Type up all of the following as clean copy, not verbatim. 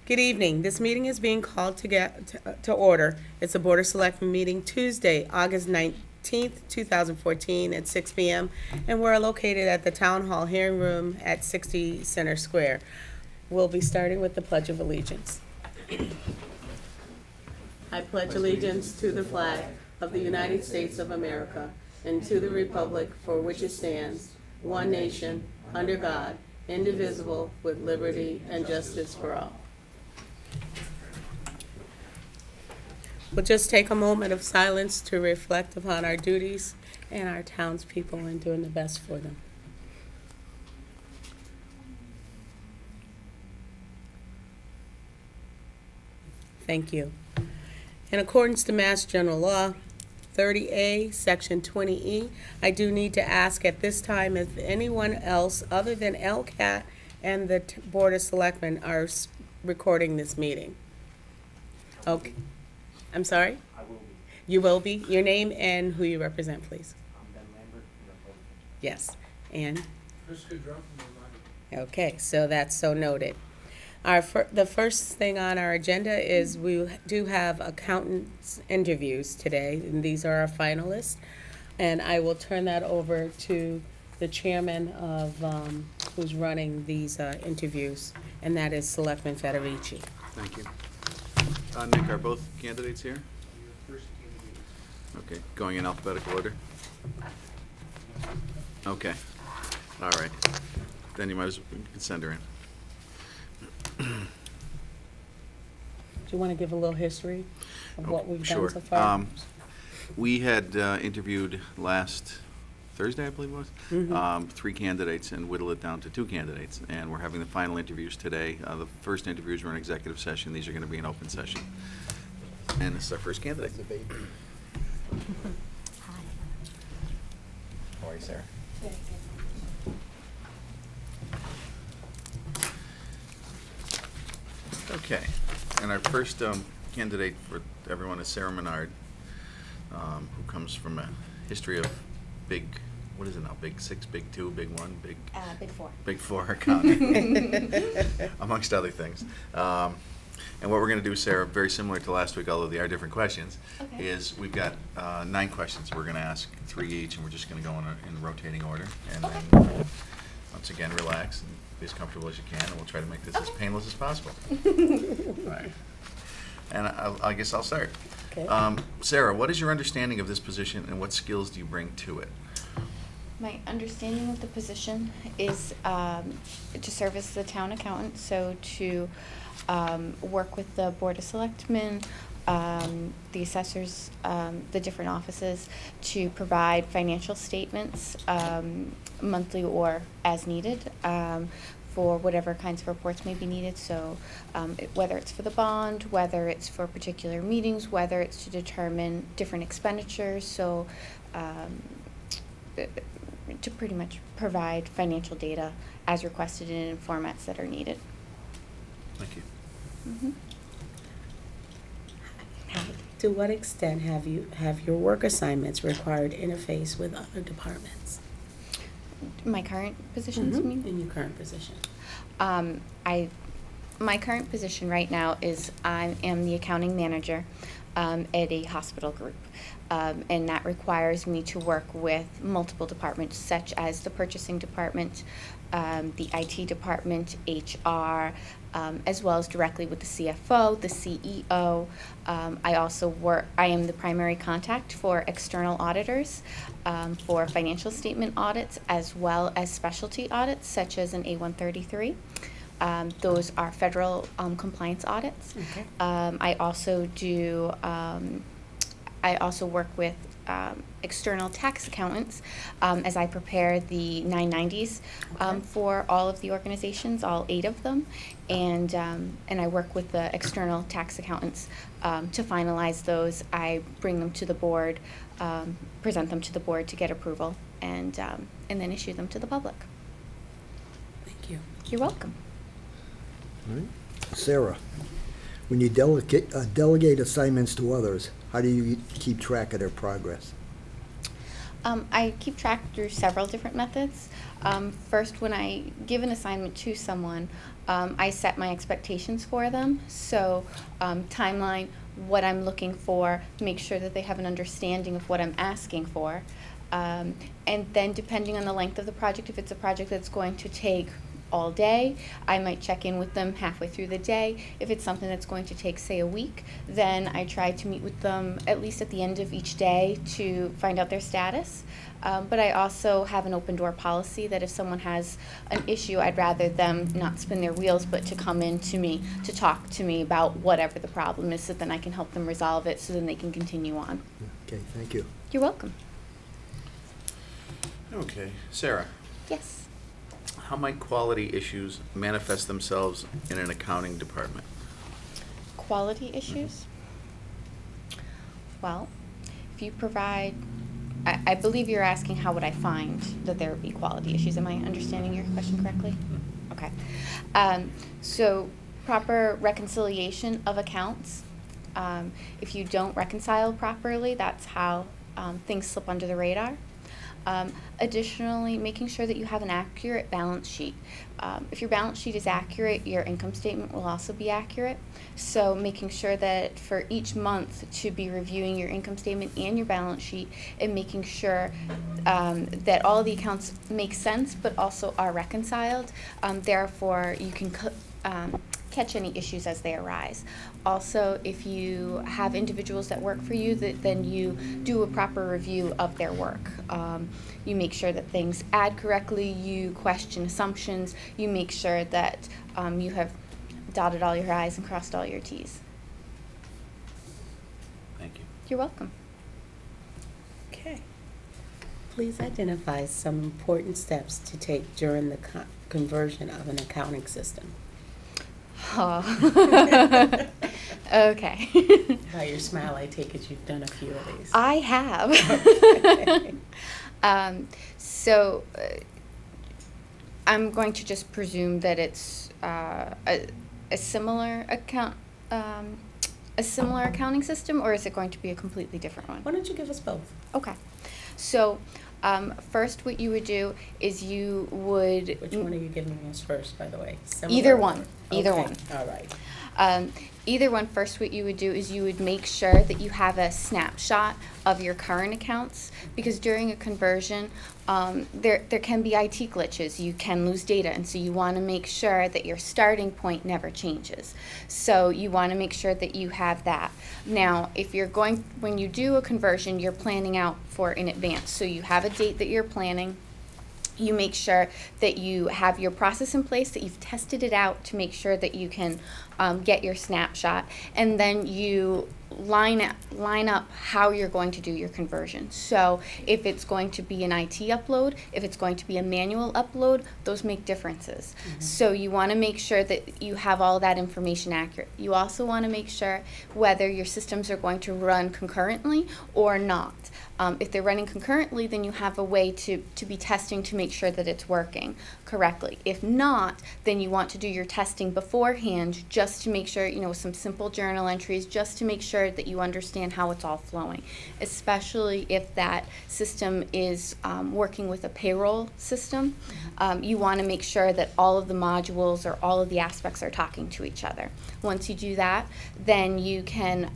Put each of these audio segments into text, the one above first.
Good evening. This meeting is being called to order. It's a Board of Selectmen meeting Tuesday, August 19th, 2014 at 6 p.m. and we're located at the Town Hall Hearing Room at 60 Center Square. We'll be starting with the Pledge of Allegiance. I pledge allegiance to the flag of the United States of America and to the republic for which it stands, one nation, under God, indivisible, with liberty and justice for all. We'll just take a moment of silence to reflect upon our duties and our townspeople and doing the best for them. Thank you. In accordance to Mass General Law 30A, Section 20E, I do need to ask at this time if anyone else other than LCAT and the Board of Selectmen are recording this meeting. Okay. I'm sorry? I will be. You will be? Your name and who you represent, please. I'm Ben Lambert, Republican. Yes. And? Chris Goodrum from Vermont. Okay, so that's so noted. The first thing on our agenda is we do have accountants interviews today, and these are our finalists. And I will turn that over to the chairman of who's running these interviews, and that is Selectman Federici. Thank you. Nick, are both candidates here? Your first candidate. Okay, going in alphabetical order? Okay, all right. Then you might as well, you can send her in. Do you want to give a little history of what we've Sure. done so far? We had interviewed last Thursday, I believe it was, 3 candidates and whittled it down to 2 candidates. And we're having the final interviews today. The first interviews were an executive session. These are going to be an open session. And this is our first candidate. How are you, Sarah? Okay, and our first candidate for everyone is Sarah Menard, who comes from a history of big, what is it now, big 6, big 2, big 1, big? Big 4. Big 4 accounting, amongst other things. And what we're going to do, Sarah, very similar to last week, although they are different questions, Okay. is we've got 9 questions. We're going to ask 3 each, and we're just going to go in rotating order. And Okay. then, once again, relax and be as comfortable as you can, and we'll try to make this as Okay. painless as possible. All right. And I guess I'll start. Okay. Sarah, what is your understanding of this position, and what skills do you bring to it? My understanding of the position is to serve as the town accountant, so to work with the Board of Selectmen, the assessors, the different offices, to provide financial statements, monthly or as needed, for whatever kinds of reports may be needed. So whether it's for the bond, whether it's for particular meetings, whether it's to determine different expenditures, so to pretty much provide financial data as requested and in formats that are needed. Thank you. Mm-hmm. To what extent have your work assignments required interface with other departments? My current positions, you mean? In your current position. My current position right now is I am the accounting manager at a hospital group. And that requires me to work with multiple departments, such as the purchasing department, the IT department, HR, as well as directly with the CFO, the CEO. I am the primary contact for external auditors for financial statement audits, as well as specialty audits, such as an A133. Those are federal compliance audits. Okay. I also work with external tax accountants as I prepare the 990s for all of the organizations, all 8 of them, and I work with the external tax accountants to finalize those. I bring them to the board, present them to the board to get approval, and then issue them to the public. Thank you. You're welcome. All right. Sarah, when you delegate assignments to others, how do you keep track of their progress? I keep track through several different methods. First, when I give an assignment to someone, I set my expectations for them. So, timeline, what I'm looking for, make sure that they have an understanding of what I'm asking for. And then depending on the length of the project, if it's a project that's going to take all day, I might check in with them halfway through the day. If it's something that's going to take, say, a week, then I try to meet with them at least at the end of each day to find out their status. But I also have an open door policy that if someone has an issue, I'd rather them not spin their wheels, but to come in to me, to talk to me about whatever the problem is, so then I can help them resolve it, so then they can continue on. Okay, thank you. You're welcome. Okay, Sarah, Yes. how might quality issues manifest themselves in an accounting department? Quality issues? Well, if you provide, I believe you're asking how would I find that there would be quality issues. Am I understanding your question correctly? Okay. So proper reconciliation of accounts. If you don't reconcile properly, that's how things slip under the radar. Additionally, making sure that you have an accurate balance sheet. If your balance sheet is accurate, your income statement will also be accurate. So making sure that for each month to be reviewing your income statement and your balance sheet and making sure that all of the accounts make sense but also are reconciled. Therefore, you can catch any issues as they arise. Also, if you have individuals that work for you, then you do a proper review of their work. You make sure that things add correctly, you question assumptions, you make sure that you have dotted all your I's and crossed all your T's. Thank you. You're welcome. Okay. Please identify some important steps to take during the conversion of an accounting system. Oh. Okay. By your smile, I take it you've done a few of these. I have. Okay. So I'm going to just presume that it's a similar accounting system, or is it going to be a completely different one? Why don't you give us both? Okay. So first, what you would do is you would. Which one are you giving us first, by the way? Either Similar? one. Either Okay. one. All right. Either one, first what you would do is you would make sure that you have a snapshot of your current accounts, because during a conversion, there can be IT glitches. You can lose data, and so you want to make sure that your starting point never changes. So you want to make sure that you have that. Now, if you're when you do a conversion, you're planning out for in advance. So you have a date that you're planning. You make sure that you have your process in place, that you've tested it out to make sure that you can get your snapshot, and then you line up how you're going to do your conversion. So if it's going to be an IT upload, if it's going to be a manual upload, those make differences. Mm-hmm. So you want to make sure that you have all that information accurate. You also want to make sure whether your systems are going to run concurrently or not. If they're running concurrently, then you have a way to be testing to make sure that it's working correctly. If not, then you want to do your testing beforehand just to make sure, some simple journal entries, just to make sure that you understand how it's all flowing, especially if that system is working with a payroll system. You want to make sure that all of the modules or all of the aspects are talking to each other. Once you do that, then you can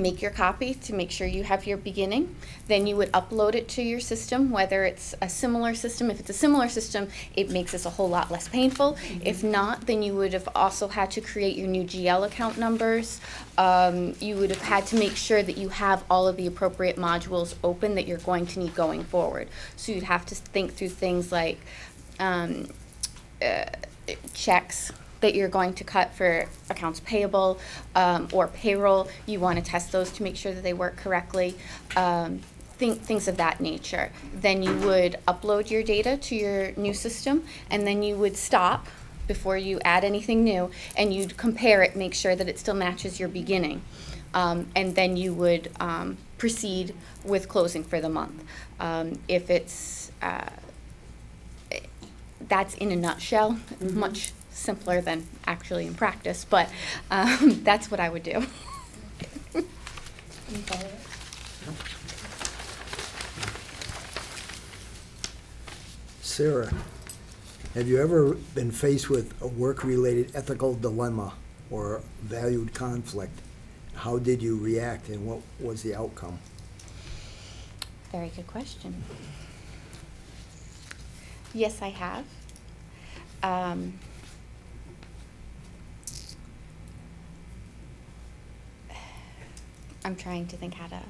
make your copy to make sure you have your beginning. Then you would upload it to your system, whether it's a similar system. If it's a similar system, it makes this a whole lot less painful. Mm-hmm. If not, then you would have also had to create your new GL account numbers. You would have had to make sure that you have all of the appropriate modules open that you're going to need going forward. So you'd have to think through things like checks that you're going to cut for accounts payable or payroll. You want to test those to make sure that they work correctly. Things of that nature. Then you would upload your data to your new system, and then you would stop before you add anything new, and you'd compare it, make sure that it still matches your beginning. And then you would proceed with closing for the month. If it's, that's in a nutshell, Mm-hmm. much simpler than actually in practice, but that's what I would do. Sarah, have you ever been faced with a work-related ethical dilemma or valued conflict? How did you react and what was the outcome? Very good question. Yes, I have. I'm trying to think how to.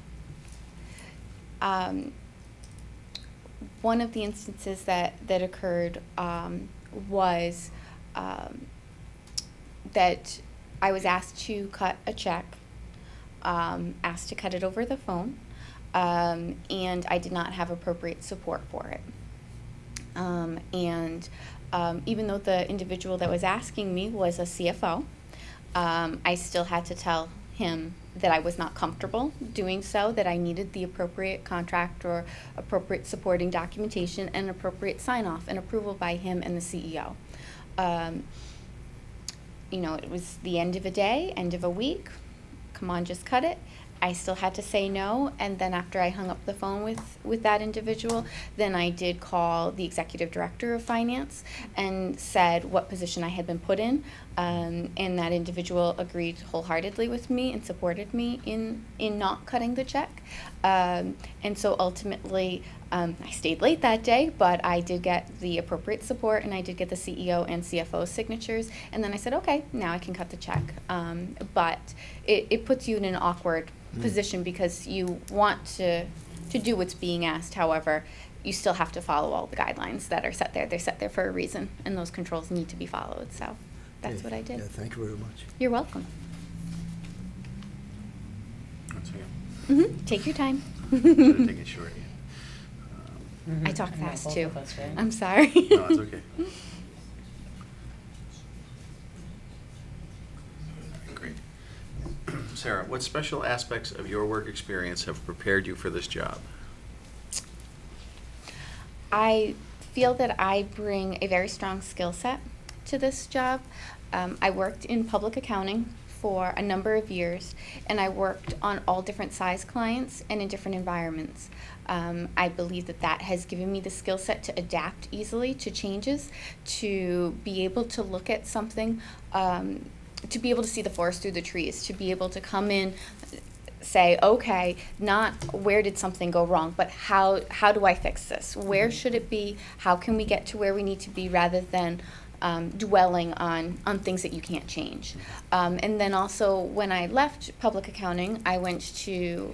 One of the instances that occurred was that I was asked to cut a check, asked to cut it over the phone, and I did not have appropriate support for it. Even though the individual that was asking me was a CFO, I still had to tell him that I was not comfortable doing so, that I needed the appropriate contract or appropriate supporting documentation and appropriate sign-off and approval by him and the CEO. It was the end of a day, end of a week. Come on, just cut it. I still had to say no, and then after I hung up the phone with that individual, then I did call the executive director of finance and said what position I had been put in, and that individual agreed wholeheartedly with me and supported me in not cutting the check. And so ultimately, I stayed late that day, but I did get the appropriate support, and I did get the CEO and CFO signatures, and then I said, okay, now I can cut the check. But it puts you in an awkward position because you want to do what's being asked. However, you still have to follow all the guidelines that are set there. They're set there for a reason, and those controls need to be followed. So that's what I did. Yeah, thank you very much. You're welcome. That's okay. Take your time. Should have taken it short. I talk I know fast both too. of us, right? I'm sorry. No, it's okay. Great. Sarah, what special aspects of your work experience have prepared you for this job? I feel that I bring a very strong skill set to this job. I worked in public accounting for a number of years, and I worked on all different size clients and in different environments. I believe that has given me the skill set to adapt easily to changes, to be able to look at something, to be able to see the forest through the trees, to be able to come in, say, okay, not where did something go wrong, but how do I fix this? Where should it be? How can we get to where we need to be, rather than dwelling on things that you can't change. And then also, when I left public accounting, I went to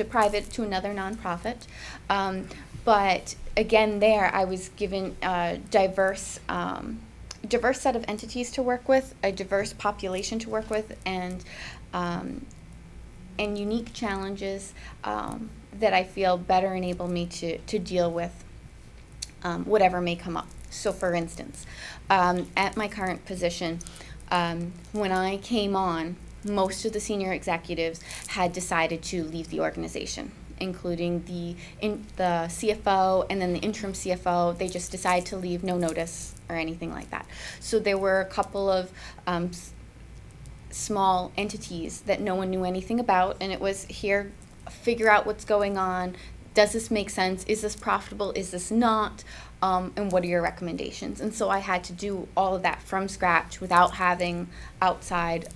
private, to another nonprofit. But again, there I was given a diverse set of entities to work with, a diverse population to work with, and unique challenges that I feel better enable me to deal with whatever may come up. So for instance, at my current position, when I came on, most of the senior executives had decided to leave the organization, including the CFO and then the interim CFO. They just decided to leave, no notice or anything like that. So there were a couple of small entities that no one knew anything about, and it was here, figure out what's going on. Does this make sense? Is this profitable? Is this not? And what are your recommendations? And so I had to do all of that from scratch without having outside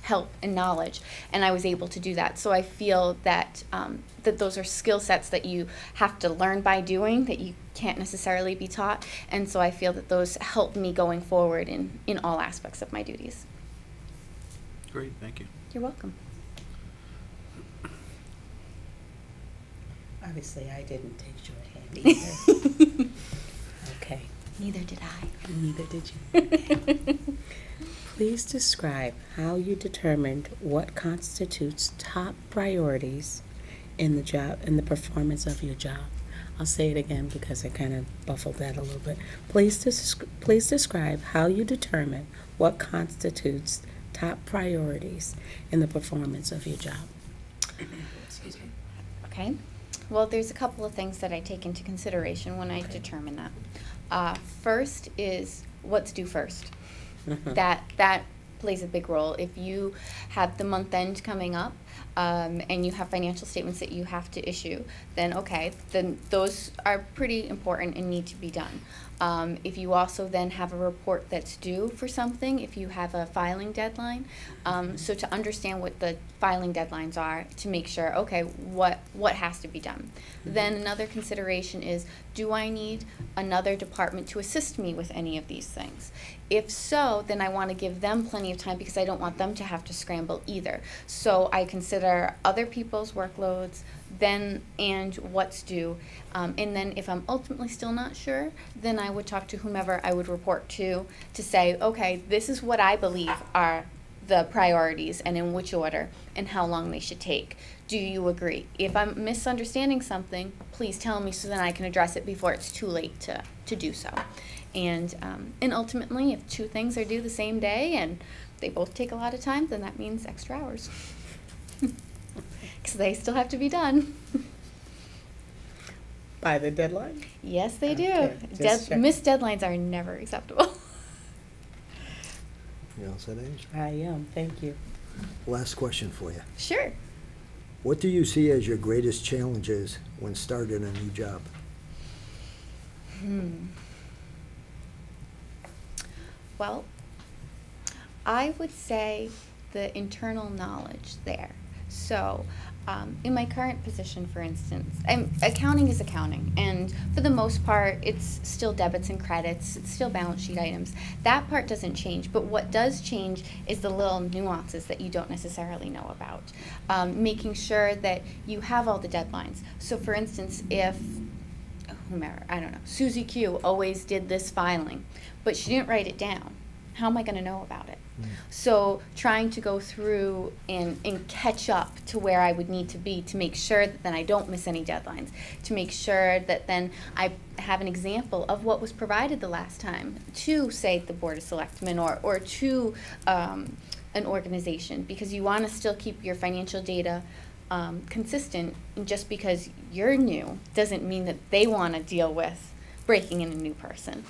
help and knowledge, and I was able to do that. So I feel that that those are skill sets that you have to learn by doing, that you can't necessarily be taught, and so I feel that those help me going forward in all aspects of my duties. Great, thank you. You're welcome. Obviously, I didn't take shorthand either. Okay. Neither did I. Neither did you. Please describe how you determined what constitutes top priorities in the job, in the performance of your job. I'll say it again because I kind of buffled that a little bit. Please describe how you determine what constitutes top priorities in the performance of your job. Excuse me. Okay. Well, there's a couple of things that I take into consideration when I determine that. First is what's due first. Mhm. That plays a big role. If you have the month end coming up, and you have financial statements that you have to issue, then okay, then those are pretty important and need to be done. If you also then have a report that's due for something, if you have a filing deadline, so to understand what the filing deadlines are, to make sure, okay, what has to be done. Then another consideration is, do I need another department to assist me with any of these things? If so, then I want to give them plenty of time because I don't want them to have to scramble either. So I consider other people's workloads, then and what's due. And then if I'm ultimately still not sure, then I would talk to whomever I would report to say, okay, this is what I believe are the priorities and in which order and how long they should take. Do you agree? If I'm misunderstanding something, please tell me so then I can address it before it's too late to do so. And ultimately, if two things are due the same day and they both take a lot of time, then that means extra hours. Because they still have to be done. By the deadline? Yes, they Okay, do. just checking. Missed deadlines are never acceptable. You all set, Ames? I am, thank you. Last question for you. Sure. What do you see as your greatest challenges when starting a new job? Well, I would say the internal knowledge there. So, in my current position, for instance, accounting is accounting, and for the most part, it's still debits and credits, it's still balance sheet items. That part doesn't change, but what does change is the little nuances that you don't necessarily know about. Making sure that you have all the deadlines. So, for instance, if whomever, I don't know, Susie Q always did this filing, but she didn't write it down. How am I going to know about it? So trying to go through and catch up to where I would need to be to make sure that then I don't miss any deadlines, to make sure that then I have an example of what was provided the last time to, say, the Board of Selectmen or to an organization, because you want to still keep your financial data consistent. And just because you're new doesn't mean that they want to deal with breaking in a new person.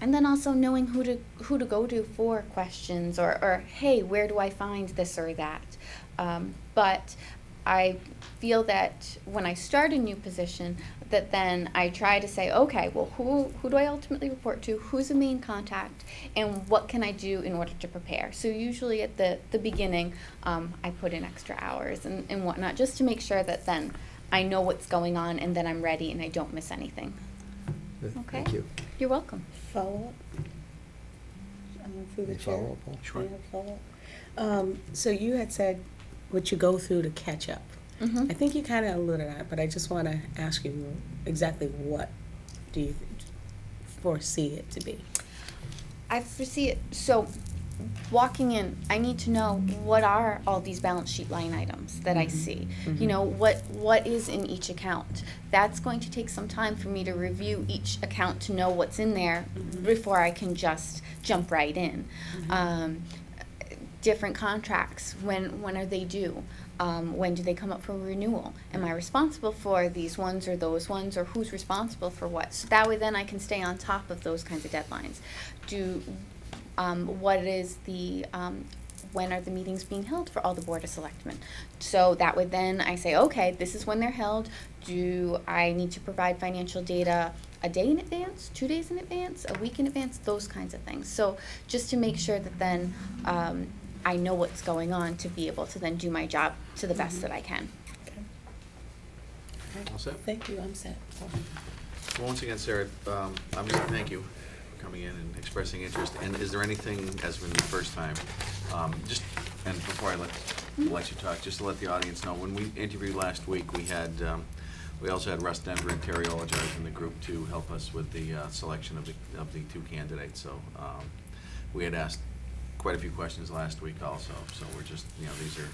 And then also knowing who to go to for questions or hey, where do I find this or that? But I feel that when I start a new position, that then I try to say, okay, well, who do I ultimately report to? Who's the main contact? And what can I do in order to prepare? So usually at the beginning, I put in extra hours and whatnot, just to make sure that then I know what's going on and then I'm ready and I don't miss anything. Good, Okay. Thank you. You're welcome. Follow-up? Through the Any chair? follow-up, Paul? Sure. Any follow-up? So you had said what you go through to catch up. Mm-hmm. I think you kind of alluded at it, but I just want to ask you exactly what do you foresee it to be? I foresee it. So, walking in, I need to know what are all these balance sheet line items that I see. You know, what is in each account. That's going to take some time for me to review each account to know what's in there before I can just jump right in. Different contracts, when are they due? When do they come up for renewal? Am I responsible for these ones or those ones, or who's responsible for what? So that way then I can stay on top of those kinds of deadlines. What is the, when are the meetings being held for all the Board of Selectmen? So that way then I say, okay, this is when they're held. Do I need to provide financial data a day in advance, 2 days in advance, a week in advance, those kinds of things. So just to make sure that then I know what's going on to be able to then do my job to the best that I can. Okay. All set? Thank you, I'm set. Well, once again, Sarah, I'm going to thank you for coming in and expressing interest. And is there anything, as in the first time, just, and before I let you talk, just to let the audience know, when we interviewed last week, we had, we also had Russ Denver and Terry Olajarz in the group to help us with the selection of the two candidates. So we had asked quite a few questions last week also. So we're just, you know, these are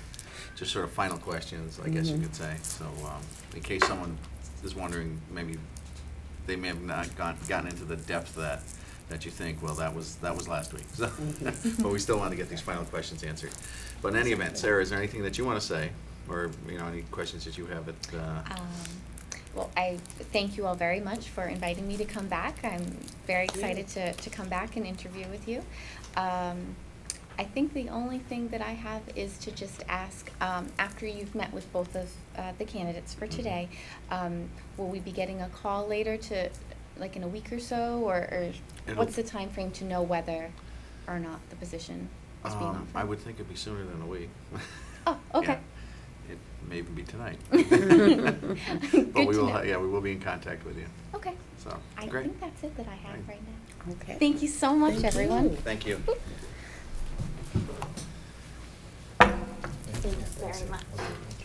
just sort of final questions, I guess you could say. So in case someone is wondering, maybe they may have not gotten into the depth that you think, well, that was last week. So, but we still want to get these final questions answered. But in any event, Sarah, is there anything that you want to say, or you know, any questions that you have at? Well, I thank you all very much for inviting me to come back. I'm very excited to come back and interview with you. I think the only thing that I have is to just ask, after you've met with both of the candidates for today, will we be getting a call later to, like in a week or so, or what's the time frame to know whether or not the position is being offered? I would think it'd be sooner than a week. Oh, okay. Yeah. It may even be tonight. Good But we to will, know. yeah, we will be in contact with you. Okay. So, I great. think that's it that I have Great. right now. Okay. Thank you so much, Thank everyone. you. Thank you. Thank you very much.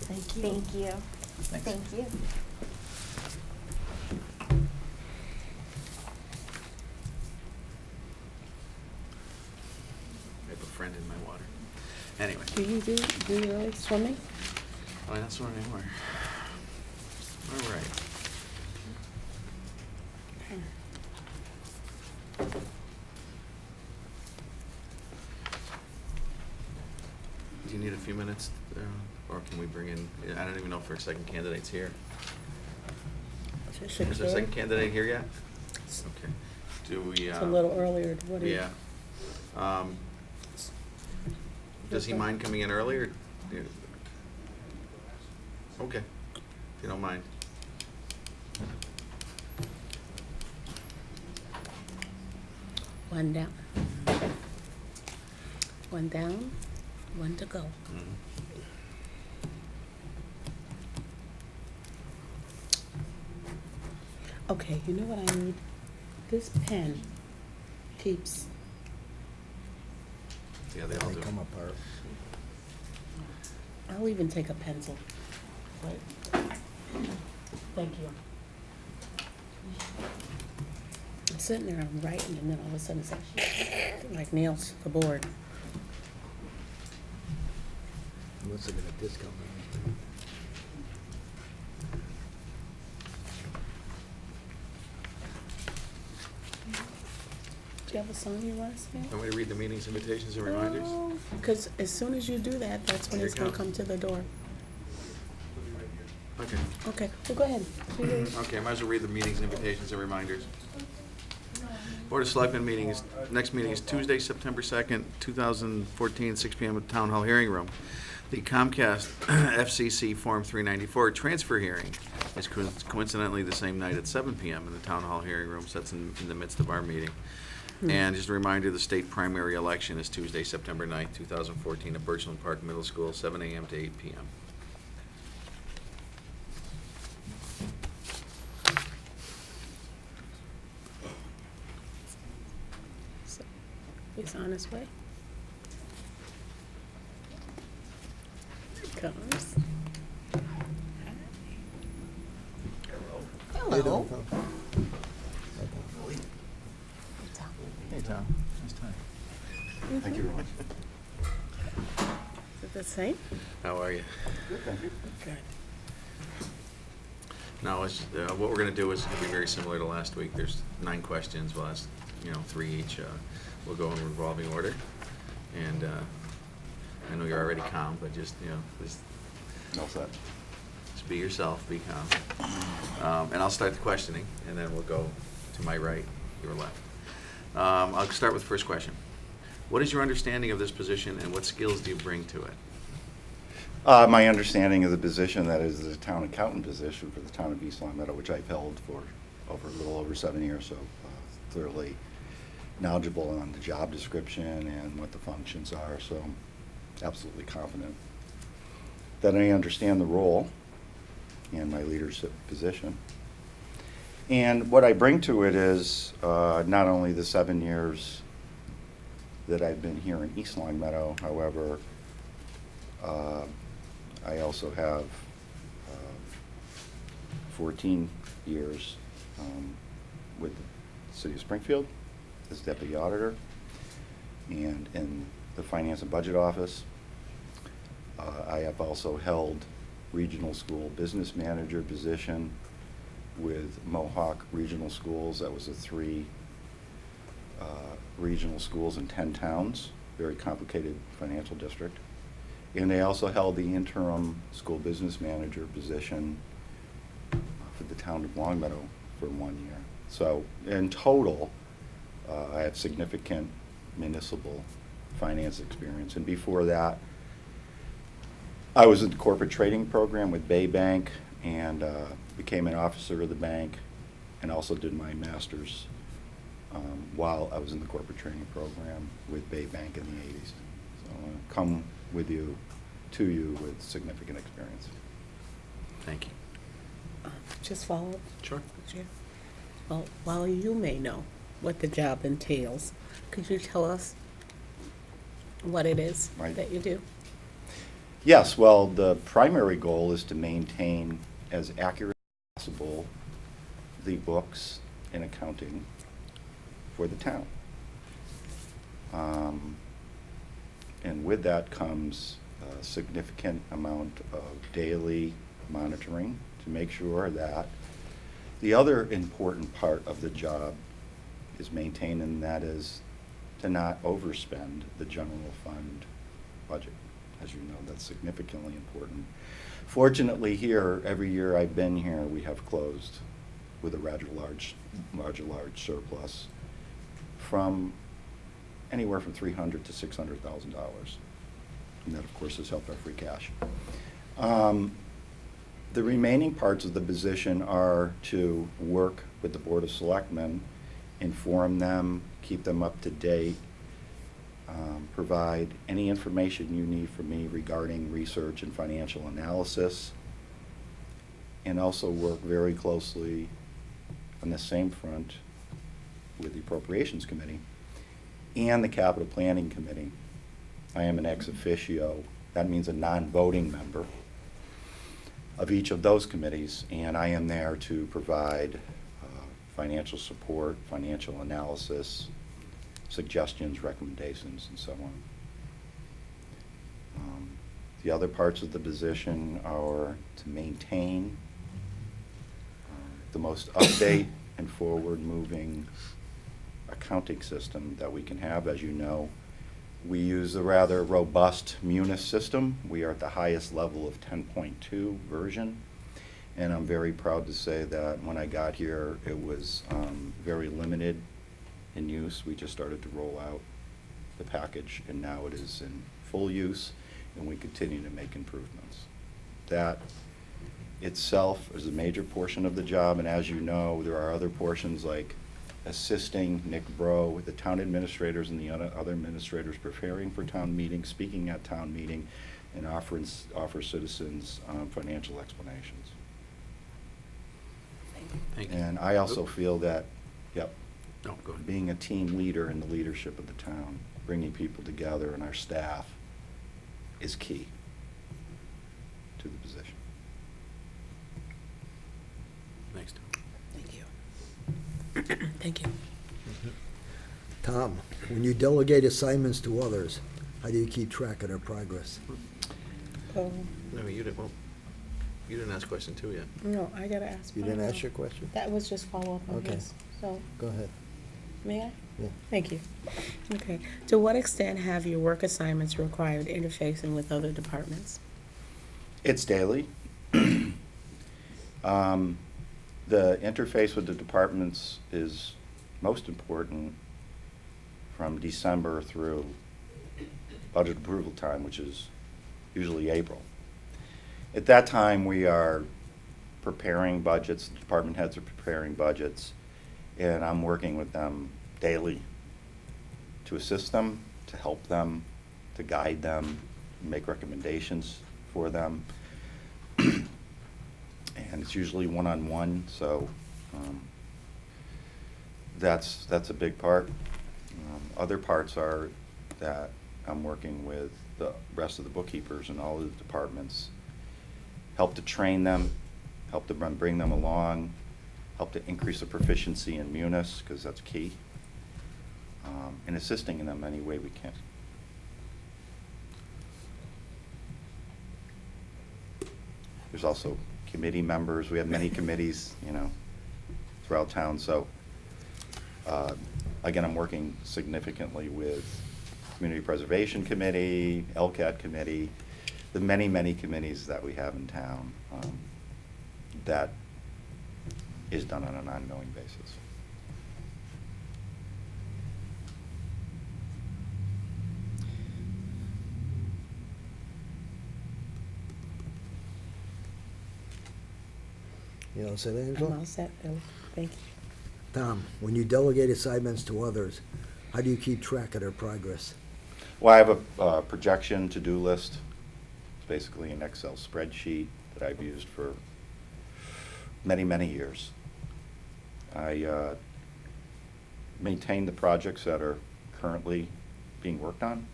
Thank you. Thank you. Thank you. I have a friend in my water. Anyway, Do you like swimming? oh, that's not anymore. All right. Do you need a few minutes, or can we bring in, I don't even know if our second candidate's here. Is our second candidate here yet? Okay. Do we? It's a little earlier. What do you? Yeah. Does he mind coming in earlier? Okay, if you don't mind. One down. One down, one to go. Mhm. Okay, you know what I need? This pen keeps, Yeah, they all They do. come apart. I'll even take a pencil. Right. Thank you. I'm sitting there, I'm writing, and then all of a sudden it's like nails to the board. Must have been a discount. Do you have a song you want to sing? Want me to read the meetings, invitations, and reminders? Because as soon as you do that, that's when Here it's it going to comes. come to the door. Okay. Okay, well, go ahead. Okay, I might as well read the meetings, invitations, and reminders. Board of Selectmen meetings, next meeting is Tuesday, September 2nd, 2014, 6 PM at Town Hall Hearing Room. The Comcast FCC Form 394 transfer hearing is coincidentally the same night at 7 PM in the Town Hall Hearing Room, so that's in the midst of our meeting. And just a reminder, the state primary election is Tuesday, September 9th, 2014, at Birchland Park Middle School, 7 AM to 8 PM. So, he's on his way. Here he comes. Hello. Hey, Tom. Nice time. Thank you very much. Is it the same? How are you? Good, thank you. Good. Now, what we're going to do is going to be very similar to last week. There's 9 questions. We'll ask, 3 each. We'll go in revolving order. And I know you're already calm, but just All set. just be yourself, be calm. And I'll start the questioning, and then we'll go to my right, your left. I'll start with the first question. What is your understanding of this position, and what skills do you bring to it? My understanding of the position, that is the town accountant position for the town of East Long Meadow, which I've held for a little over 7 years, so clearly knowledgeable on the job description and what the functions are, so absolutely confident that I understand the role and my leadership position. And what I bring to it is not only the 7 years that I've been here in East Long Meadow, however, I also have 14 years with the City of Springfield as Deputy Auditor and in the Finance and Budget Office. I have also held Regional School Business Manager position with Mohawk Regional Schools. That was a 3 regional schools in 10 towns, very complicated financial district. And I also held the interim school business manager position for the town of Longmeadow for 1 year. So in total, I have significant municipal finance experience. And before that, I was in the corporate trading program with Bay Bank and became an officer of the bank, and also did my master's while I was in the corporate training program with Bay Bank in the 80s. So I want to come to you with significant experience. Thank you. Just follow up. Sure. Well, while you may know what the job entails, could you tell us what it is Right. that you do? Yes, well, the primary goal is to maintain as accurate as possible the books and accounting for the town. And with that comes a significant amount of daily monitoring to make sure that the other important part of the job is maintained, and that is to not overspend the general fund budget. As you know, that's significantly important. Fortunately here, every year I've been here, we have closed with a rather large surplus from anywhere from $300,000 to $600,000. And that, of course, has helped our free cash. The remaining parts of the position are to work with the Board of Selectmen, inform them, keep them up to date, provide any information you need from me regarding research and financial analysis, and also work very closely on the same front with the Appropriations Committee and the Capital Planning Committee. I am an ex officio, that means a non-voting member of each of those committees, and I am there to provide financial support, financial analysis, suggestions, recommendations, and so on. The other parts of the position are to maintain the most update and forward-moving accounting system that we can have. As you know, we use a rather robust Munis system. We are at the highest level of 10.2 version, and I'm very proud to say that when I got here, it was very limited in use. We just started to roll out the package, and now it is in full use, and we continue to make improvements. That itself is a major portion of the job, and as you know, there are other portions like assisting Nick Bro with the town administrators and the other administrators preparing for town meeting, speaking at town meeting, and offer citizens financial explanations. Thank you. And I also feel that, yep, No, go ahead. being a team leader in the leadership of the town, bringing people together and our staff is key to the position. Thanks, Tom. Thank you. Thank you. Tom, when you delegate assignments to others, how do you keep track of their progress? Oh, No, you didn't, well, you didn't ask question 2 yet. no, I gotta ask. You didn't ask your question? That was just follow up on Okay. this, so, Go ahead. may I? Yeah. Thank you. Okay. To what extent have your work assignments required interfacing with other departments? It's daily. The interface with the departments is most important from December through budget approval time, which is usually April. At that time, we are preparing budgets, the department heads are preparing budgets, and I'm working with them daily to assist them, to help them, to guide them, make recommendations for them. And it's usually one-on-one, so that's a big part. Other parts are that I'm working with the rest of the bookkeepers and all of the departments, help to train them, help to bring them along, help to increase the proficiency in Munis, because that's key, and assisting them any way we can. There's also committee members. We have many committees, you know, throughout town. So, again, I'm working significantly with Community Preservation Committee, LCAT Committee, the many, many committees that we have in town. That is done on an ongoing basis. You know, say that, I'm Angela? all set, Bill. Thank you. Tom, when you delegate assignments to others, how do you keep track of their progress? Well, I have a projection to-do list. It's basically an Excel spreadsheet that I've used for many, many years. I maintain the projects that are currently being worked on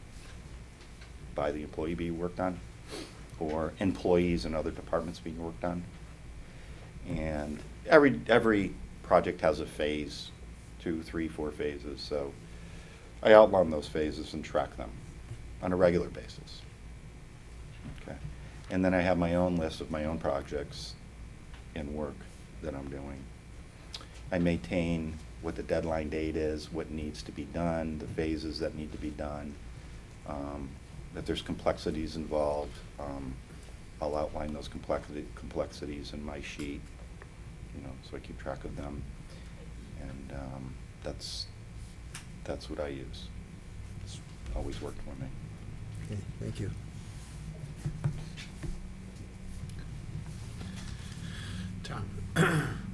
by the employee being worked on, or employees in other departments being worked on. And every project has a phase, 2, 3, 4 phases. So I outline those phases and track them on a regular basis. Okay. And then I have my own list of my own projects and work that I'm doing. I maintain what the deadline date is, what needs to be done, the phases that need to be done. If there's complexities involved, I'll outline those complexities in my sheet, you know, so I keep track of them. And that's what I use. It's always worked for me. Okay, thank you. Tom,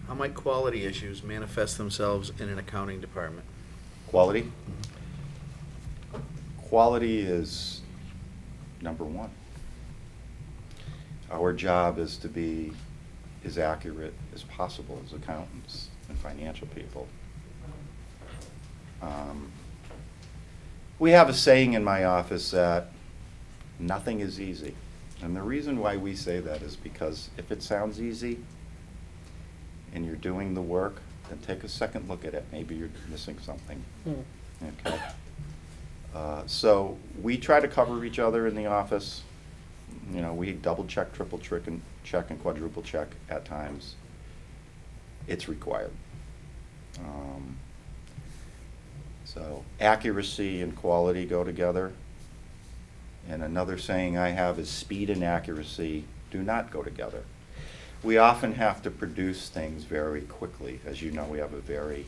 how might quality issues manifest themselves in an accounting department? Quality? Quality is number one. Our job is to be as accurate as possible as accountants and financial people. We have a saying in my office that nothing is easy. And the reason why we say that is because if it sounds easy and you're doing the work, then take a second look at it. Maybe you're missing something. Okay. So we try to cover each other in the office. You know, we double check, triple check, and quadruple check at times. It's required. So accuracy and quality go together. And another saying I have is speed and accuracy do not go together. We often have to produce things very quickly. As you know, we have a very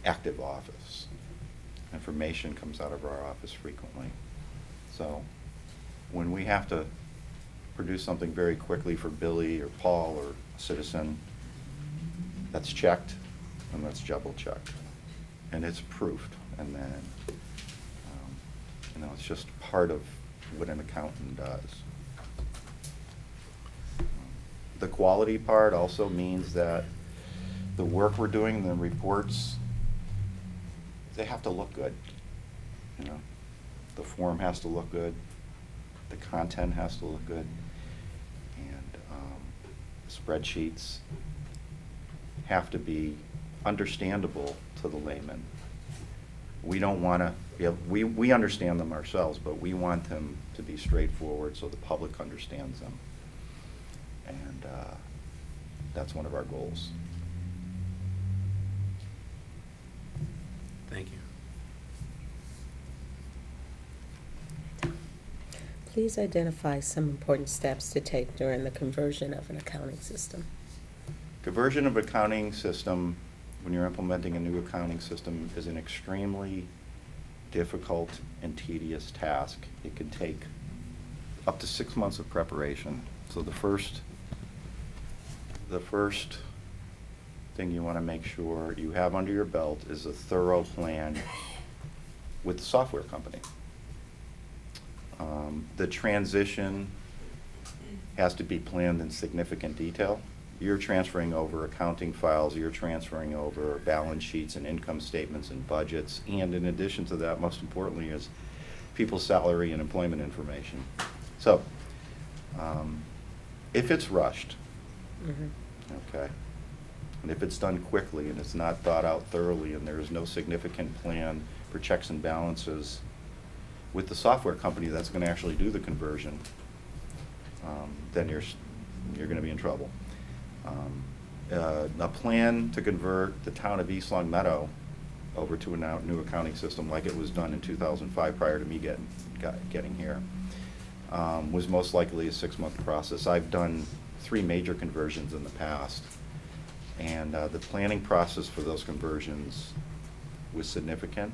active office. Information comes out of our office frequently. So when we have to produce something very quickly for Billy or Paul or a citizen, that's checked and that's double checked. And it's proofed. And then, you know, it's just part of what an accountant does. The quality part also means that the work we're doing, the reports, they have to look good. You know, the form has to look good, the content has to look good, and spreadsheets have to be understandable to the layman. We don't want to, we understand them ourselves, but we want them to be straightforward so the public understands them. And that's one of our goals. Thank you. Please identify some important steps to take during the conversion of an accounting system. Conversion of accounting system, when you're implementing a new accounting system, is an extremely difficult and tedious task. It can take up to 6 months of preparation. So the first thing you want to make sure you have under your belt is a thorough plan with the software company. The transition has to be planned in significant detail. You're transferring over accounting files, you're transferring over balance sheets and income statements and budgets, and in addition to that, most importantly, is people's salary and employment information. So, if it's rushed, okay, and if it's done quickly and it's not thought out thoroughly and there is no significant plan for checks and balances with the software company that's going to actually do the conversion, then you're going to be in trouble. A plan to convert the town of East Long Meadow over to a new accounting system like it was done in 2005 prior to me getting here was most likely a 6-month process. I've done 3 major conversions in the past, and the planning process for those conversions was significant.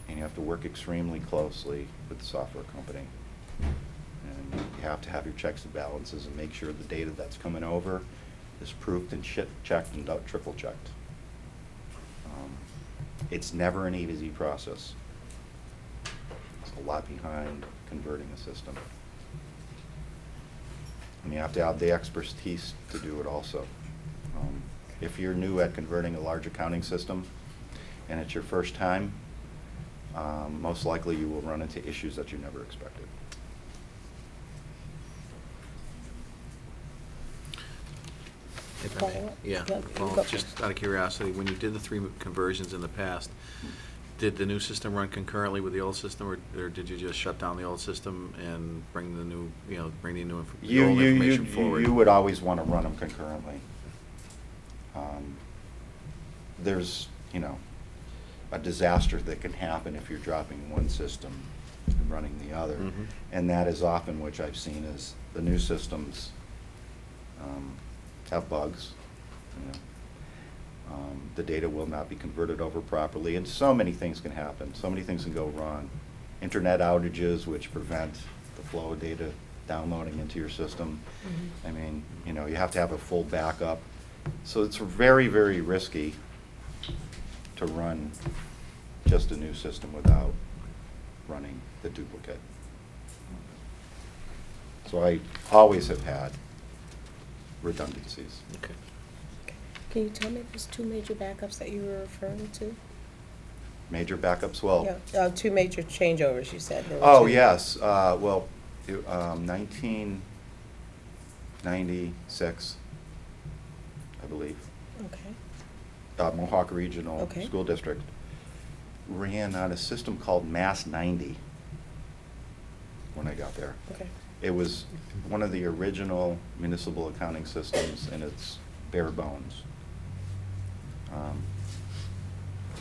And you have to work extremely closely with the software company. And You have to have your checks and balances and make sure the data that's coming over is proofed and checked and triple checked. It's never an easy process. There's a lot behind converting a system. And you have to have the expertise to do it also. If you're new at converting a large accounting system and it's your first time, most likely you will run into issues that you never expected. If I may. Follow-up? Yeah, Yeah, well, go- just out of curiosity, when you did the 3 conversions in the past, did the new system run concurrently with the old system, or did you just shut down the old system and bring the new, bring the new the old information forward? You would always want to run them concurrently. There's, a disaster that can happen if you're dropping one system and running the other. Mhm. And that is often which I've seen is the new systems have bugs. The data will not be converted over properly, and so many things can happen. So many things can go wrong. Internet outages, which prevent the flow of data downloading into your system. I mean, you have to have a full backup. So it's very, very risky to run just a new system without running the duplicate. So I always have had redundancies. Okay. Can you tell me those 2 major backups that you were referring to? Major backups, well. Yeah, 2 major changeovers, you said. There were Oh, 2. yes, 1996, I believe. Okay. Mohawk Regional Okay. School District ran on a system called Mass 90 when I got there. Okay. It was one of the original municipal accounting systems, and it's bare bones.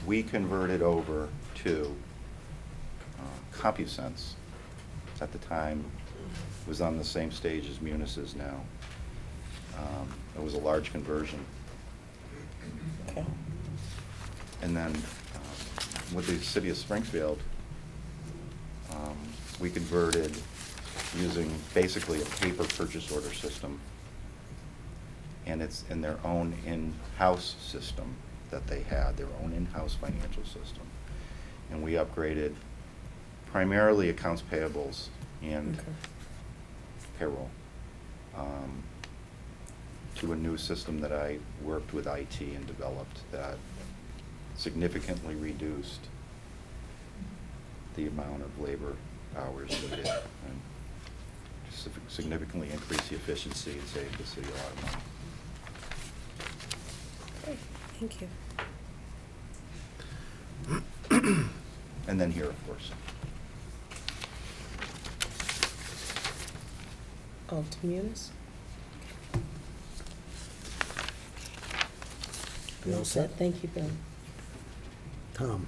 We converted over to CompuSense. At the time, was on the same stage as Munis is now. It was a large conversion. Okay. And then with the city of Springfield, we converted using basically a paper purchase order system. And it's in their own in-house system that they had, their own in-house financial system. And we upgraded primarily accounts payables and Okay. payroll to a new system that I worked with IT and developed that significantly reduced the amount of labor hours needed and significantly increased the efficiency and saved the city a lot of money. Okay, thank you. And then here, of course. Oh, to Munis? You all set? Thank you, Bill. Tom,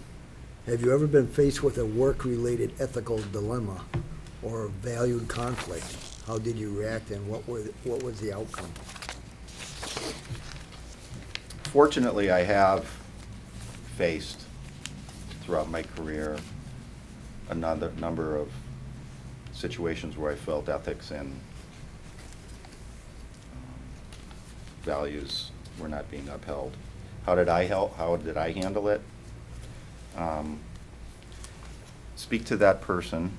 have you ever been faced with a work-related ethical dilemma or a valued conflict? How did you react, and what was the outcome? Fortunately, I have faced throughout my career another number of situations where I felt ethics and values were not being upheld. How did I handle it? Speak to that person,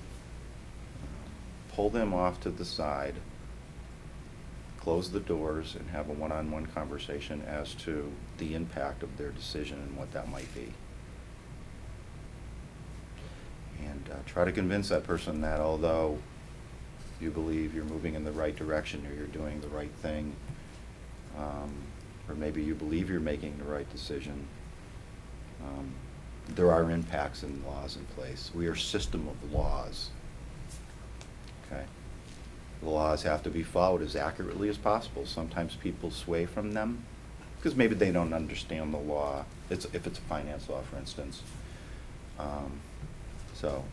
pull them off to the side, close the doors, and have a one-on-one conversation as to the impact of their decision and what that might be. And try to convince that person that although you believe you're moving in the right direction or you're doing the right thing, or maybe you believe you're making the right decision, there are impacts and laws in place. We are a system of laws. Okay? The laws have to be followed as accurately as possible. Sometimes people sway from them because maybe they don't understand the law. If it's a finance law, for instance. So,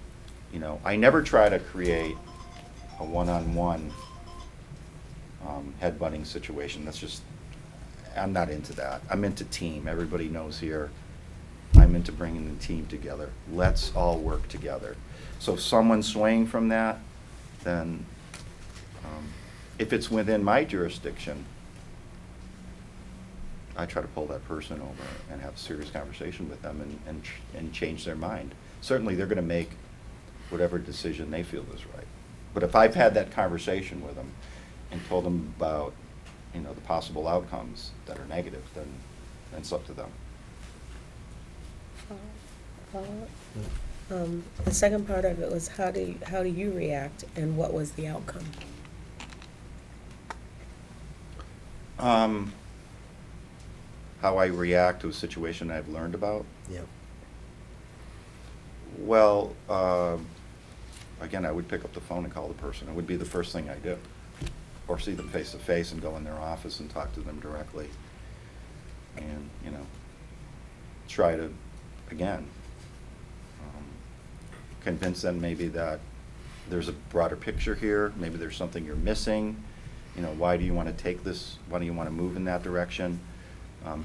I never try to create a one-on-one headbutting situation. That's just, I'm not into that. I'm into team. Everybody knows here. I'm into bringing the team together. Let's all work together. So if someone's swaying from that, then If it's within my jurisdiction, I try to pull that person over and have a serious conversation with them and change their mind. Certainly, they're going to make whatever decision they feel is right. But if I've had that conversation with them and told them about, you know, the possible outcomes that are negative, then it's up to them. The second part of it was how do you react, and what was the outcome? How I react to a situation I've learned about? Yeah. Well, again, I would pick up the phone and call the person. It would be the first thing I do. Or see them face to face and go in their office and talk to them directly. And, you know, try to, again, convince them maybe that there's a broader picture here. Maybe there's something you're missing. You know, why do you want to take this? Why do you want to move in that direction?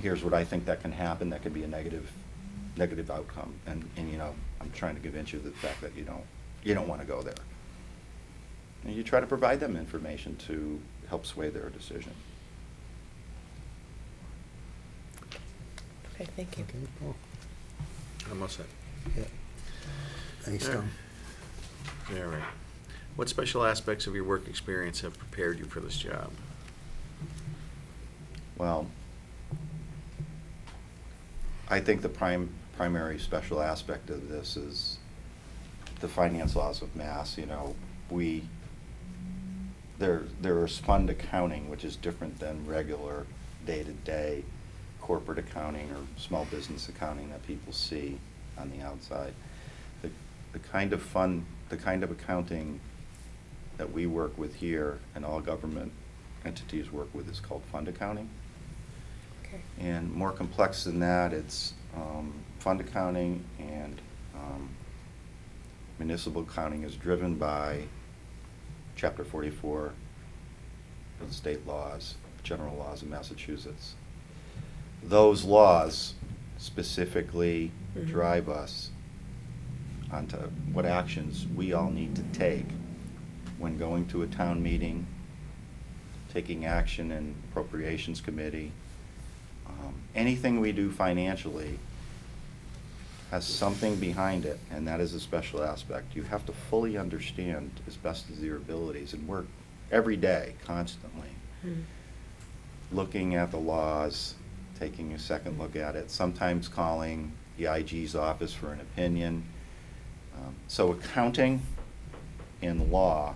Here's what I think that can happen. That could be a negative outcome. And you know, I'm trying to convince you of the fact that you don't want to go there. And you try to provide them information to help sway their decision. Okay, thank you. Okay, Paul. I'm all set. Yeah. Thanks, Tom. All right. What special aspects of your work experience have prepared you for this job? Well, I think the primary special aspect of this is the finance laws of Mass. You know, there is fund accounting, which is different than regular day-to-day corporate accounting or small business accounting that people see on the outside. The kind of accounting that we work with here and all government entities work with is called fund accounting. Okay. And more complex than that, it's fund accounting and municipal accounting is driven by Chapter 44 of the state laws, general laws of Massachusetts. Those laws specifically drive us onto what actions we all need to take when going to a town meeting, taking action in appropriations committee. Anything we do financially has something behind it, and that is a special aspect. You have to fully understand as best as your abilities and work every day, constantly, looking at the laws, taking a second look at it, sometimes calling the IG's office for an opinion. So accounting and law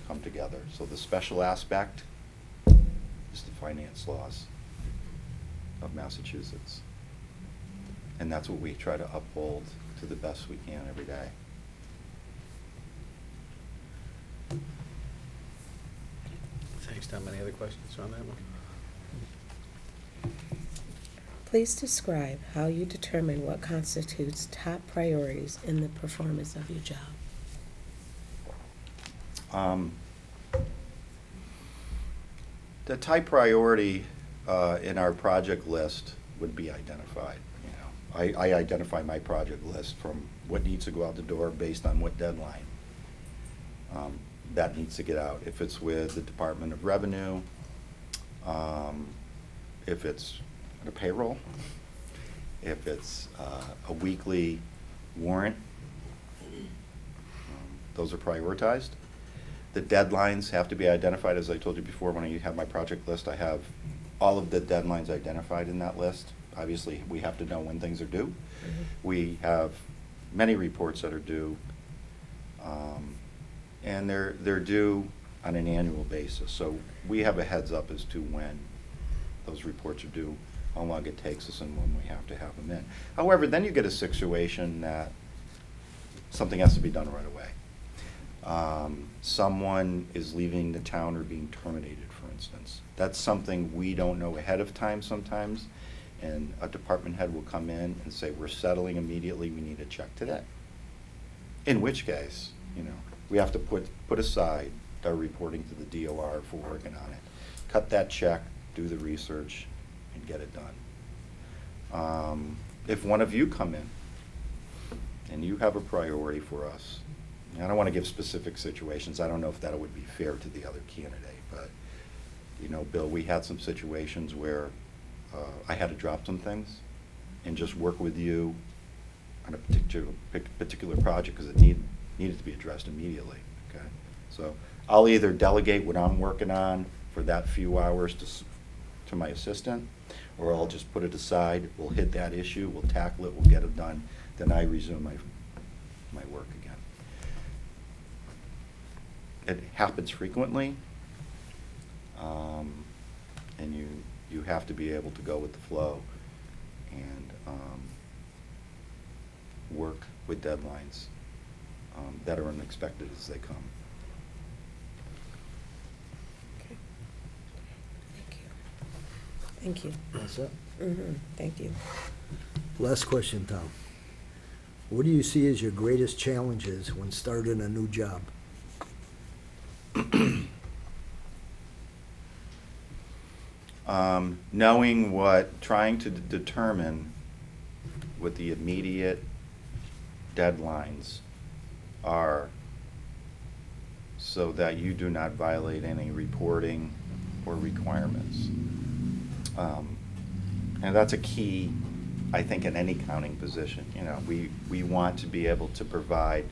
come together. So the special aspect is the finance laws of Massachusetts. And that's what we try to uphold to the best we can every day. Thanks, Tom. Any other questions on that one? Please describe how you determine what constitutes top priorities in the performance of your job. The top priority in our project list would be identified. You know, I identify my project list from what needs to go out the door based on what deadline that needs to get out. If it's with the Department of Revenue, if it's a payroll, if it's a weekly warrant, those are prioritized. The deadlines have to be identified. As I told you before, when I have my project list, I have all of the deadlines identified in that list. Obviously, we have to know when things are due. We have many reports that are due, and they're due on an annual basis. So we have a heads up as to when those reports are due, how long it takes us, and when we have to have them in. However, then you get a situation that something has to be done right away. Someone is leaving the town or being terminated, for instance. That's something we don't know ahead of time sometimes, and a department head will come in and say, we're settling immediately, we need a check today. In which case, you know, we have to put aside our reporting to the DOR for working on it. Cut that check, do the research, and get it done. If one of you come in and you have a priority for us, I don't want to give specific situations. I don't know if that would be fair to the other candidate, but, you know, Bill, we had some situations where I had to drop some things and just work with you on a particular project because it needed to be addressed immediately, okay? So I'll either delegate what I'm working on for that few hours to my assistant, or I'll just put it aside, we'll hit that issue, we'll tackle it, we'll get it done, then I resume my work again. It happens frequently, and you have to be able to go with the flow and work with deadlines that are unexpected as they come. Okay. Thank you. That's it. Thank you. Last question, Tom. What do you see as your greatest challenges when starting a new job? Trying to determine what the immediate deadlines are so that you do not violate any reporting or requirements. And that's a key, I think, in any accounting position. You know, we want to be able to provide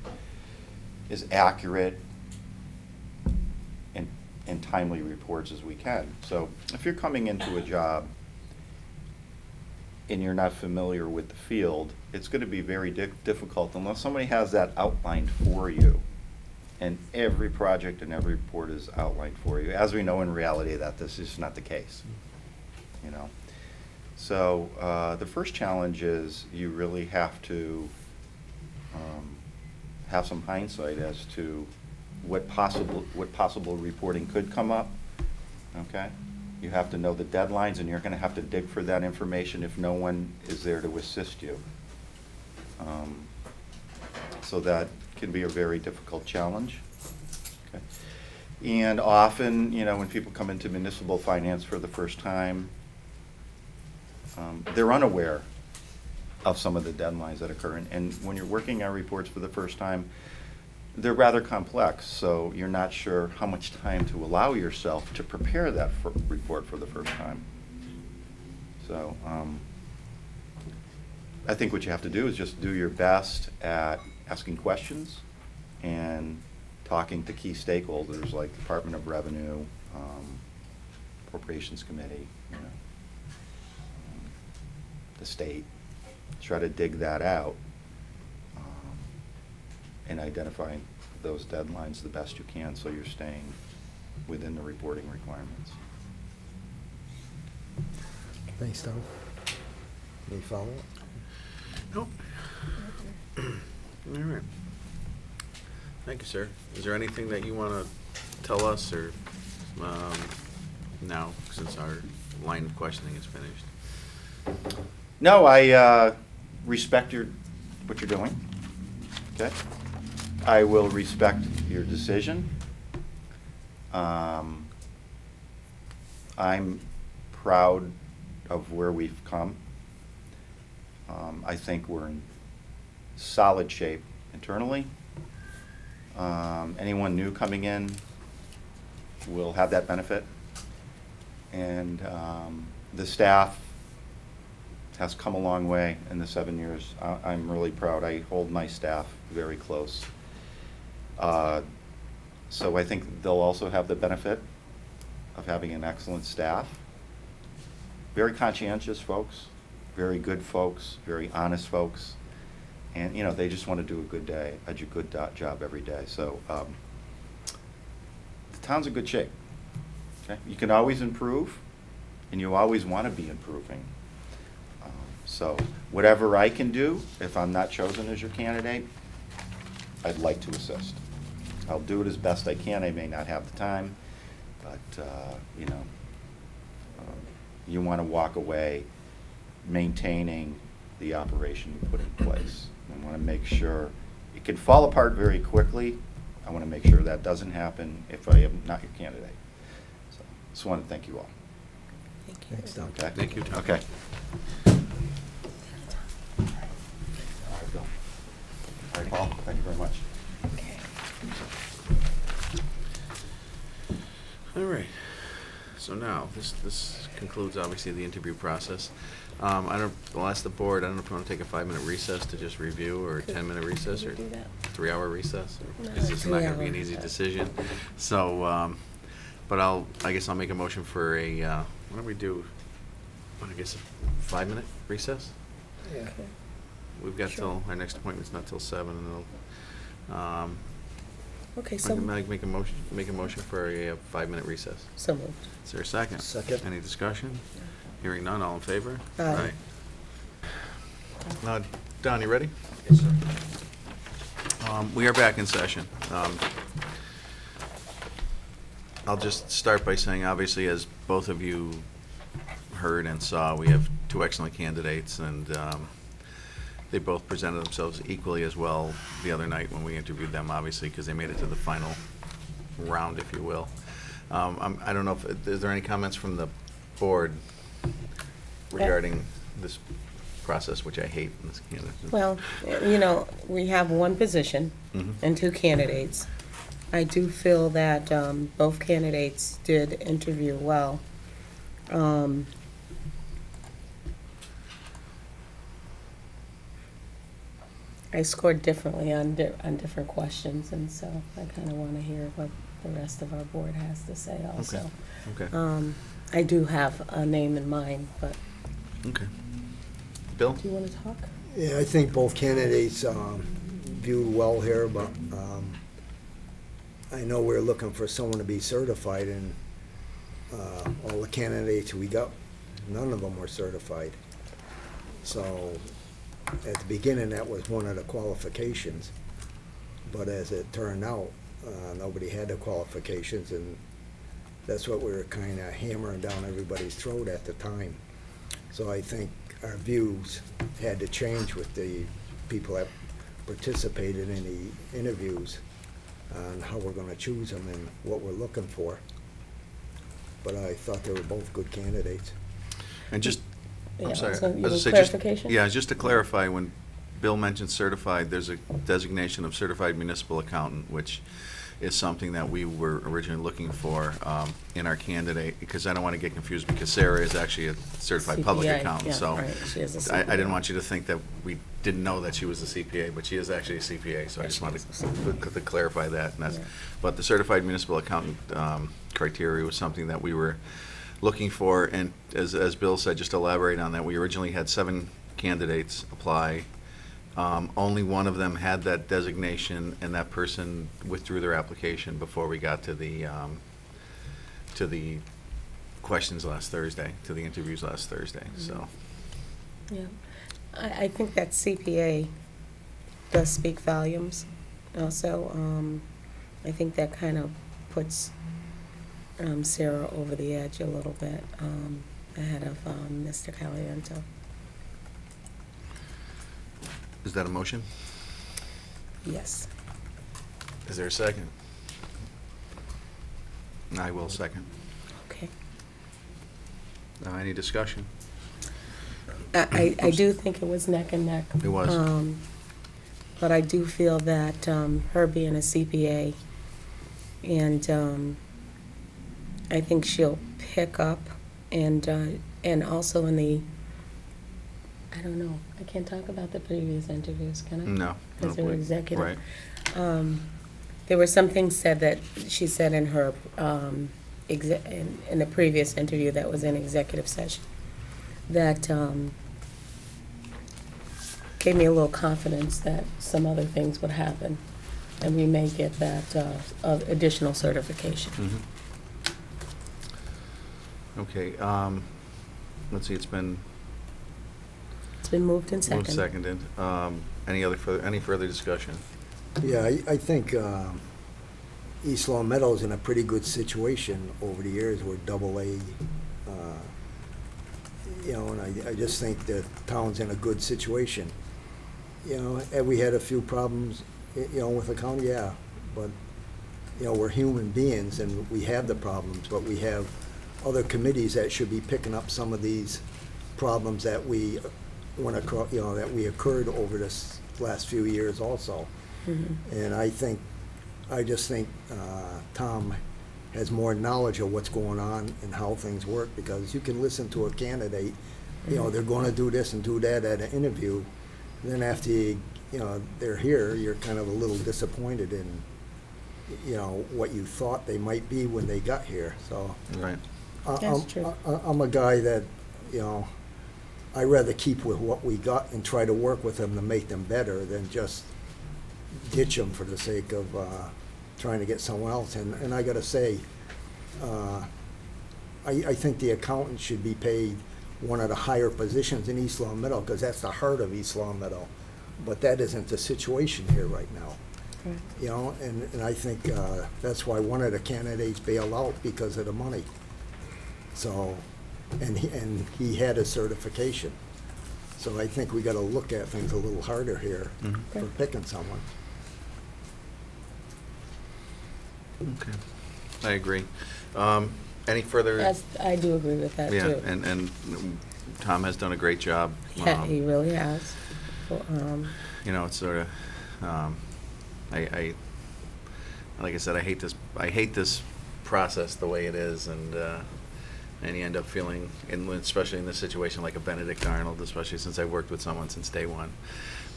as accurate and timely reports as we can. So if you're coming into a job and you're not familiar with the field, it's going to be very difficult unless somebody has that outlined for you. And every project and every report is outlined for you. As we know in reality that this is not the case, you know. So the first challenge is you really have to have some hindsight as to what possible reporting could come up, okay? You have to know the deadlines, and you're going to have to dig for that information if no one is there to assist you. So that can be a very difficult challenge. Okay. And often, you know, when people come into municipal finance for the first time, they're unaware of some of the deadlines that occur. And when you're working on reports for the first time, they're rather complex, so you're not sure how much time to allow yourself to prepare that report for the first time. So I think what you have to do is just do your best at asking questions and talking to key stakeholders like Department of Revenue, Appropriations Committee, you know, the state. Try to dig that out. And identifying those deadlines the best you can so you're staying within the reporting requirements. Thanks, Tom. Any follow-up? Nope. All right. Thank you, sir. Is there anything that you want to tell us, or now, since our line of questioning is finished? No, I respect what you're doing. Okay. I will respect your decision. I'm proud of where we've come. I think we're in solid shape internally. Anyone new coming in will have that benefit. And the staff has come a long way in the 7 years. I'm really proud. I hold my staff very close. So I think they'll also have the benefit of having an excellent staff. Very conscientious folks, very good folks, very honest folks. And, you know, they just want to do a good job every day. So the town's in good shape. Okay? You can always improve, and you always want to be improving. So whatever I can do, if I'm not chosen as your candidate, I'd like to assist. I'll do it as best I can. I may not have the time, but you know, you want to walk away maintaining the operation you put in place. I want to make sure it can fall apart very quickly. I want to make sure that doesn't happen if I am not your candidate. So just want to thank you all. Thank you. Thanks, Tom. Okay. Thank you, Tom. Okay. All right, Bill. All right, Paul. Thank you very much. Okay. All right. So now, this concludes, obviously, the interview process. I'll ask the board, I don't know if you want to take a 5-minute recess to just review, or a 10-minute recess, Could or we do that? 3-hour recess? No, This is not going to be an 3 easy hour. decision. So, but I guess I'll make a motion for a, why don't we do, I guess, a 5-minute recess? Yeah. Okay. We've got Sure. till, our next appointment's not till 7, and it'll, Okay, I so, can make a motion for a 5-minute recess. so moved. Is there a second? Second. Any discussion? Hearing none, all in favor? Aye. Now, Don, you ready? Yes, sir. We are back in session. I'll just start by saying, obviously, as both of you heard and saw, we have 2 excellent candidates, and they both presented themselves equally as well the other night when we interviewed them, obviously, because they made it to the final round, if you will. I don't know if, is there any comments from the board regarding this process, which I hate in this candidate? Well, we have one position Mhm. and 2 candidates. I do feel that both candidates did interview well. I scored differently on different questions, and so I kind of want to hear what the rest of our board has to say also. Okay. I do have a name in mind, but Okay. Bill? do you want to talk? Yeah, I think both candidates viewed well here, but I know we're looking for someone to be certified, and all the candidates we got, none of them were certified. So at the beginning, that was one of the qualifications, but as it turned out, nobody had the qualifications, and that's what we were kind of hammering down everybody's throat at the time. So I think our views had to change with the people that participated in the interviews on how we're going to choose them and what we're looking for. But I thought they were both good candidates. And just, Yeah, I'm sorry. so you As I need say, clarification? Yeah, just to clarify, when Bill mentioned certified, there's a designation of certified municipal accountant, which is something that we were originally looking for in our candidate, because I don't want to get confused, because Sarah is actually a certified public CPA, accountant, yeah, so right, she is a I didn't CPA. want you to think that we didn't know that she was a CPA, but she is actually a CPA, so I just wanted to clarify that. And that's, Yeah. but the certified municipal accountant criteria was something that we were looking for, and as Bill said, just to elaborate on that, we originally had 7 candidates apply. Only one of them had that designation, and that person withdrew their application before we got to the questions last Thursday, to the interviews last Thursday, so. Yeah, I think that CPA does speak volumes also. I think that kind of puts Sarah over the edge a little bit ahead of Mr. Caliento. Is that a motion? Yes. Is there a second? I will second. Okay. Any discussion? I do think it was neck and neck. It was. But I do feel that her being a CPA, and I think she'll pick up, and also in the, I don't know, I can't talk about the previous interviews, can I? No. Because they were executive. Right. There were some things said that she said in her, in the previous interview that was in executive session, that gave me a little confidence that some other things would happen, and we may get that additional certification. Mhm. Okay, let's see, it's been It's been moved and moved, seconded. seconded. Any further discussion? Yeah, I think East Long Meadow's in a pretty good situation over the years. We're AA, and I just think the town's in a good situation. And we had a few problems, with the county, yeah, but, we're human beings and we have the problems, but we have other committees that should be picking up some of these problems that we went across, that we occurred over this last few years also. Mhm. And I think I just think Tom has more knowledge of what's going on and how things work, because you can listen to a candidate, you know, they're going to do this and do that at an interview. Then after they're here, you're kind of a little disappointed in, you know, what you thought they might be when they got here. So Right. That's true. I'm a guy that, you know, I'd rather keep with what we got and try to work with them to make them better than just ditch them for the sake of trying to get someone else. And I gotta say, I think the accountant should be paid one of the higher positions in East Long Meadow, because that's the heart of East Long Meadow. But that isn't the situation here right now. Correct. You know, and I think that's why one of the candidates bailed out, because of the money. So, and he had a certification. So I think we gotta look at things a little harder here for picking someone. Okay. I agree. Any further? I do agree with that, Yeah, too. and Tom has done a great job. Yeah, he really has. You know, it's sort of, I like I said, I hate this process the way it is, and you end up feeling, especially in this situation, like a Benedict Arnold, especially since I worked with someone since day one.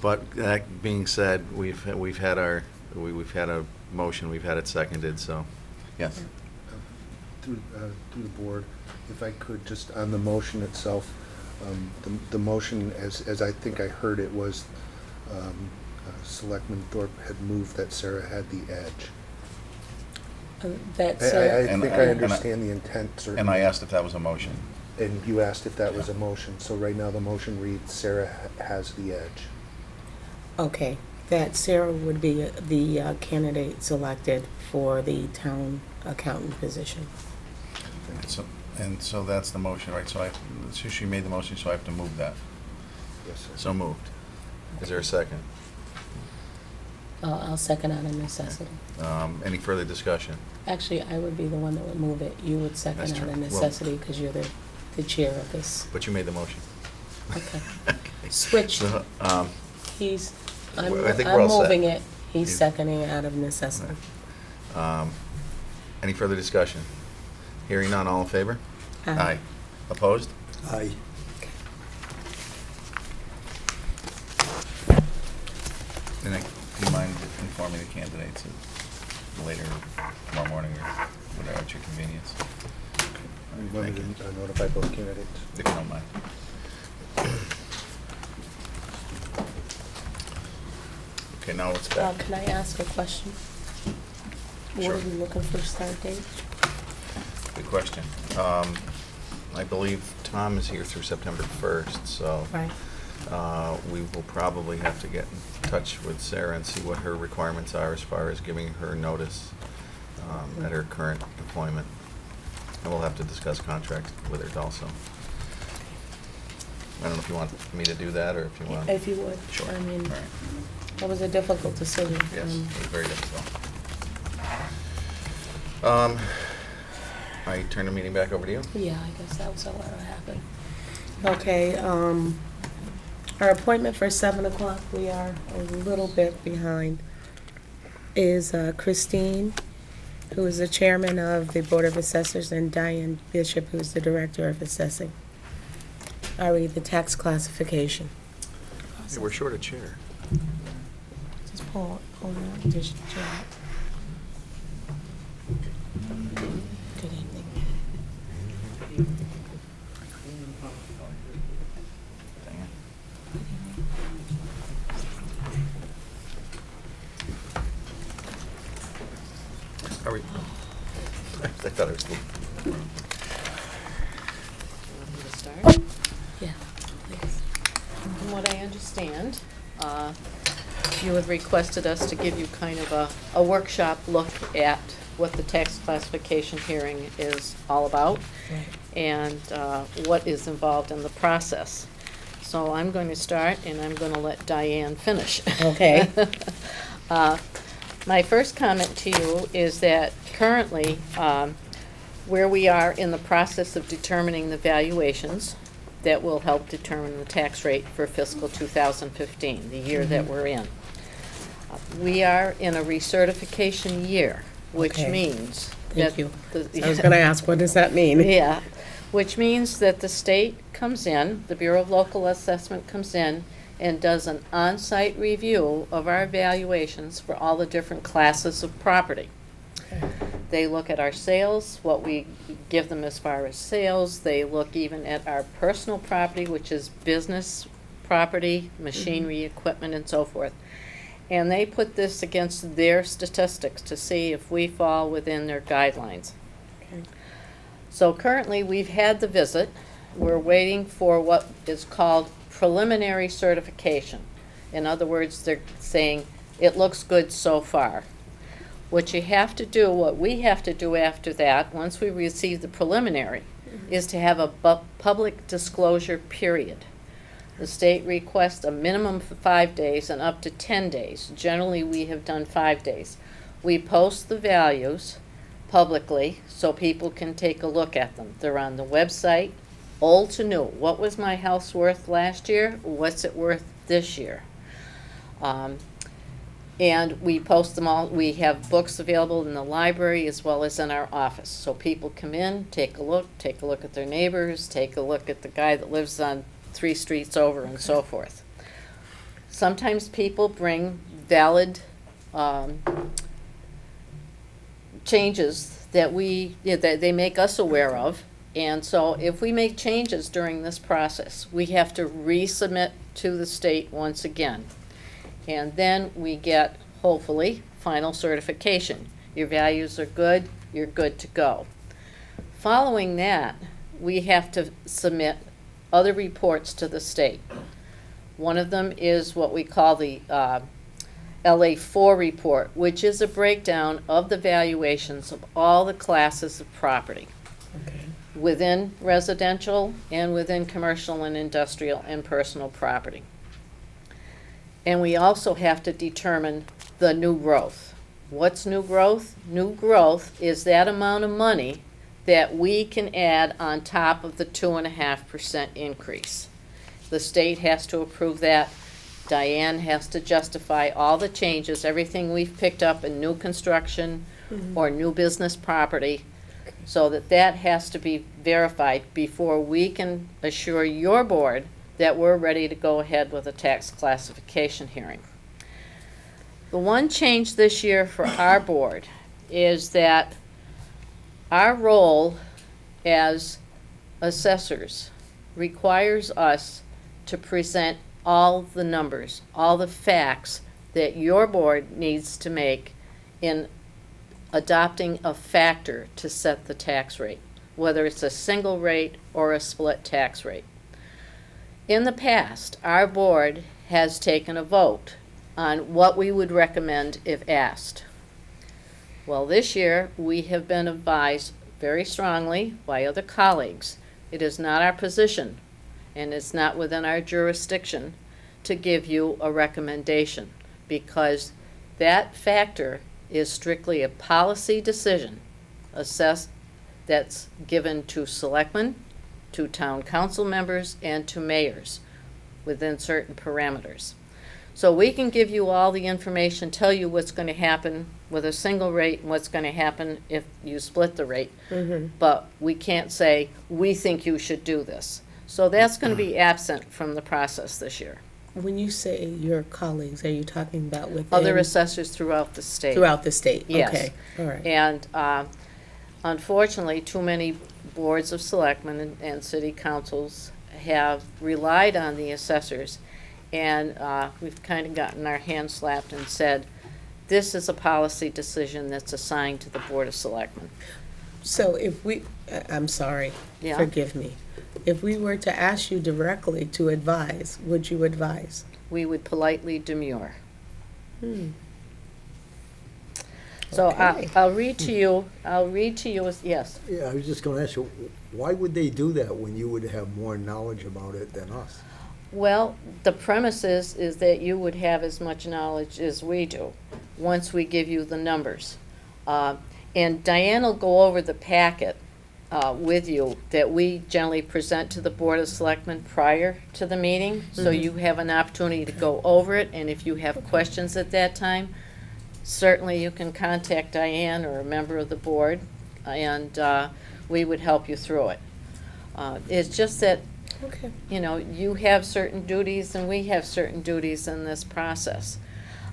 But that being said, we've had a motion, we've had it seconded, so, yes. Through the board, if I could, just on the motion itself, the motion, as I think I heard it, was Selectman Thorpe had moved that Sarah had the edge. That's, I And think I- I and I- understand the intent, certainly. And I asked if that was a motion. And you asked if that was a motion, so right now the motion reads, Sarah has the edge. okay, that Sarah would be the candidate selected for the town accountant position. And so that's the motion, right? So she made the motion, so I have to move that. Yes, sir. So moved. Is there a second? I'll second out of necessity. Any further discussion? Actually, I would be the one that would move it. You would That's second out true. of Well- necessity, because you're the chair of this. But you made the motion. Okay. Switched. So, I'm I think we're all set. moving it. He's You- seconding it out of necessity. Any further discussion? Hearing none, all in favor? Aye. Opposed? Aye. And do you mind informing the candidates later tomorrow morning or whatever at your convenience? You want me to notify both candidates? If you don't mind. Okay, now it's back. Can I ask a question? Sure. What are we looking for start date? Good question. I believe Tom is here through September 1st, so Right. we will probably have to get in touch with Sarah and see what her requirements are as far as giving her notice at her current employment. And we'll have to discuss contracts with her also. I don't know if you want me to do that, or if you want. If you would. Sure. I mean, All right. that was a difficult decision. Yes, it was very difficult. I turn the meeting back over to you. Yeah, I guess that was what happened. Okay, our appointment for 7 o'clock, we are a little bit behind, is Christine, who is the chairman of the Board of Assessors, and Diane Bishop, who's the director of assessing. RE, the tax classification. Hey, we're short a chair. Just pull that, just check. Good evening. Dang it. Are we? I thought I was. Yeah, please. From what I understand, you had requested us to give you kind of a workshop look at what the tax classification hearing is all about Right. and what is involved in the process. So I'm going to start, and I'm going to let Diane finish. Okay. My first comment to you is that currently, where we are in the process of determining the valuations that will help determine the tax rate for fiscal 2015, the year that we're in. We are in a recertification year, which Okay. means Thank that you. the- I was gonna ask, what does that mean? Yeah, which means that the state comes in, the Bureau of Local Assessment comes in and does an on-site review of our evaluations for all the different classes of property. They look at our sales, what we give them as far as sales. They look even at our personal property, which is business property, machinery, equipment, and so forth. And they put this against their statistics to see if we fall within their guidelines. Okay. So currently, we've had the visit. We're waiting for what is called preliminary certification. In other words, they're saying, it looks good so far. What you have to do, what we have to do after that, once we receive the preliminary, is to have a public disclosure period. The state requests a minimum of 5 days and up to 10 days. Generally, we have done 5 days. We post the values publicly so people can take a look at them. They're on the website, old to new. What was my house worth last year? What's it worth this year? And we post them all. We have books available in the library as well as in our office. So people come in, take a look at their neighbors, take a look at the guy that lives on 3 streets over, and so forth. Sometimes people bring valid changes that that they make us aware of. And so if we make changes during this process, we have to resubmit to the state once again. And then we get, hopefully, final certification. Your values are good, you're good to go. Following that, we have to submit other reports to the state. One of them is what we call the LA4 report, which is a breakdown of the valuations of all the classes of property Okay. within residential and within commercial and industrial and personal property. And we also have to determine the new growth. What's new growth? New growth is that amount of money that we can add on top of the 2.5% increase. The state has to approve that. Diane has to justify all the changes, everything we've picked up in new construction or new business property, so that has to be verified before we can assure your board that we're ready to go ahead with a tax classification hearing. The one change this year for our board is that our role as assessors requires us to present all the numbers, all the facts that your board needs to make in adopting a factor to set the tax rate, whether it's a single rate or a split tax rate. In the past, our board has taken a vote on what we would recommend if asked. Well, this year, we have been advised very strongly by other colleagues. It is not our position, and it's not within our jurisdiction to give you a recommendation, because that factor is strictly a policy decision that's given to selectmen, to town council members, and to mayors within certain parameters. So we can give you all the information, tell you what's going to happen with a single rate and what's going to happen if you split the rate, but we can't say, we think you should do this. So that's going to be absent from the process this year. When you say your colleagues, are you talking about within? Other assessors throughout the state. Throughout the state? Yes. Okay, all right. And unfortunately, too many boards of selectmen and city councils have relied on the assessors, and we've kind of gotten our hands slapped and said, this is a policy decision that's assigned to the Board of Selectmen. So if we, I'm sorry, Yeah. forgive me. If we were to ask you directly to advise, would you advise? We would politely demur. Hmm. So Okay. I'll read to you, yes. Yeah, I was just gonna ask you, why would they do that when you would have more knowledge about it than us? Well, the premise is that you would have as much knowledge as we do, once we give you the numbers. And Diane will go over the packet with you that we generally present to the Board of Selectmen prior to the meeting, so you have an opportunity to go over it, and if you have questions at that time, certainly you can contact Diane or a member of the board, and we would help you through it. It's just that, Okay. you know, you have certain duties and we have certain duties in this process.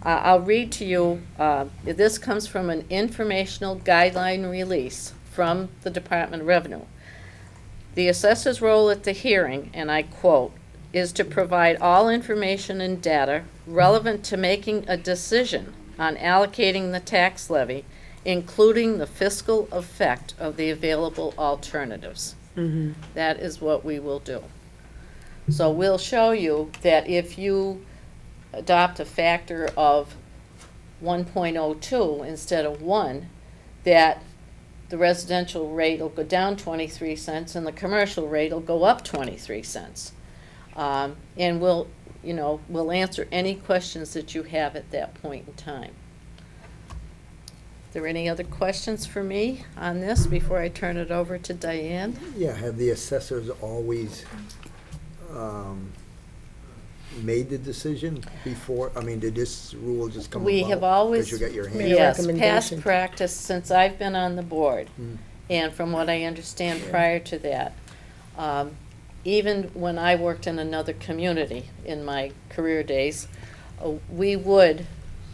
I'll read to you, this comes from an informational guideline release from the Department of Revenue. The assessor's role at the hearing, and I quote, is to provide all information and data relevant to making a decision on allocating the tax levy, including the fiscal effect of the available alternatives. That is what we will do. So we'll show you that if you adopt a factor of 1.02 instead of 1, that the residential rate will go down 23 cents and the commercial rate will go up 23 cents. And we'll answer any questions that you have at that point in time. Are there any other questions for me on this before I turn it over to Diane? Yeah, have the assessors always made the decision before? I mean, did this rule just come about? We have always, Because you got your hand? Made a yes, recommendation. past practice since I've been on the board, Mm. and from what I understand prior to that, even when I worked in another community in my career days, we would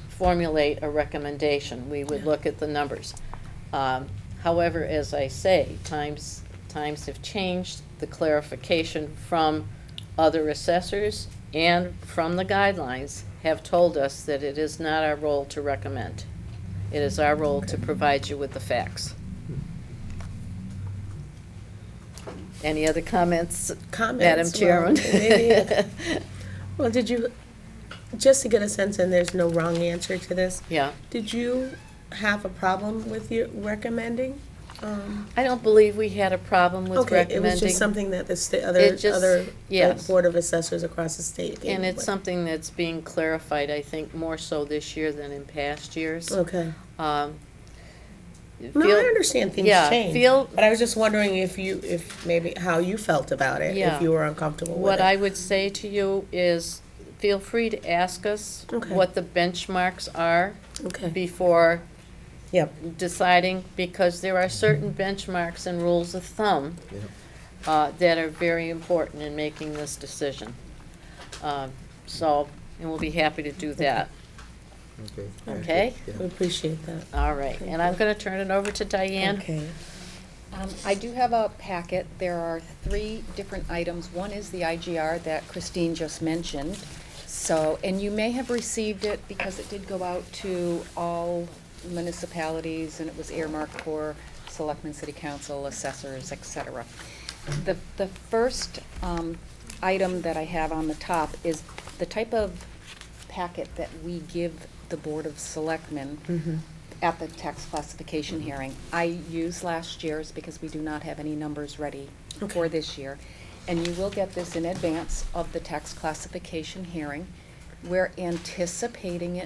formulate a recommendation. We would look at the numbers. However, as I say, times have changed. The clarification from other assessors and from the guidelines have told us that it is not our role to recommend. It is our role to provide you with the facts. Any other comments, Madam Chairman? Well, did you, just to get a sense, and there's no wrong answer to this, Yeah. did you have a problem with your recommending? I don't believe we had a problem with Okay, it recommending. was just something that the It just- other yes. Board of Assessors across the state. And it's something that's being clarified, I think, more so this year than in past years. Okay. Um, No, feel- I understand things yeah, change. feel- But I was just wondering if maybe how you felt about it, Yeah. if you were uncomfortable with it. What I would say to you is, feel free to ask us Okay. what the benchmarks are Okay. before Yep. deciding, because there are certain benchmarks and rules of thumb that are very important in making this decision. And we'll be happy to do that. Okay. Okay? Yeah. We appreciate that. All right, and I'm going to turn it over to Diane. Okay. I do have a packet. There are 3 different items. One is the IGR that Christine just mentioned. So, and you may have received it because it did go out to all municipalities and it was earmarked for selectmen, city council, assessors, etc. The first item that I have on the top is the type of packet that we give the Board of Selectmen at the tax classification hearing. I used last year's because we do not have any numbers ready for this year. And you will get this in advance of the tax classification hearing. We're anticipating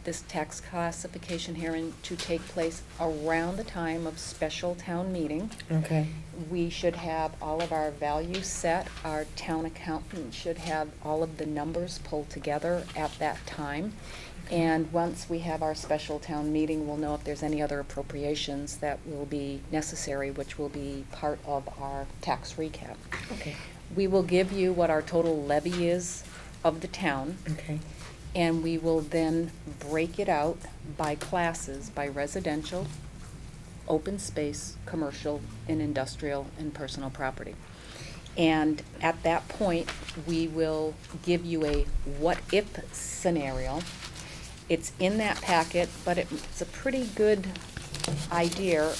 this tax classification hearing to take place around the time of special town meeting. Okay. We should have all of our values set. Our town accountant should have all of the numbers pulled together at that time. And once we have our special town meeting, we'll know if there's any other appropriations that will be necessary, which will be part of our tax recap. Okay. We will give you what our total levy is of the town. Okay. And we will then break it out by classes, by residential, open space, commercial, and industrial, and personal property. And at that point, we will give you a what-if scenario. It's in that packet, but it's a pretty good idea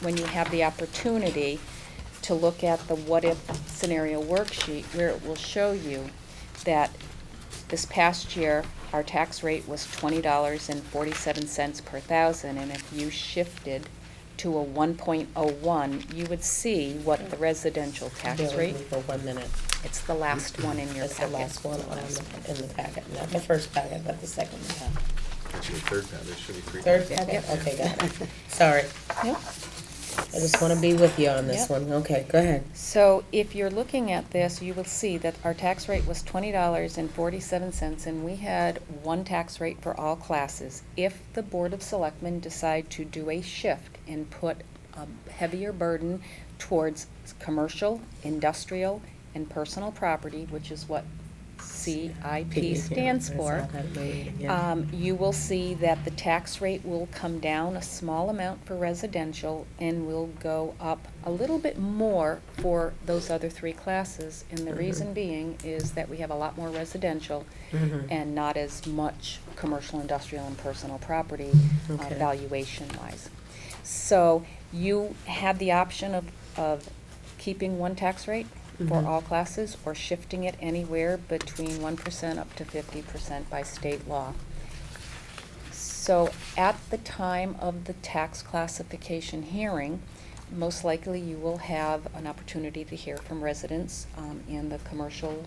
when you have the opportunity to look at the what-if scenario worksheet, where it will show you that this past year, our tax rate was $20.47 per thousand, and if you shifted to a 1.01, you would see what the residential tax Bear with rate. me for 1 minute. It's the last one in your It's packet. the last one in the packet, not the first packet, but the second one. Actually, third packet, there should be 3. Third packet? Okay, got it. Sorry. Yep. I just want to be with you on this Yep. one. Okay, go ahead. So if you're looking at this, you will see that our tax rate was $20.47, and we had one tax rate for all classes. If the Board of Selectmen decide to do a shift and put a heavier burden towards commercial, industrial, and personal property, which is what CIP stands for, you will see that the tax rate will come down a small amount for residential and will go up a little bit more for those other three classes. And the reason being is that we have a lot more residential and not as much commercial, industrial, and personal property Okay. valuation-wise. So you have the option of keeping one tax rate for all classes, or shifting it anywhere between 1% up to 50% by state law. So at the time of the tax classification hearing, most likely you will have an opportunity to hear from residents in the commercial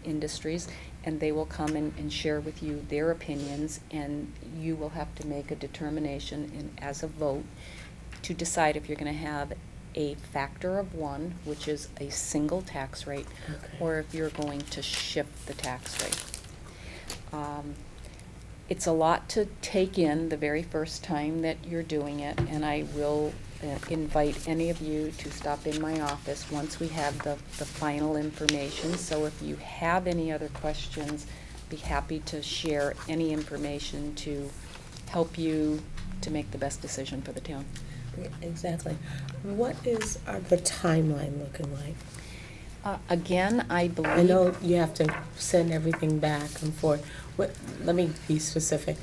industries, and they will come and share with you their opinions, and you will have to make a determination as a vote to decide if you're going to have a factor of one, which is a single tax rate, or if you're going to shift the tax rate. It's a lot to take in the very first time that you're doing it, and I will invite any of you to stop in my office once we have the final information. So if you have any other questions, be happy to share any information to help you to make the best decision for the town. Exactly. What is the timeline looking like? Again, I believe. I know you have to send everything back and forth. Let me be specific.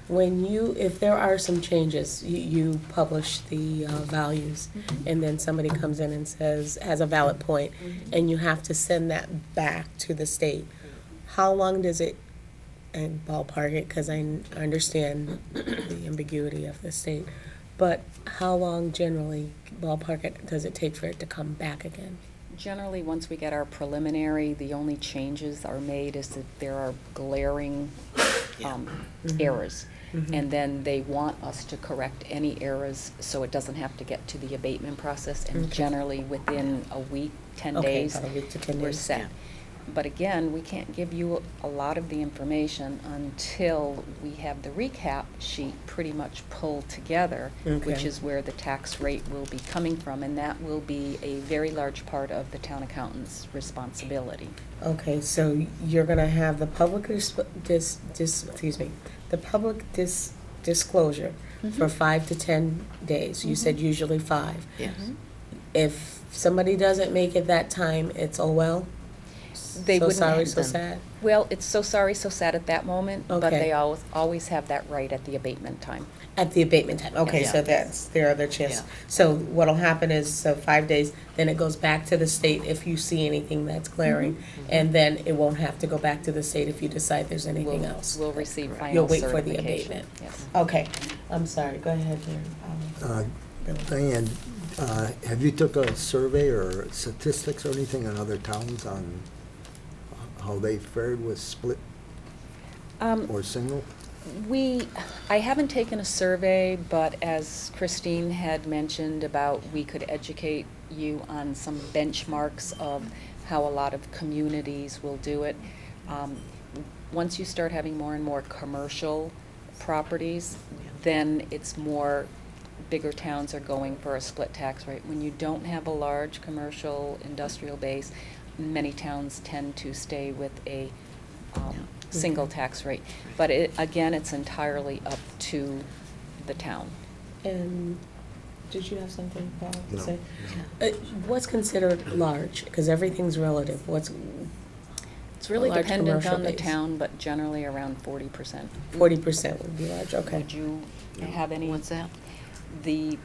When if there are some changes, you publish the values, and then somebody comes in and has a valid point, and you have to send that back to the state. How long does it, and ballpark it, because I understand the ambiguity of the state, but how long generally, ballpark it, does it take for it to come back again? Generally, once we get our preliminary, the only changes are made is that there are glaring errors. And then they want us to correct any errors so it doesn't have to get to the abatement process. And generally, within a week, 10 days, about a week to 10 we're days. set. But again, we can't give you a lot of the information until we have the recap sheet pretty much pulled together, which Okay. is where the tax rate will be coming from, and that will be a very large part of the town accountant's responsibility. Okay, so you're gonna have the public the public disclosure for 5 to 10 days. You said usually 5. Yes. If somebody doesn't make it that time, it's oh well? They So wouldn't sorry, have so them. sad? Well, it's so sorry, so sad at that moment, but Okay. they always have that right at the abatement time. At the abatement time, okay, Yeah. so that's their other chance. Yeah. So what'll happen is, so 5 days, then it goes back to the state if you see anything that's glaring, and then it won't have to go back to the state if you decide there's anything We'll- else. We'll receive final You'll wait for the certification. abatement. Yes. Okay, I'm sorry, go ahead there. Bill. Diane, have you took a survey or statistics or anything on other towns on how they fared with split or single? I haven't taken a survey, but as Christine had mentioned about, we could educate you on some benchmarks of how a lot of communities will do it. Once you start having more and more commercial properties, then it's more, bigger towns are going for a split tax rate. When you don't have a large commercial industrial base, many towns tend to stay with a single tax rate. But again, it's entirely up to the town. And did you have something, Paul, to No. say? What's considered large? Because everything's relative. What's It's really A large dependent commercial on the base. town, but generally around 40%. 40% would be large, okay. Would you have any? What's that? The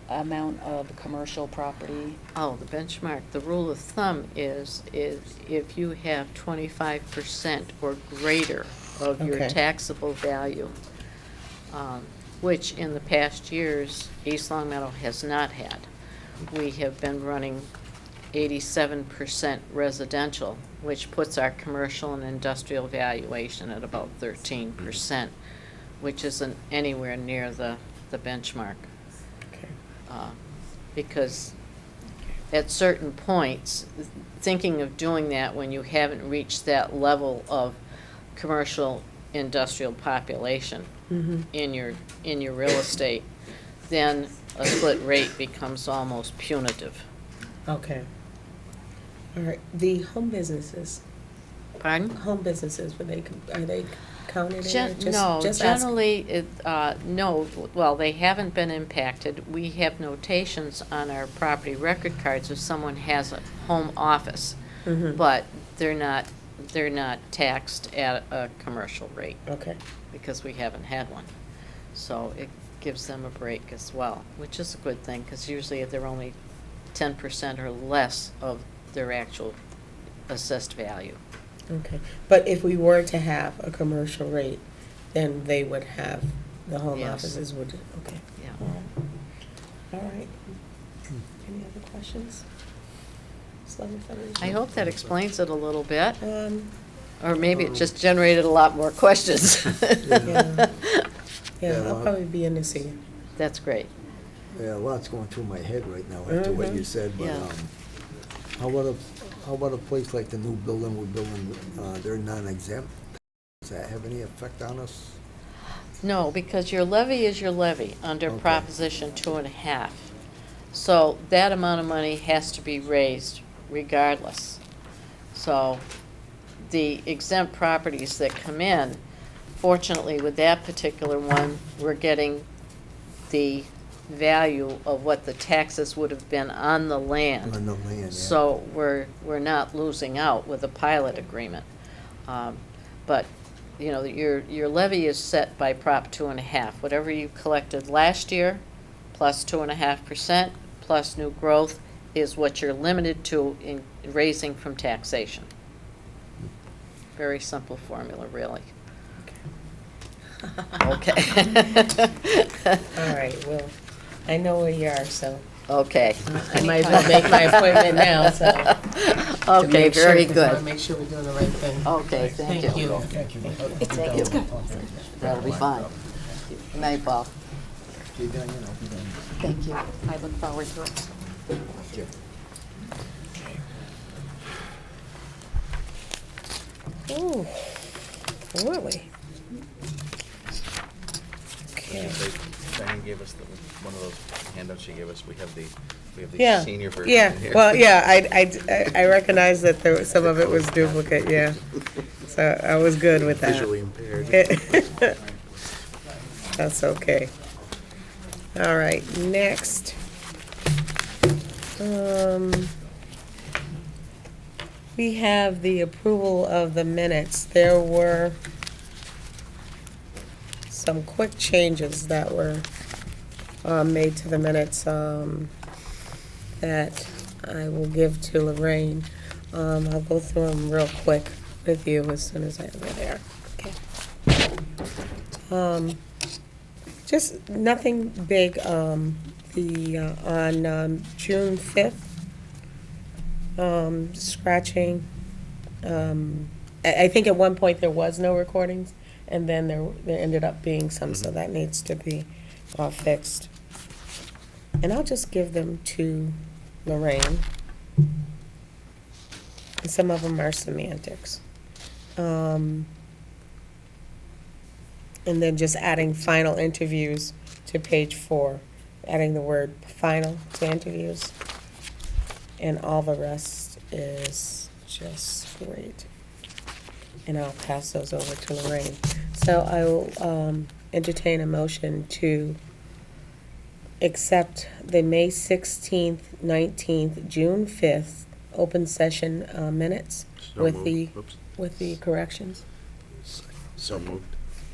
amount of commercial property. Oh, the benchmark, the rule of thumb is if you have 25% or greater of your Okay. taxable value, which in the past years, East Long Meadow has not had. We have been running 87% residential, which puts our commercial and industrial valuation at about 13%, which isn't anywhere near the benchmark. Okay. because at certain points, thinking of doing that when you haven't reached that level of commercial industrial population in your real estate, then a split rate becomes almost punitive. Okay. All right, the home businesses, Pardon? are they counted in there? No, Just ask. generally, no, well, they haven't been impacted. We have notations on our property record cards if someone has a home office, but they're not taxed at a commercial rate Okay, because we haven't had one. So it gives them a break as well, which is a good thing, because usually they're only 10% or less of their actual assessed value. okay. But if we were to have a commercial rate, then they would have, the home Yes. offices would, okay. Yeah. All right. Any other questions? Selectman Federici? I hope that explains it a little bit, Um, or maybe it just generated a lot more questions. yeah, Yeah, I'll probably be in to see you. That's great. Yeah, a lot's going through my head right now after what you said, but, Yeah. how about a place like the new building we're building, they're non-exempt? Does that have any effect on us? No, because your levy is your levy under Okay. Proposition 2.5. So that amount of money has to be raised regardless. So the exempt properties that come in, fortunately with that particular one, we're getting the value of what the taxes would have been on the land. On the land, yeah. So we're not losing out with a pilot agreement. But, you know, your levy is set by Prop 2.5. Whatever you collected last year, plus 2.5%, plus new growth, is what you're limited to in raising from taxation. Very simple formula, really. Okay. All right, well, I know where you are, so Okay. I might as well make my appointment now, so. to Okay, make sure, very 'cause I wanna good. make sure we're doing the right thing. Okay, thank you. Thank you. Thank you. That'll be fine. Good night, Paul. Thank you. I look forward to it. Ooh, really? Okay. Diane gave us one of those handouts she gave us. We have the Yeah, senior version yeah, in here. well, yeah, I recognize that there was, some of it was duplicate, yeah. So I was good with that. Visually impaired. That's okay. All right, next. We have the approval of the minutes. There were some quick changes that were made to the minutes that I will give to Lorraine. I'll go through them real quick with you as soon as they're there. Okay. Just nothing big. On June 5th, scratching. I think at one point there was no recordings, and then there ended up being some, so that needs to be fixed. And I'll just give them to Lorraine. And some of them are semantics. And then just adding final interviews to page 4, adding the word final to interviews. And all the rest is just great. And I'll pass those over to Lorraine. So I will entertain a motion to accept the May 16th, 19th, June 5th open session minutes So with moved. the, Oops. with the corrections. So moved.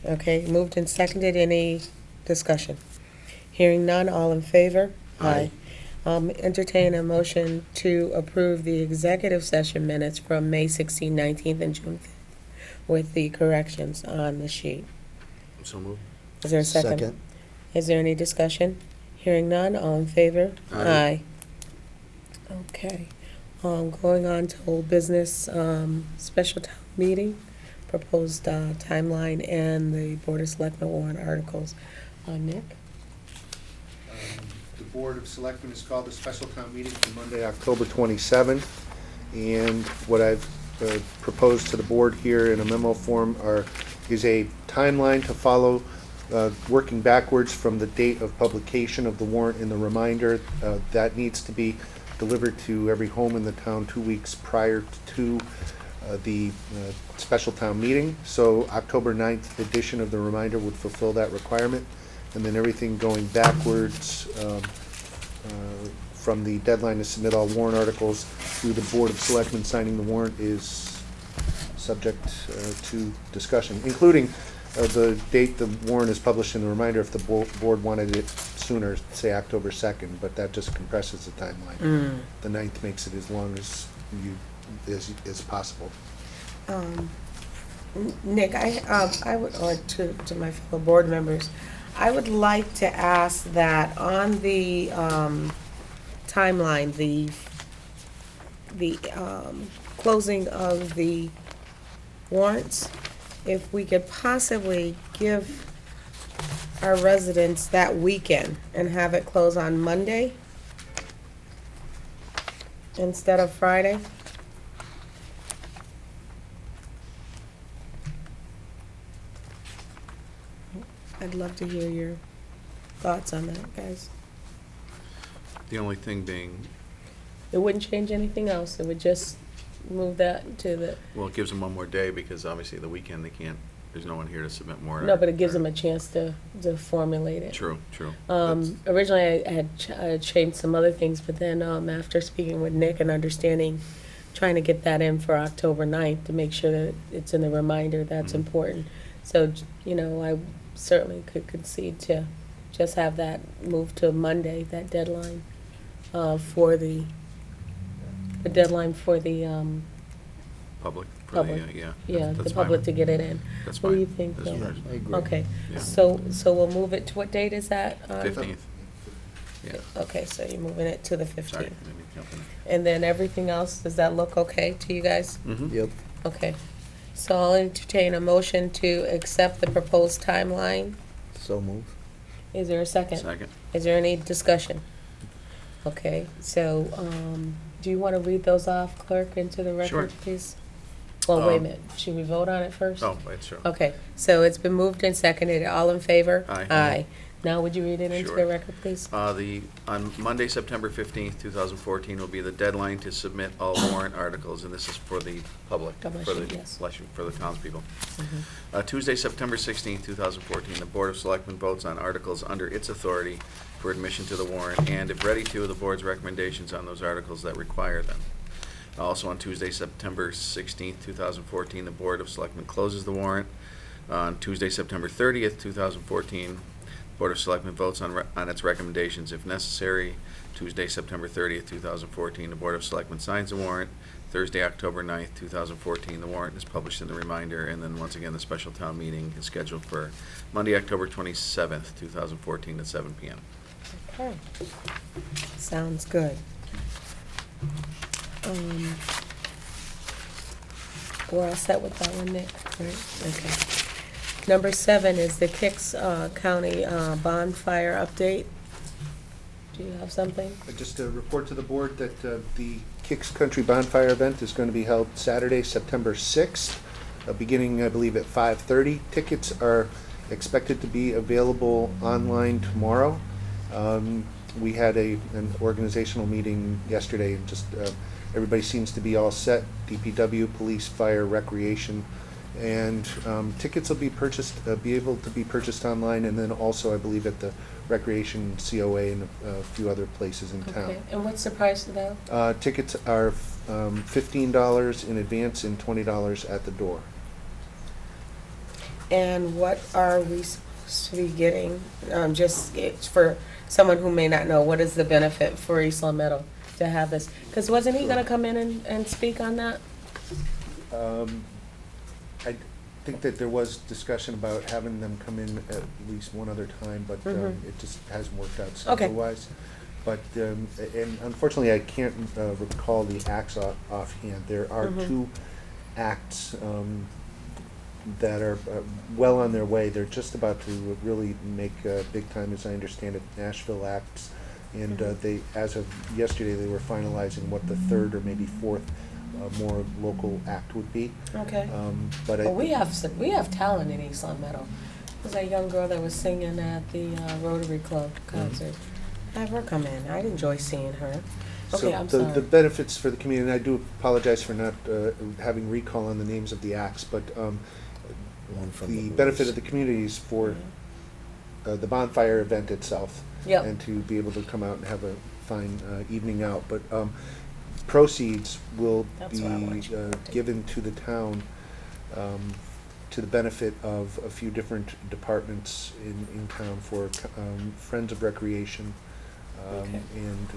Okay, moved and seconded. Any discussion? Hearing none, all in favor? Aye. Entertain a motion to approve the executive session minutes from May 16th, 19th, and June 5th with the corrections on the sheet. So moved. Is there a second? Is there any discussion? Hearing none, all in favor? Aye. Okay. Going on to old business, special town meeting, proposed timeline, and the Board of Selectmen warrant articles. Nick? Board of Selectmen has called a special town meeting for Monday, October 27th. And what I've proposed to the board here in a memo form is a timeline to follow, working backwards from the date of publication of the warrant in the reminder. That needs to be delivered to every home in the town 2 weeks prior to the special town meeting. So October 9th edition of the reminder would fulfill that requirement. And then everything going backwards from the deadline to submit all warrant articles through the Board of Selectmen signing the warrant is subject to discussion, including the date the warrant is published in the reminder if the board wanted it sooner, say October 2nd, but that just compresses the timeline. The 9th makes it as long as possible. Nick, I would, or to my fellow board members, I would like to ask that on the timeline, the closing of the warrants, if we could possibly give our residents that weekend and have it close on Monday instead of Friday. I'd love to hear your thoughts on that, guys. The only thing being, It wouldn't change anything else. It would just move that to the, well, it gives them one more day, because obviously the weekend they can't, there's no one here to submit more. no, but it gives them a chance to formulate it. True, true. That's- Originally, I had changed some other things, but then after speaking with Nick and understanding, trying to get that in for October 9th to make sure that it's in the reminder, that's Mhm. important. So, I certainly could concede to just have that moved to Monday, that deadline for the deadline for the, Public, for Public. the, yeah. yeah, that's the fine. public to get it in. That's What do fine. you think, That's Bill? fine. I agree. Okay, Yeah. so we'll move it to, what date is that? 15th. Yeah, Okay, so you're moving it to the sorry. 15th. let me jump in. And then everything else, does that look okay to you guys? Mhm. Yep. Okay. So I'll entertain a motion to accept the proposed timeline. So move. Is there a second? Second. Is there any discussion? Okay, so, do you want to read those off, clerk, into the Sure. record, please? Well, wait a Um, minute, should we vote on it first? Oh, wait, sure. Okay, so it's been moved and seconded, all in favor? Aye. Aye. Now, would you read it into Sure. the record, please? On Monday, September 15th, 2014 will be the deadline to submit all warrant articles, and this is for the public, God bless for you, the, yes. bless you, for the townspeople. Mhm. Tuesday, September 16th, 2014, the Board of Selectmen votes on articles under its authority for admission to the warrant, and if ready to, the board's recommendations on those articles that require them. Also on Tuesday, September 16th, 2014, the Board of Selectmen closes the warrant. On Tuesday, September 30th, 2014, Board of Selectmen votes on its recommendations if necessary. Tuesday, September 30th, 2014, the Board of Selectmen signs the warrant. Thursday, October 9th, 2014, the warrant is published in the reminder, and then once again, the special town meeting is scheduled for Monday, October 27th, 2014 at 7 p.m. Okay. Sounds good. We're all set with that one, Nick, right? Okay. Number 7 is the Kicks County bonfire update. Do you have something? Just a report to the board that the Kicks Country Bonfire event is going to be held Saturday, September 6th, beginning, I believe, at 5:30. Tickets are expected to be available online tomorrow. We had an organizational meeting yesterday, and just everybody seems to be all set. DPW, police, fire, recreation, and tickets will be able to be purchased online, and then also, I believe, at the Recreation COA and a few other places in town. Okay, and what's the price of that? Tickets are $15 in advance and $20 at the door. And what are we supposed to be getting? It's for someone who may not know, what is the benefit for East Long Meadow to have this? Because wasn't he gonna come in and speak on that? I think that there was discussion about having them come in at least one other time, but Mhm. it just hasn't worked out Okay. schedule-wise. But, and unfortunately, I can't recall the acts offhand. There are Mhm. 2 acts that are well on their way. They're just about to really make big time, as I understand it. Nashville acts And they, as of yesterday, they were finalizing what the third or maybe fourth more local act would be. Okay. But I, Well, we have talent in East Long Meadow. There's that young girl that was singing at the Rotary Club concert. Have her come in. I'd enjoy seeing her. Okay, I'm sorry. The benefits for the community, and I do apologize for not having recall on the names of the acts, but One from the the benefit police. of the community is for the bonfire event itself. Yep. And to be able to come out and have a fine evening out. But proceeds will That's what I want be you to do. given to the town to the benefit of a few different departments in town for Friends of Recreation Okay. and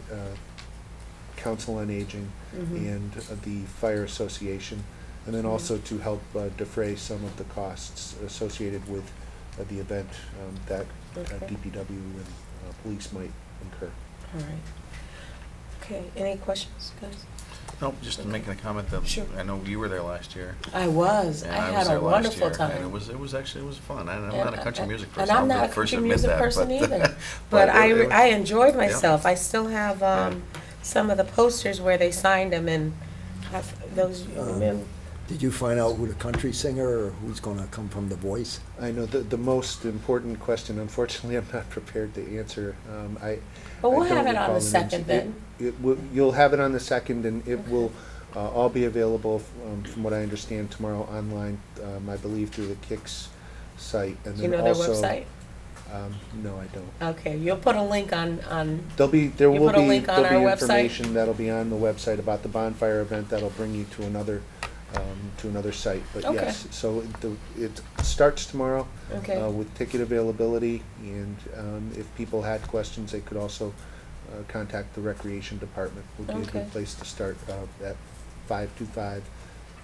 Council on Aging Mhm. and the Fire Association, and then also to help defray some of the costs associated with the event that Okay. DPW and police might incur. All right. Okay, any questions, guys? Nope, just making a comment that, Sure. I know you were there last year. I was. and I was had there a last wonderful year, time. And it was actually fun. I'm not a country music person. And I'm I'll not a be the first to country admit music that, person but- either. But it was- I enjoyed yeah. myself. I still have some of the posters where they signed them and have those, Did you find out who the country singer or who's gonna come from The Voice? I know the most important question, unfortunately, I'm not prepared to answer. But we'll I don't have it on recall the names. second then. You'll have it on the second, and it Okay. will all be available, from what I understand, tomorrow online, I believe through the Kix site. And Do you then know their also, website? No, I don't. Okay, you'll put a link on, There You will put a be, link on there'll be our website? information that'll be on the website about the bonfire event that'll bring you to another site. But Okay. yes, so it starts tomorrow Okay. with ticket availability, and if people had questions, they could also contact the recreation department. Would be a Okay. good place to start at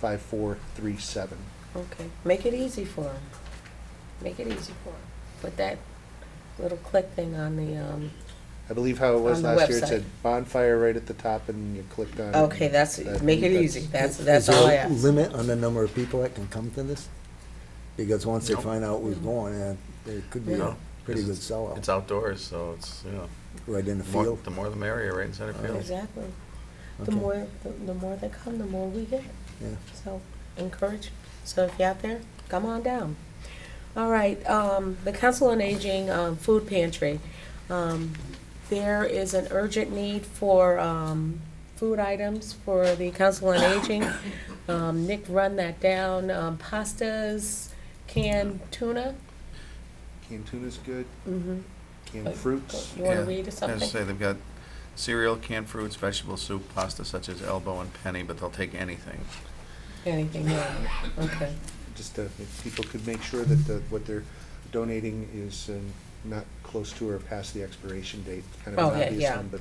525-5437. okay, make it easy for them. Make it easy for them. Put that little click thing on the, I believe how it was On the last year. It website. said bonfire right at the top, and you clicked on it. okay, that's, make it easy. That's Is all I there a ask. limit on the number of people that can come to this? Because once they Nope. find out who's going, there could be a No. pretty good It's sellout, outdoors, so it's, right in the the more field. the merrier, right in center field. Exactly. The Okay. more, the more they come, the more we get. Yeah. So encourage. So if you're out there, come on down. All right, the Council on Aging Food Pantry. There is an urgent need for food items for the Council on Aging. Nick run that down. Pastas, canned tuna. Canned tuna's good. Mm-hmm. Canned fruits. You want to Yeah. read us As I something? say, they've got cereal, canned fruits, vegetable soup, pasta such as elbow and penny, but they'll take anything. Anything, yeah. Okay. Just if people could make sure that what they're donating is not close to or past the expiration date, kind of Oh, an yeah, obvious yeah. one, but,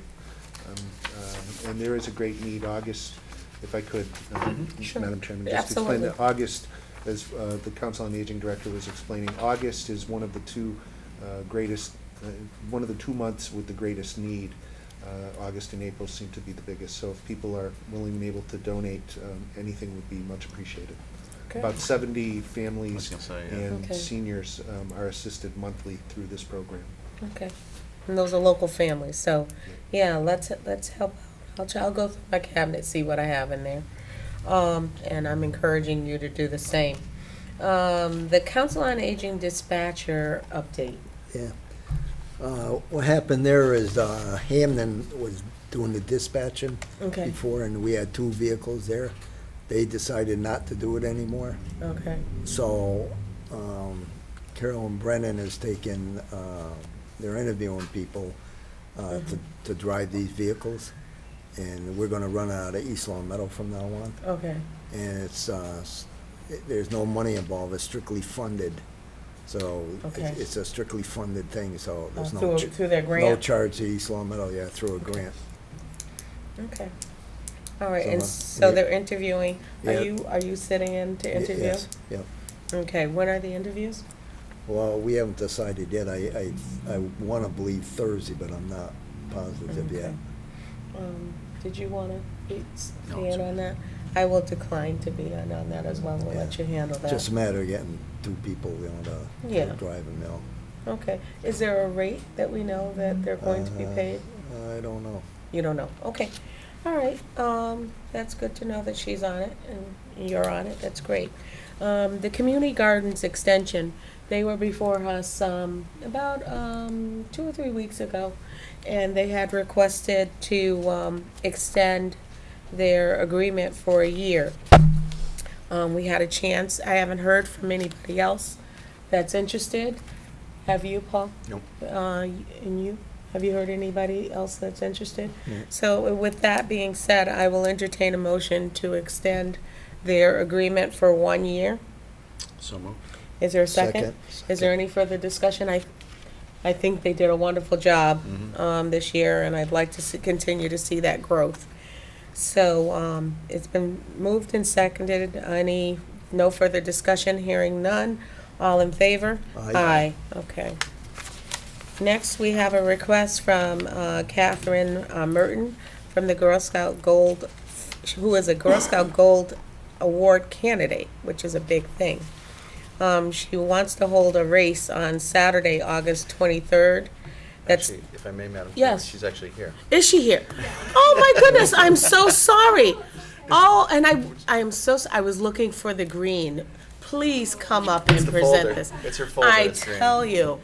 and there is a great need. August, if I could, Sure. Madam Chairman, just to explain that Absolutely. August, as the Council on Aging Director was explaining, August is one of the two greatest, one of the 2 months with the greatest need. August and April seem to be the biggest, so if people are willing and able to donate, anything would be much appreciated. Okay. About 70 I was families gonna say, yeah. and Okay. seniors are assisted monthly through this program. Okay. And those are local families, so, yeah, let's help out. I'll go through my cabinet, see what I have in there. And I'm encouraging you to do the same. The Council on Aging dispatcher update. Yeah. What happened there is Hamden was doing the dispatching Okay. before, and we had 2 vehicles there. They decided not to do it anymore. Okay. So Carol and Brennan is taking, they're interviewing people to drive these vehicles. And we're gonna run out of East Long Meadow from now on. Okay. And there's no money involved, it's strictly funded. So Okay. it's a strictly funded thing, so there's no. Through their No grant? charge to East Long Meadow, yeah, through a grant. Okay. All right, So, and so yeah. there interviewing. Yeah. Are you sitting in to interview? Yes, yep. Okay, when are the interviews? Well, we haven't decided yet. I wanna believe Thursday, but I'm not positive yet. Okay. Did you want to be No, in it's on that? I will decline to be in on that as well. We'll let you handle that. Just a matter of getting 2 people, Yeah. to drive them, Okay. Is there a rate that we know that they're going to be paid? I don't know. You don't know? Okay. All right. That's good to know that she's on it and you're on it. That's great. The Community Gardens Extension, they were before us about 2 or 3 weeks ago, and they had requested to extend their agreement for a year. We had a chance. I haven't heard from anybody else that's interested. Have you, Paul? Nope. And you? Have you heard anybody else that's interested? No. So with that being said, I will entertain a motion to extend their agreement for 1 year. So moved. Is there a second? Is there any further discussion? I think they did a wonderful job this year, and I'd like to continue to see that growth. So it's been moved and seconded. No further discussion? Hearing none. All in favor? Aye. Okay. Next, we have a request from Catherine Merton from the Girl Scout Gold, who is a Girl Scout Gold Award candidate, which is a big thing. She wants to hold a race on Saturday, August 23rd. That's, Actually, if I may, Madam Chair, Yes. she's actually here. is she here? Oh my goodness, I'm so sorry. Oh, and I was looking for the green. Please come up and the present folder. this. It's her folder, I it's green. tell you,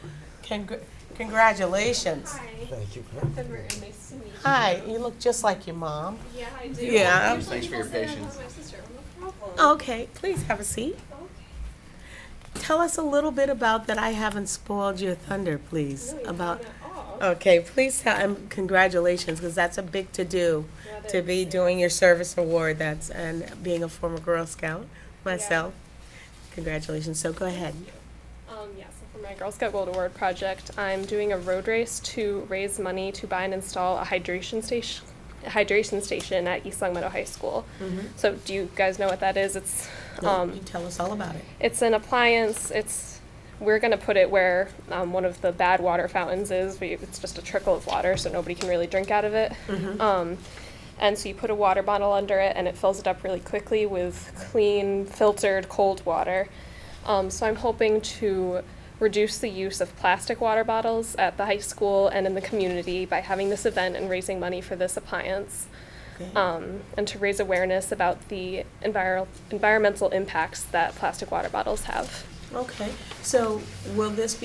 congratulations. Thank you. Nice to meet you. Hi, you look just like your mom. Yeah, I do. Yeah. Usually Thanks for your people say I'm patience. my sister. No problem. Okay, please have a seat. Okay. Tell us a little bit about that. I haven't spoiled your thunder, please. No, you About. haven't at all. Okay, please tell, and congratulations, because that's a big to-do, Yeah, it to is, be yeah. doing your service award, and being a former Girl Scout myself. Congratulations, so go ahead. Yeah, so for my Girl Scout Gold Award project, I'm doing a road race to raise money to buy and install a hydration station at East Longmeadow High School. So do you guys know what that is? It's No, you tell us all about it. It's an appliance. We're going to put it where one of the bad water fountains is. It's just a trickle of water, so nobody can really drink out of it. And so you put a water bottle under it, and it fills it up really quickly with clean, filtered, cold water. So I'm hoping to reduce the use of plastic water bottles at the high school and in the community by having this event and raising money for this appliance. Okay. And to raise awareness about the environmental impacts that plastic water bottles have. Okay, so will this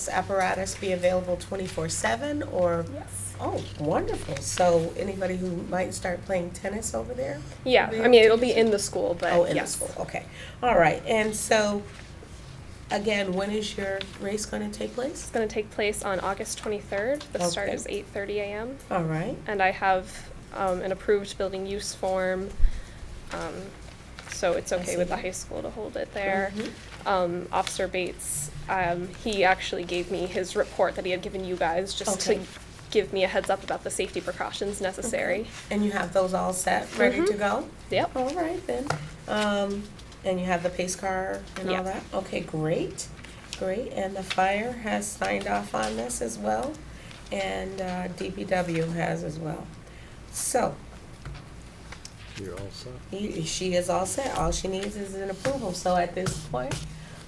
apparatus be available 24/7, or? Yes. Oh, wonderful. So anybody who might start playing tennis over there? Yeah, will be I mean, able it'll to be use in it? the school, but Oh, in the yes. school, okay. All right, and so, again, when is your race going to take place? It's going to take place on August 23rd. The start Okay. is 8:30 a.m. All right, And I have an approved building use form, so it's I okay see with the that. high school to hold it there. Mhm. Officer Bates, he actually gave me his report that he had given you guys just Okay. to give me a heads up about the safety precautions necessary. and you have those all set, ready to go? Yep. All right, then. And you have the pace car and all Yeah. that? Okay, great, great. And the fire has signed off on this as well, and DPW has as well. So, You're all set. she is all set. All she needs is an approval. So at this point,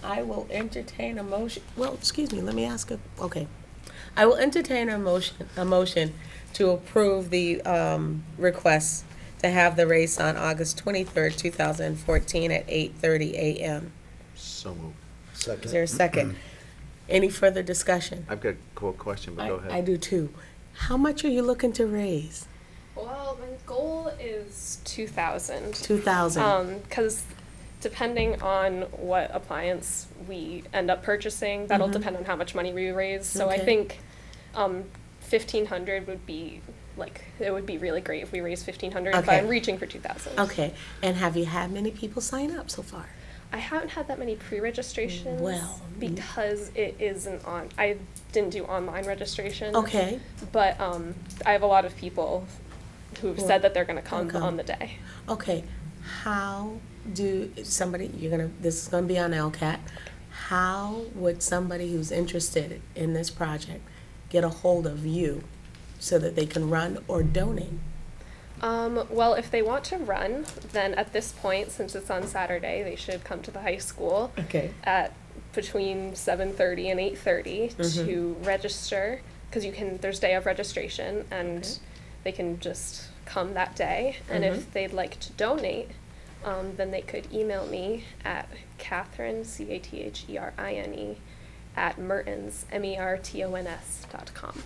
I will entertain a motion. Well, excuse me, let me ask okay. I will entertain a motion to approve the request to have the race on August 23rd, 2014 at 8:30 a.m. So moved. Second. Is there a second? Any further discussion? I've got a question, but go ahead. I do too. How much are you looking to raise? Well, my goal is 2,000. 2,000. Because depending on what appliance we end up purchasing, that'll depend on how much money we raise. So I Okay. think 1,500 would be it would be really great if we raise 1,500. But Okay. I'm reaching for 2,000. Okay, and have you had many people sign up so far? I haven't had that many pre-registrations. Well, because it isn't on. I didn't do online registration. Okay, But I have a lot of people who've Who said that they're going to come come. on the day. okay. How do somebody, this is gonna be on LCAT, how would somebody who's interested in this project get a hold of you so that they can run or donate? Well, if they want to run, then at this point, since it's on Saturday, they should come to the high school Okay. at between 7:30 and 8:30 to register. because there's day of registration, and Okay. they can just come that day. And if they'd like to donate, then they could email me at Catherine, CATHERINE, at Mertons, MERTONS.com.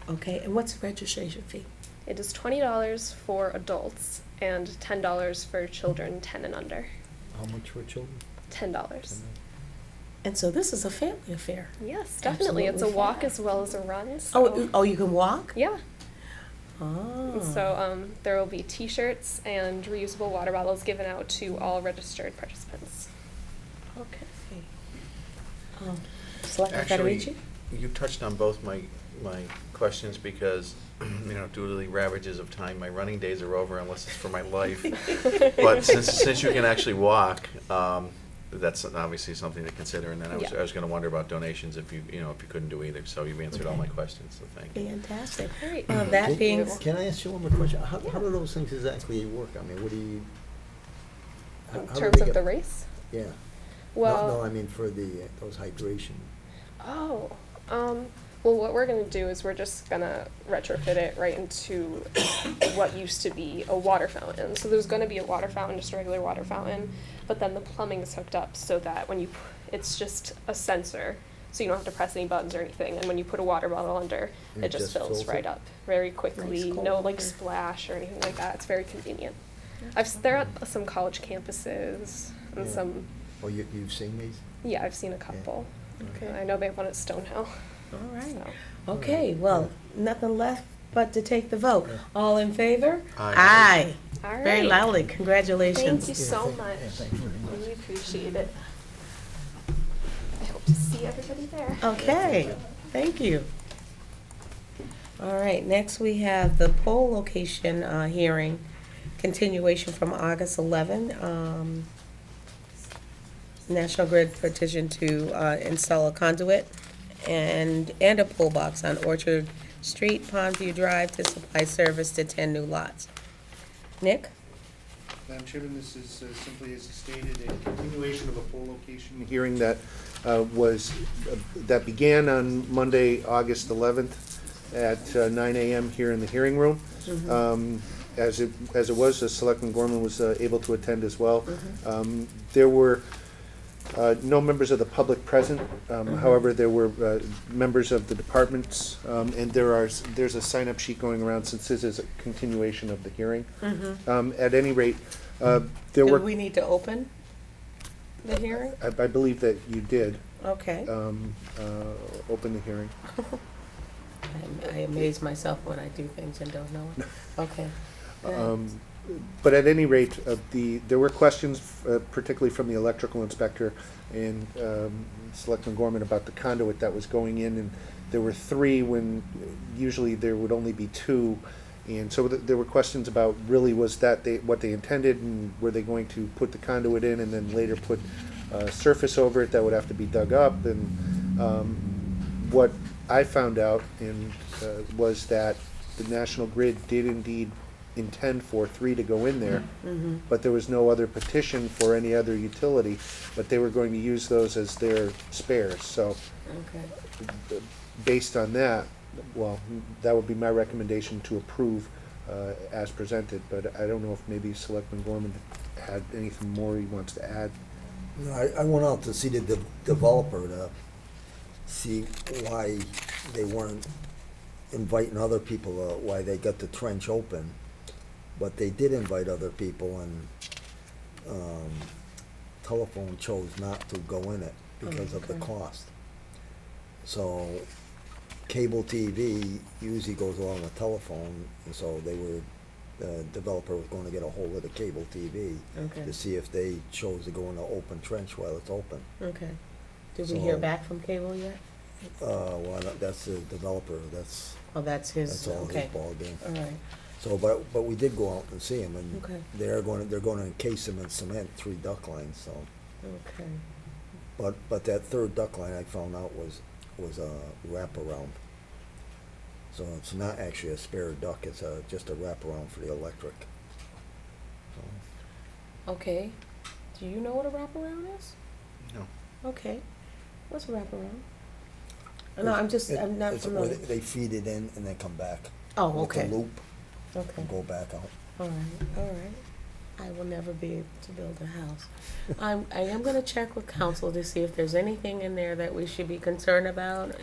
Okay, and what's the registration fee? It is $20 for adults and $10 for children 10 and under. How much for children? $10. And so this is a family affair. Yes, definitely. It's a Absolutely. walk as well as a run. So. Oh, you can walk? Yeah. Oh. And so there will be T-shirts and reusable water bottles given out to all registered participants. Okay. Selectman Actually, Federici? you touched on both my questions because, due to the ravages of time, my running days are over unless it's for my life. But since you can actually walk, that's obviously something to consider. And then I was going to wonder about donations if you couldn't do either. So you've answered all my questions. So thank you. Fantastic. Great. That being, Can I ask you one more question? How do those things exactly work? I mean, what do you? In how do terms they of get- the race? Yeah. Well, No, I mean for those hydration. Oh, well, what we're gonna do is we're just gonna retrofit it right into what used to be a water fountain. So there's gonna be a water fountain, just a regular water fountain, but then the plumbing is hooked up so that it's just a sensor, so you don't have to press any buttons or anything. And when you put a water bottle under, And it just fills right it? up very quickly. Nice cold No water. splash or anything like that. It's very convenient. They're at some college campuses and Yeah. some. Oh, you've seen these? Yeah, I've seen a couple. Okay. I know they have one at Stonehill. all right. So. Okay, well, nothing left but to take the vote. All in favor? Aye. All right. Very loudly, congratulations. Thank you so much. Really appreciate it. I hope to see everybody there. Okay, thank you. All right, next we have the poll location hearing, continuation from August 11. National Grid petition to install a conduit and a pole box on Orchard Street, Pondview Drive to supply service to 10 new lots. Nick? Madam Chairman, this is simply as stated, a continuation of a poll location hearing that that began on Monday, August 11th at 9 a.m. here in the hearing room. As it was, Selectman Gorman was able to attend as well. There were no members of the public present. However, there were members of the departments, and there's a sign-up sheet going around since this is a continuation of the hearing. At any rate, there Do were. we need to open the hearing? I believe that you did Okay. open the hearing. I amaze myself when I do things and don't know it. Okay. But at any rate, there were questions, particularly from the electrical inspector and Selectman Gorman about the conduit that was going in, and there were three when usually there would only be two. And so there were questions about really was that what they intended, and were they going to put the conduit in and then later put surface over it that would have to be dug up? And what I found out was that the National Grid did indeed intend for three to go in there, but there was no other petition for any other utility, but they were going to use those as their spares. So Okay. based on that, well, that would be my recommendation to approve as presented, but I don't know if maybe Selectman Gorman had anything more he wants to add. No, I went out to see the developer to see why they weren't inviting other people, why they got the trench open. But they did invite other people, and Telephone chose not to go in it because of the Okay. cost. So cable TV usually goes along with telephone, and so the developer was going to get a hold of the cable TV Okay. to see if they chose to go in an open trench while it's open. Okay. Did we hear So- back from cable yet? Well, that's the developer, that's Oh, that's his, all his okay. ballgame. All right. So, but we did go out and see him, and Okay. they're going to encase him in cement, 3 duct lines, so. Okay. But that third duct line I found out was a wraparound. So it's not actually a spare duct, it's just a wraparound for the electric. So, Okay. Do you know what a wraparound is? No. Okay. What's a wraparound? No, I'm not It's where familiar. they feed it in and then come back. Oh, With okay. the loop Okay, and go back out. all right, all right. I will never be able to build a house. I am gonna check with council to see if there's anything in there that we should be concerned about.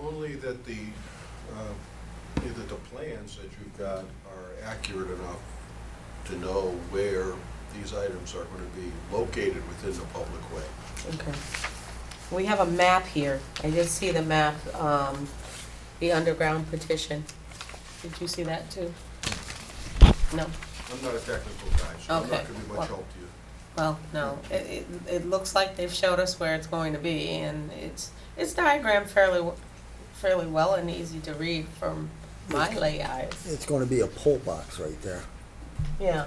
Only that either the plans that you've got are accurate enough to know where these items are going to be located within the public way. Okay. We have a map here. I did see the map, the underground petition. Did you see that too? No? I'm not a technical guy, so I'm Okay. not going to be much help to you. Well, no. It looks like they've showed us where it's going to be, and it's diagrammed fairly well and easy to read from my lay eyes. It's gonna be a pole box right there, Yeah,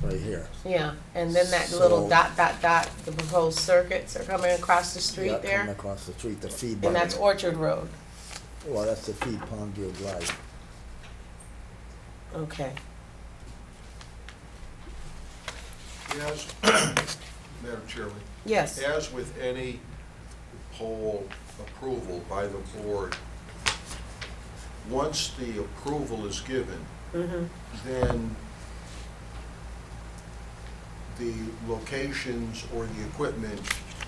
right here. yeah. And then that little So- dot, the proposed circuits are coming across the Yeah, street coming there. across the street, the feed. And that's Orchard Road. Well, that's the feed Pondview Drive. Okay. As, Madam Chairman, Yes. as with any poll approval by the board, once the approval is given, Mm-hmm. then the locations or the equipment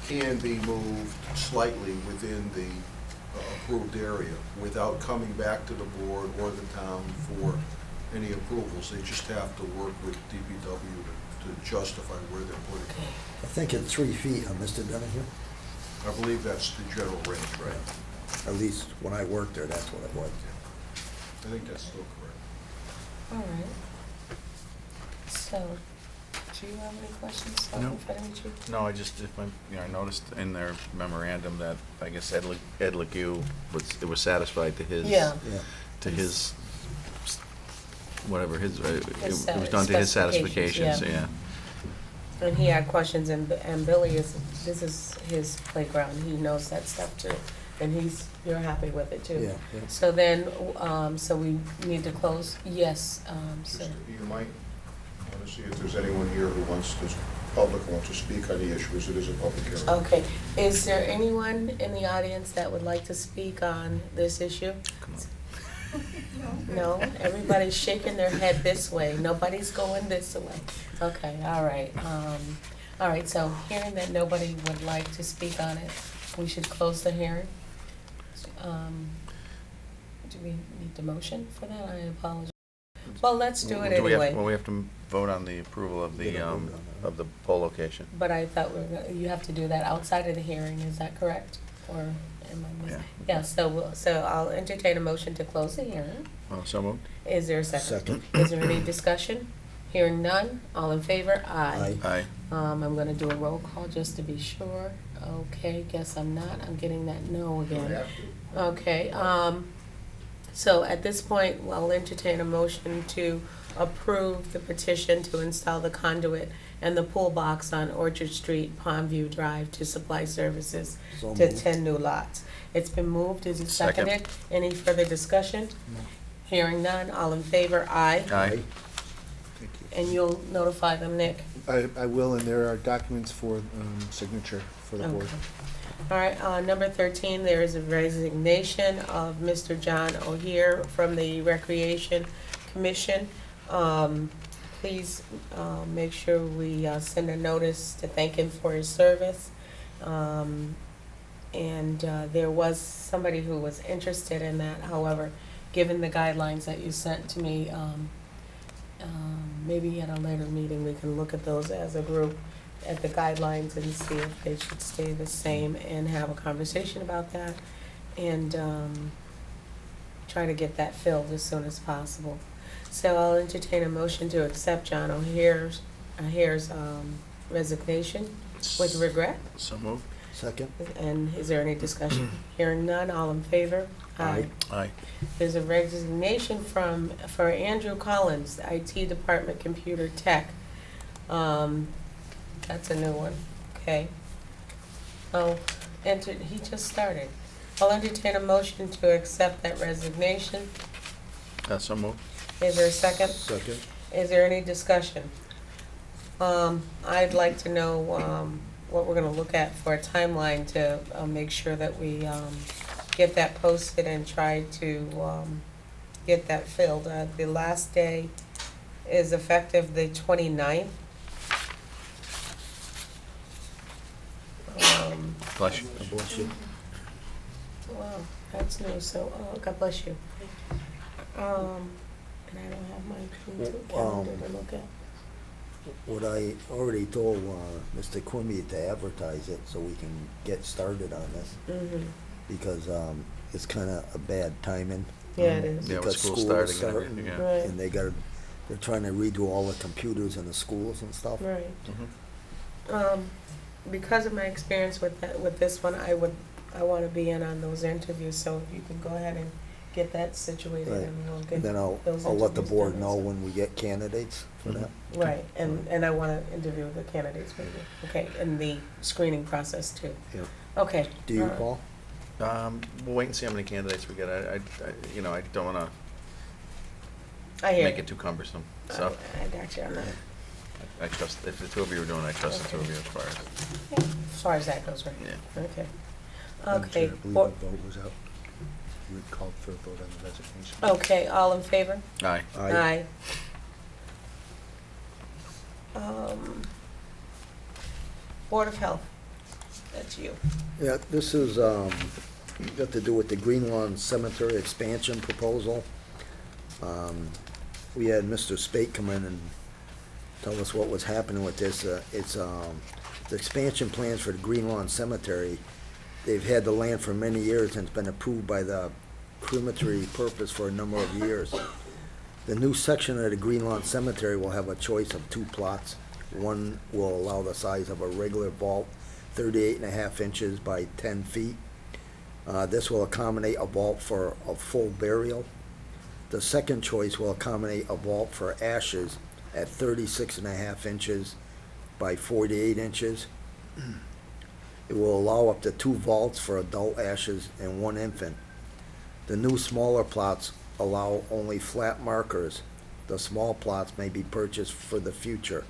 can be moved slightly within the approved area without coming back to the board or the town for any approvals. They just have to work with DPW to justify where they're putting it. I think it's 3 feet, Mr. Donahue. I believe that's the general range, right? At least when I worked there, that's what it was. I think that's still correct. All right. So, do you have any questions, No. Selectman Federici? No, I noticed in their memorandum that, I guess Ed LeGue was satisfied to his. Yeah. Yeah. To his, whatever, it was His done to his specifications, satisfactions, yeah. yeah. And he had questions, and Billy this is his playground, he knows that stuff too, and you're happy with it too. Yeah, yeah. So then, so we need to close, yes, Just, so, you might want to see if there's anyone here who wants to, public wants to speak on the issue, as it is a public hearing. okay. Is there anyone in the audience that would like to speak on this issue? Come on. No, everybody's shaking their head this way, nobody's going this way. Okay, all right, so hearing that nobody would like to speak on it, we should close the hearing. Do we need the motion for that? I apologize. Well, let's do it anyway. Well, we have to vote on the approval of of the poll location. But I thought you have to do that outside of the hearing, is that correct? Or am I missing? Yeah, so I'll entertain a motion to close the hearing. So moved. Is there a second? Second. Is there any discussion? Hearing none, all in favor? Aye. Aye. I'm gonna do a roll call just to be sure. Okay, guess I'm not, I'm getting that no again. Okay, so at this point, I'll entertain a motion to approve the petition to install the conduit and the pool box on Orchard Street, Pondview Drive to supply services So to moved. 10 new lots. It's been moved, is it Second. seconded? Any further discussion? Hearing none, all in favor? Aye. Aye. Thank you. And you'll notify them, Nick? I will, and there are documents for signature for the board. Okay. All right, number 13, there is a resignation of Mr. John O'Hear from the Recreation Commission. Please make sure we send a notice to thank him for his service. And there was somebody who was interested in that, however, given the guidelines that you sent to me, maybe at a later meeting, we can look at those as a group, at the guidelines, and see if they should stay the same, and have a conversation about that, and try to get that filled as soon as possible. So I'll entertain a motion to accept John O'Hare's resignation with regret. So moved. Second. And is there any discussion? Hearing none, all in favor? Aye. Aye. There's a resignation for Andrew Collins, the IT Department Computer Tech. That's a new one, okay. He just started. I'll entertain a motion to accept that resignation. So moved. Is there a second? Second. Is there any discussion? I'd like to know, what we're gonna look at for a timeline to make sure that we get that posted and try to get that filled. The last day is effective the 29th. Bless you. God bless you. Wow, that's new, so, God bless you. And I don't have my calendar to look at. What I already told Mr. Quimby to advertise it so we can get started on this, Mhm. because it's kinda a bad timing. Yeah, it is. Yeah, with Because school school starting is and starting, everything, yeah. Right. and they're trying to redo all the computers in the schools and stuff. Right. Mhm. Because of my experience with this one, I wanna be in on those interviews, so if you can go ahead and get that situated Right. and we'll get And then I'll those let the interviews board done. know when we get candidates for that. Right, and I wanna interview the candidates with you, okay, and the screening process too. Yep. Okay. Do you, all right. Paul? We'll wait and see how many candidates we get. I don't wanna I hear make you. it too cumbersome, so. I got you on that. I trust, if the two of you are doing it, I trust the two of you as far as. As far as that goes, right? Yeah. Okay. Madam Chair, Okay. I believe Board- the vote was out. You had called for a vote on the resignation. Okay, all in favor? Aye. Aye. Board of Health, that's you. Yeah, this is, got to do with the Green Lawn Cemetery expansion proposal. We had Mr. Spate come in and tell us what was happening with this. It's, the expansion plans for the Green Lawn Cemetery. They've had the land for many years and it's been approved by the crematory purpose for a number of years. The new section of the Green Lawn Cemetery will have a choice of two plots. One will allow the size of a regular vault, 38.5 inches by 10 feet. This will accommodate a vault for a full burial. The second choice will accommodate a vault for ashes at 36.5 inches by 48 inches. It will allow up to 2 vaults for adult ashes and 1 infant. The new smaller plots allow only flat markers. The small plots may be purchased for the future.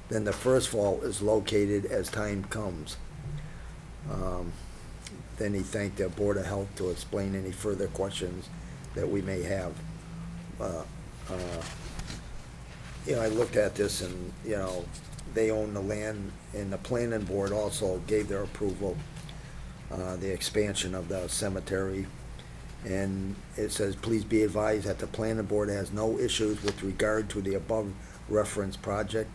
Then the first vault is located as time comes. Then he thanked the Board of Health to explain any further questions that we may have. I looked at this and, they own the land, and the planning board also gave their approval, the expansion of the cemetery. And it says, please be advised that the planning board has no issues with regard to the above referenced project.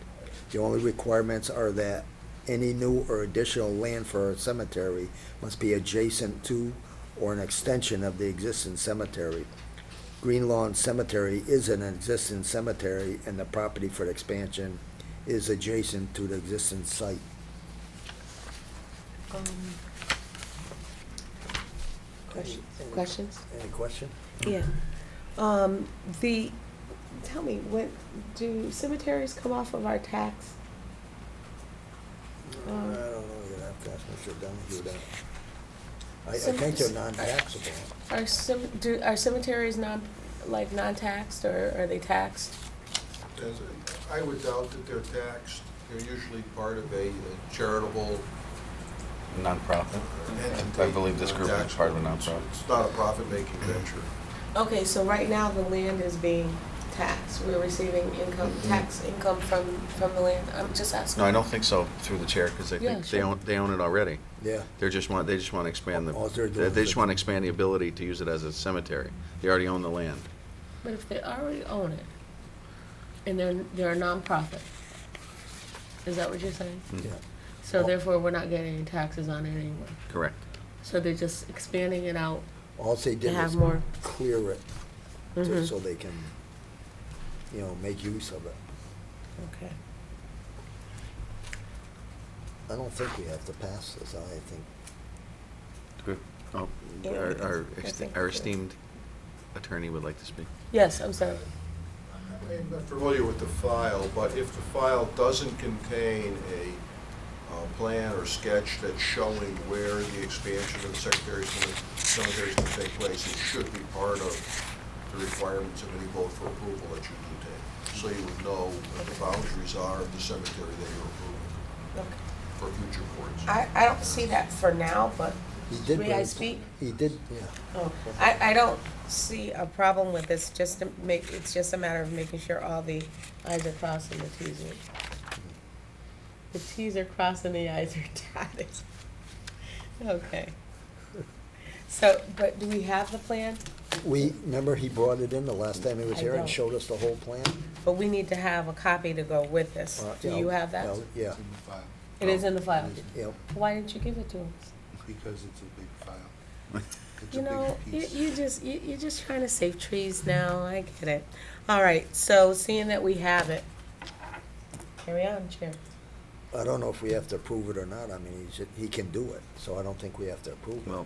The only requirements are that any new or additional land for a cemetery must be adjacent to or an extension of the existing cemetery. Green Lawn Cemetery is an existing cemetery, and the property for the expansion is adjacent to the existing site. Questions? Any question? Yeah. Tell me, do cemeteries come off of our tax? I don't know, you'd have to ask Mr. Donahue that. I Cem- think they're non-taxable. Are cemeteries non-taxed, or are they taxed? I would doubt that they're taxed. They're usually part of a charitable Nonprofit. entity. I believe this group is part of a nonprofit. It's not a profit-making venture. Okay, so right now the land is being taxed. We're receiving tax income from the land. I'm just asking. No, I don't think so through the chair, because I Yeah, think sure. they own it already. Yeah. They just want to expand All they're doing they is- just want to expand the ability to use it as a cemetery. They already own the land. But if they already own it, and they're a nonprofit, is that what you're saying? Yeah. So therefore, we're not getting any taxes on it anyway. Correct. So they're just expanding it out. All they did have was more. clear it, Mhm. so they can, make use of it. Okay. I don't think we have to pass this, I think. Good. Oh, think our so. esteemed attorney would like to speak. Yes, I'm sorry. I'm not familiar with the file, but if the file doesn't contain a plan or sketch that's showing where the expansion of the cemetery is going to take place, it should be part of the requirements of any vote for approval that you do take. So you would know what the boundaries are of the cemetery that you're approving Okay. for future boards. I don't see that for now, but He did may I bring- speak? He did, yeah. Oh, I don't see a problem with this, just to make, it's just a matter of making sure all the i's are crossed and the t's are. The t's are crossed and the i's are dotted. Okay. So, but do we have the plan? Remember he brought it in the last time he was I here and don't. showed us the whole plan? But we need to have a copy to go with this. Do Yeah, you have that? well, Yeah, It's in the file, It is in the file. yep. Why didn't you give it to us? because it's a big file. It's a You know, big piece. you're just trying to save trees now, I get it. All right, so seeing that we have it, carry on, Chair. I don't know if we have to approve it or not. I mean, he can do it, so I don't think we have to approve it. Well,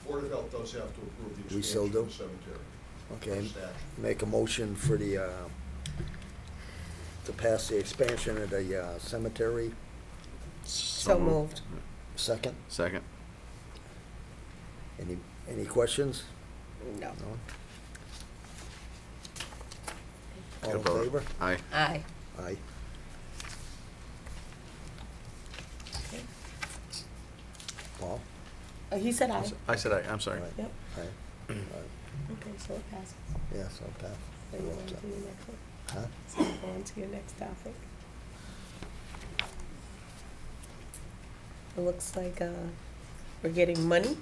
Board of Health does have to approve the We still expansion of do? the cemetery. Okay, Statute. make a motion for the, to pass the expansion of the cemetery. So moved. Second, Second. any questions? No. No? All Gotta in vote. favor? Aye. Aye. Aye. Paul? He said aye. I said aye, I'm sorry. All right. Yep. Aye. Aye. Okay, so it passes. Yeah, so pass. So you go on to your next one. Huh? So you go on to your next topic. It looks like, we're getting money.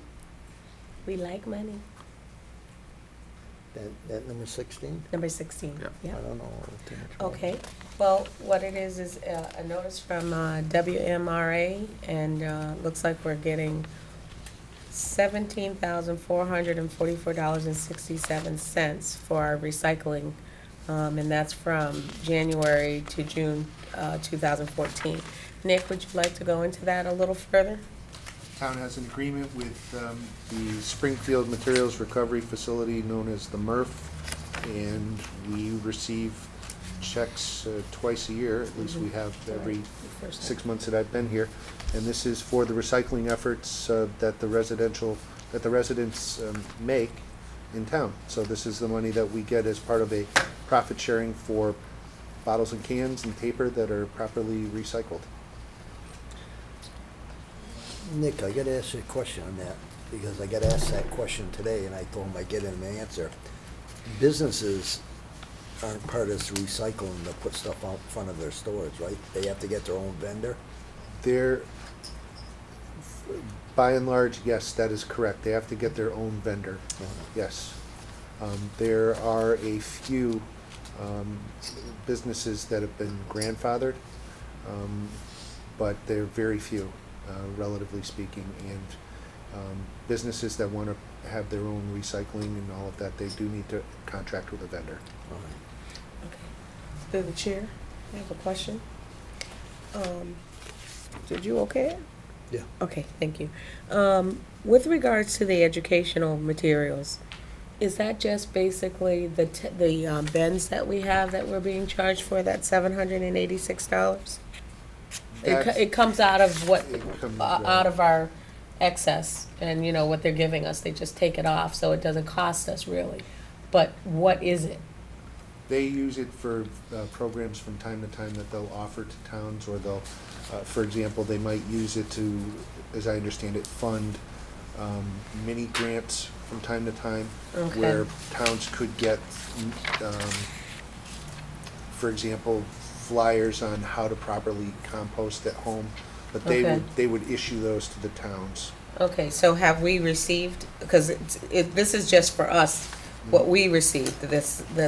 We like money. That number 16? Number 16. Yeah. I don't know too much more. Okay, well, what it is a notice from WMRA, and looks like we're getting $17,444.67 for our recycling, and that's from January to June 2014. Nick, would you like to go into that a little further? Town has an agreement with the Springfield Materials Recovery Facility known as the MRF, and we receive checks twice a year, at least we have every 6 months that I've been here. And this is for the recycling efforts that the residents make in town. So this is the money that we get as part of a profit sharing for bottles and cans and paper that are properly recycled. Nick, I gotta ask you a question on that, because I got asked that question today, and I told him I'd get him an answer. Businesses aren't part of this recycling to put stuff out in front of their stores, right? They have to get their own vendor? They're, by and large, yes, that is correct. They have to get their own vendor, yes. There are a few businesses that have been grandfathered, but they're very few, relatively speaking. And businesses that want to have their own recycling and all of that, they do need to contract with a vendor. Okay. Through the chair, I have a question. Did you okay it? Yeah. Okay, thank you. With regards to the educational materials, is that just basically the bins that we have that we're being charged for, that $786? It comes out of what, It comes, out of our excess, and you know, what they're giving us, they just take it off, so it doesn't cost us really. But what is it? They use it for programs from time to time that they'll offer to towns, or they'll, for example, they might use it to, as I understand it, fund mini grants from time to time, Okay. where towns could get, for example, flyers on how to properly compost at home, but Okay. they would issue those to the towns. Okay, so have we received, because this is just for us, what we received, the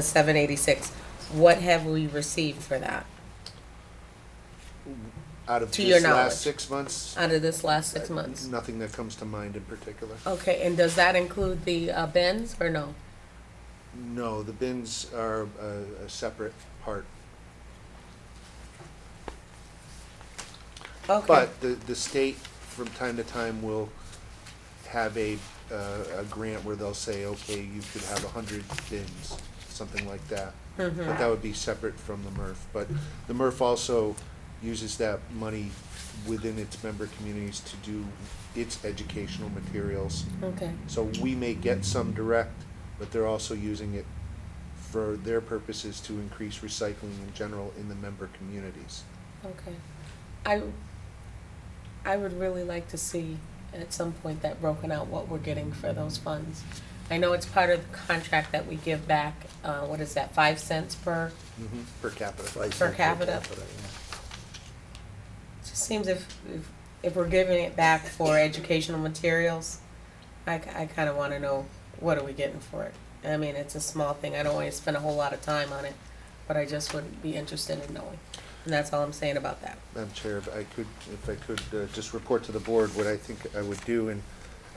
786, what have we received for that, Out of To your this knowledge. last 6 months, out of this last 6 months? nothing that comes to mind in particular. Okay, and does that include the bins, or no? No, the bins are a separate part. Okay. But the state, from time to time, will have a grant where they'll say, okay, you could have 100 bins, something like that. But that would be separate from the MRF. But the MRF also uses that money within its member communities to do its educational materials. Okay, So we may get some direct, but they're also using it for their purposes to increase recycling in general in the member communities. okay. I I would really like to see at some point that broken out, what we're getting for those funds. I know it's part of the contract that we give back, what is that, 5 cents per? Per capita. 5 Per cents capita. yeah. It just seems if we're giving it back for educational materials, I kind of want to know, what are we getting for it? I mean, it's a small thing, I don't want to spend a whole lot of time on it, but I just would be interested in knowing. And that's all I'm saying about that. Madam Chair, if I could just report to the board what I think I would do, and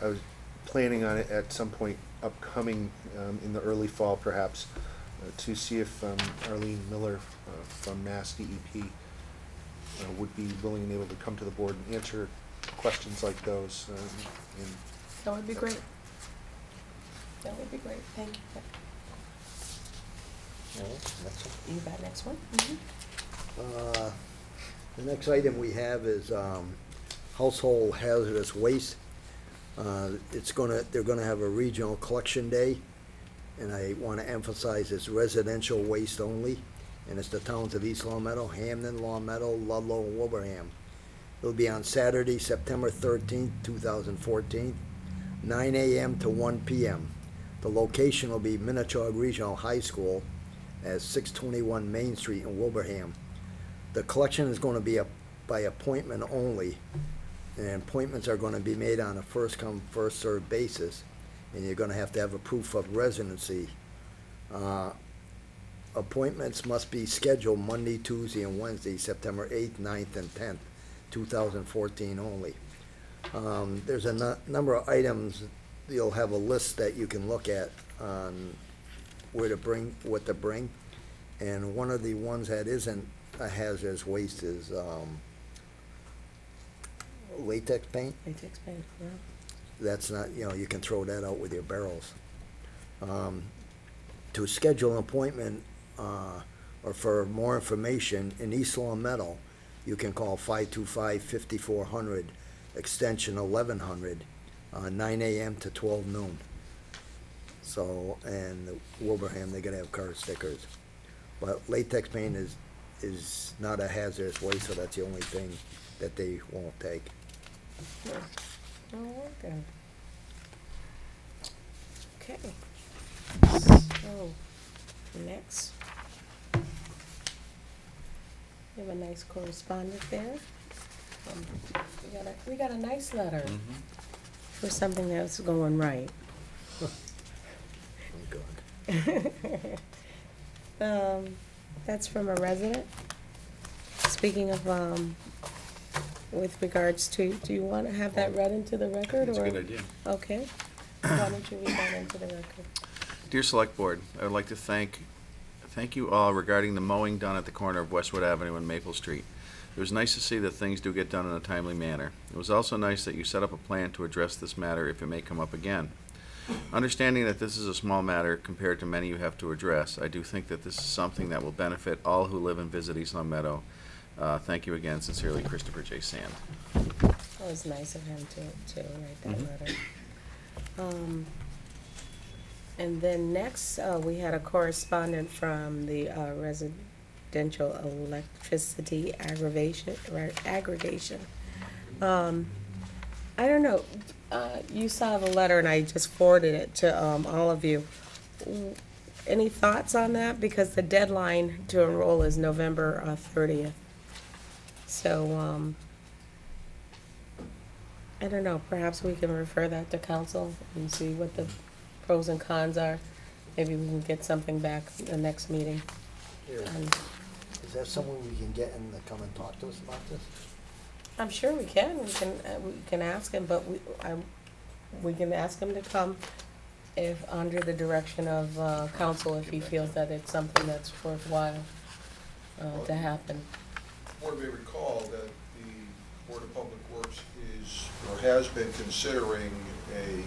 I was planning on it at some point upcoming in the early fall perhaps, to see if Arlene Miller from Mass DEP would be willing and able to come to the board and answer questions like those. And That would be great. That would be great, thank you. All right, next one. You got next one? The next item we have is household hazardous waste. They're gonna have a regional collection day, and I wanna emphasize it's residential waste only, and it's the towns of East Long Meadow, Hamden, Long Meadow, Ludlow, and Wilbraham. It'll be on Saturday, September 13th, 2014, 9 a.m. to 1 p.m. The location will be Minnetonka Regional High School at 621 Main Street in Wilbraham. The collection is going to be by appointment only, and appointments are going to be made on a first-come, first-served basis, and you're going to have a proof of residency. Appointments must be scheduled Monday, Tuesday, and Wednesday, September 8th, 9th, and 10th, 2014 only. There's a number of items. You'll have a list that you can look at on where to bring, what to bring, and one of the ones that isn't a hazardous waste is latex paint. Latex paint, yeah. That's not, you can throw that out with your barrels. To schedule an appointment or for more information in East Long Meadow, you can call 525-5400, extension 1100, 9 a.m. to 12 noon. So, and Wilbraham, they're gonna have car stickers. But latex paint is not a hazardous waste, so that's the only thing that they won't take. Oh, okay. Okay. So, next. We have a nice correspondent there. We got a nice letter for something that's going right. Oh, God. That's from a resident. Speaking of, with regards to, do you want to have that read into the record? That's a or- good idea. Okay. Why don't you read that into the record? Dear Select Board, I would like to thank you all regarding the mowing done at the corner of Westwood Avenue and Maple Street. It was nice to see that things do get done in a timely manner. It was also nice that you set up a plan to address this matter if it may come up again. Understanding that this is a small matter compared to many you have to address, I do think that this is something that will benefit all who live and visit East Long Meadow. Thank you again. Sincerely, Christopher J. Sand. That was nice of him to write that letter. And then next, we had a correspondent from the residential electricity aggregation. I don't know, you saw the letter and I just forwarded it to all of you. Any thoughts on that? Because the deadline to enroll is November 30th. So, I don't know, perhaps we can refer that to council and see what the pros and cons are. Maybe we can get something back in the next meeting. Is that someone we can get in to come and talk to us about this? I'm sure we can, we can ask him, but we can ask him to come if, under the direction of, council, if he feels that it's something that's worthwhile, to happen. The board may recall that the Board of Public Works is, or has been considering an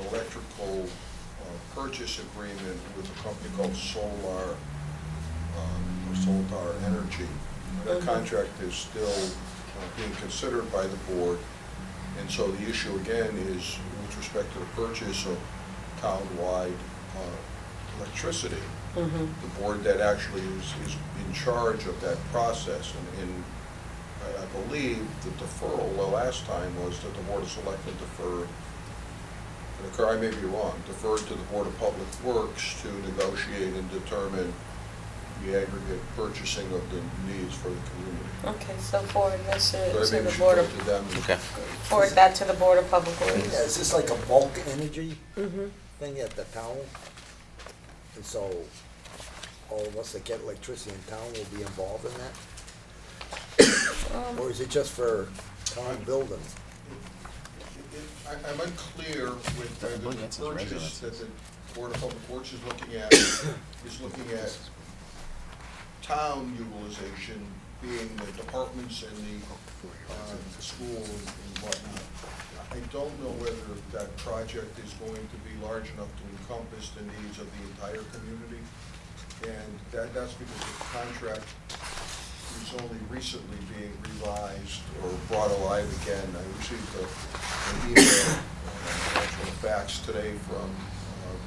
electrical purchase agreement with a company called Solar Energy. That contract is still being considered by the board, and so the issue again is with respect to the purchase of town-wide electricity. The board that actually is in charge of that process, and I believe the deferral, the last time was that the Board of Selectmen deferred, and I may be wrong, deferred to the Board of Public Works to negotiate and determine the aggregate purchasing of the needs for the community. Okay, so forward this But I to maybe the we should Board go of, to them. Okay. forward that to the Board of Public Yeah, Works. is this like a bulk energy Mm-hmm. thing at the town? And so all of us that get electricity in town will be involved in that? Or is it just for town buildings? I'm unclear with the That's his purchase residence. that the Board of Public Works is looking at, town utilization, being the departments and the school and whatnot. I don't know whether that project is going to be large enough to encompass the needs of the entire community. And that's because the contract is only recently being revised or brought alive again. I received an email, actual fax today from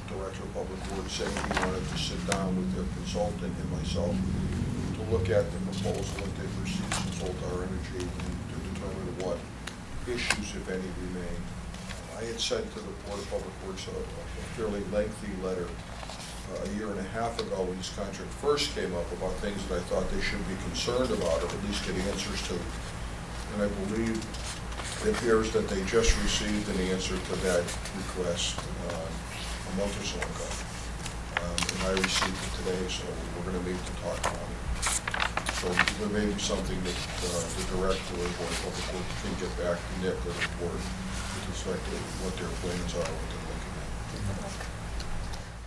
the Director of Public Works saying he wanted to sit down with their consultant and myself to look at the proposal that they've received from Soltar Energy and to determine what issues, if any, remain. I had sent to the Board of Public Works a fairly lengthy letter a year and a half ago when this contract first came up about things that I thought they should be concerned about or at least get answers to. And I believe it appears that they just received an answer to that request a month or so ago. And I received it today, so we're going to meet to talk about it. So there may be something that the Director of the Board of Public Works can get back to Nick or the board with respect to what their plans are, what they're looking at.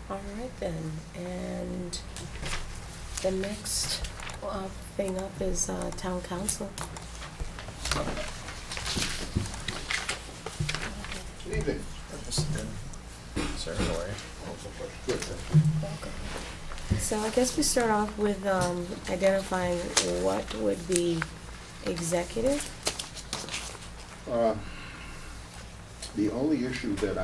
All right then, and the next thing up is Town Council. Good evening. Sir, how are you? Good. Welcome. So I guess we start off with identifying what would be executive. The only issue that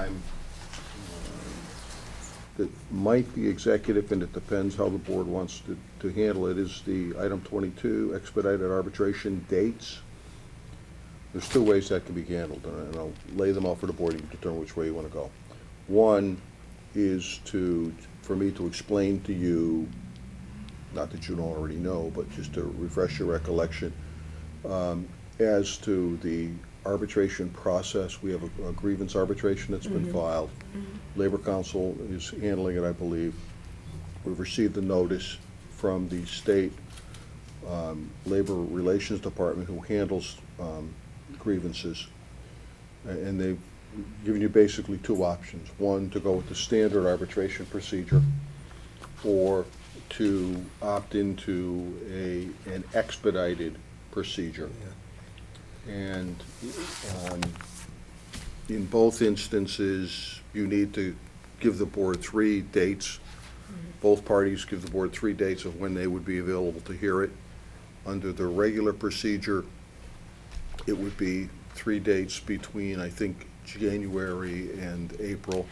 that might be executive, and it depends how the board wants to handle it, is the item 22, expedited arbitration dates. There's two ways that can be handled, and I'll lay them out for the board. You can determine which way you want to go. One is for me to explain to you, not that you don't already know, but just to refresh your recollection, as to the arbitration process. We have a grievance arbitration that's been filed. Labor Council is handling it, I believe. We've received a notice from the state Labor Relations Department who handles grievances. And they've given you basically two options. One, to go with the standard arbitration procedure, or to opt into an expedited procedure. And in both instances, you need to give the board 3 dates. Both parties give the board 3 dates of when they would be available to hear it. Under the regular procedure, it would be 3 dates between, I think, January and April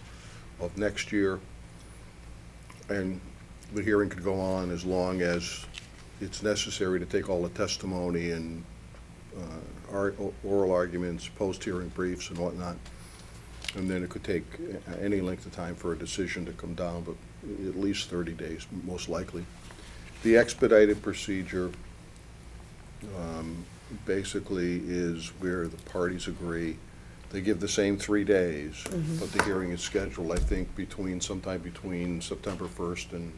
of next year. And the hearing could go on as long as it's necessary to take all the testimony and oral arguments, post-hearing briefs and whatnot. And then it could take any length of time for a decision to come down, but at least 30 days, most likely. The expedited procedure basically is where the parties agree. They give the same 3 days, but the hearing is scheduled, I think, sometime between September 1st and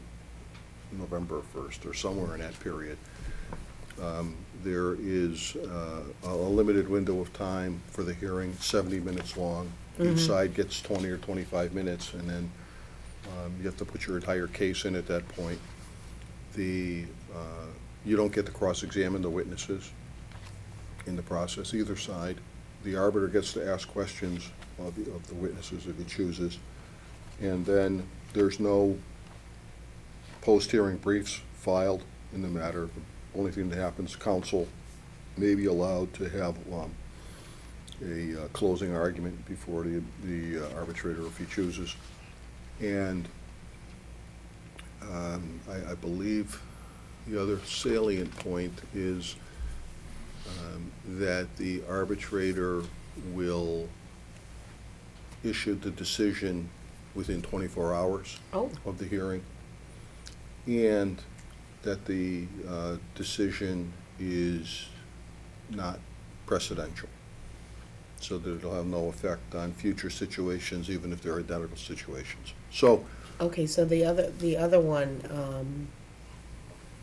November 1st, or somewhere in that period. There is a limited window of time for the hearing, 70 minutes long. Each side gets 20 or 25 minutes, and then you have to put your entire case in at that point. You don't get to cross-examine the witnesses in the process, either side. The arbiter gets to ask questions of the witnesses if he chooses. And then there's no post-hearing briefs filed in the matter. The only thing that happens, counsel may be allowed to have a closing argument before the arbitrator if he chooses. And I believe the other salient point is that the arbitrator will issue the decision within 24 hours Oh. of the hearing, and that the decision is not precedential, so that it'll have no effect on future situations, even if they're identical situations. So, Okay, so the other one,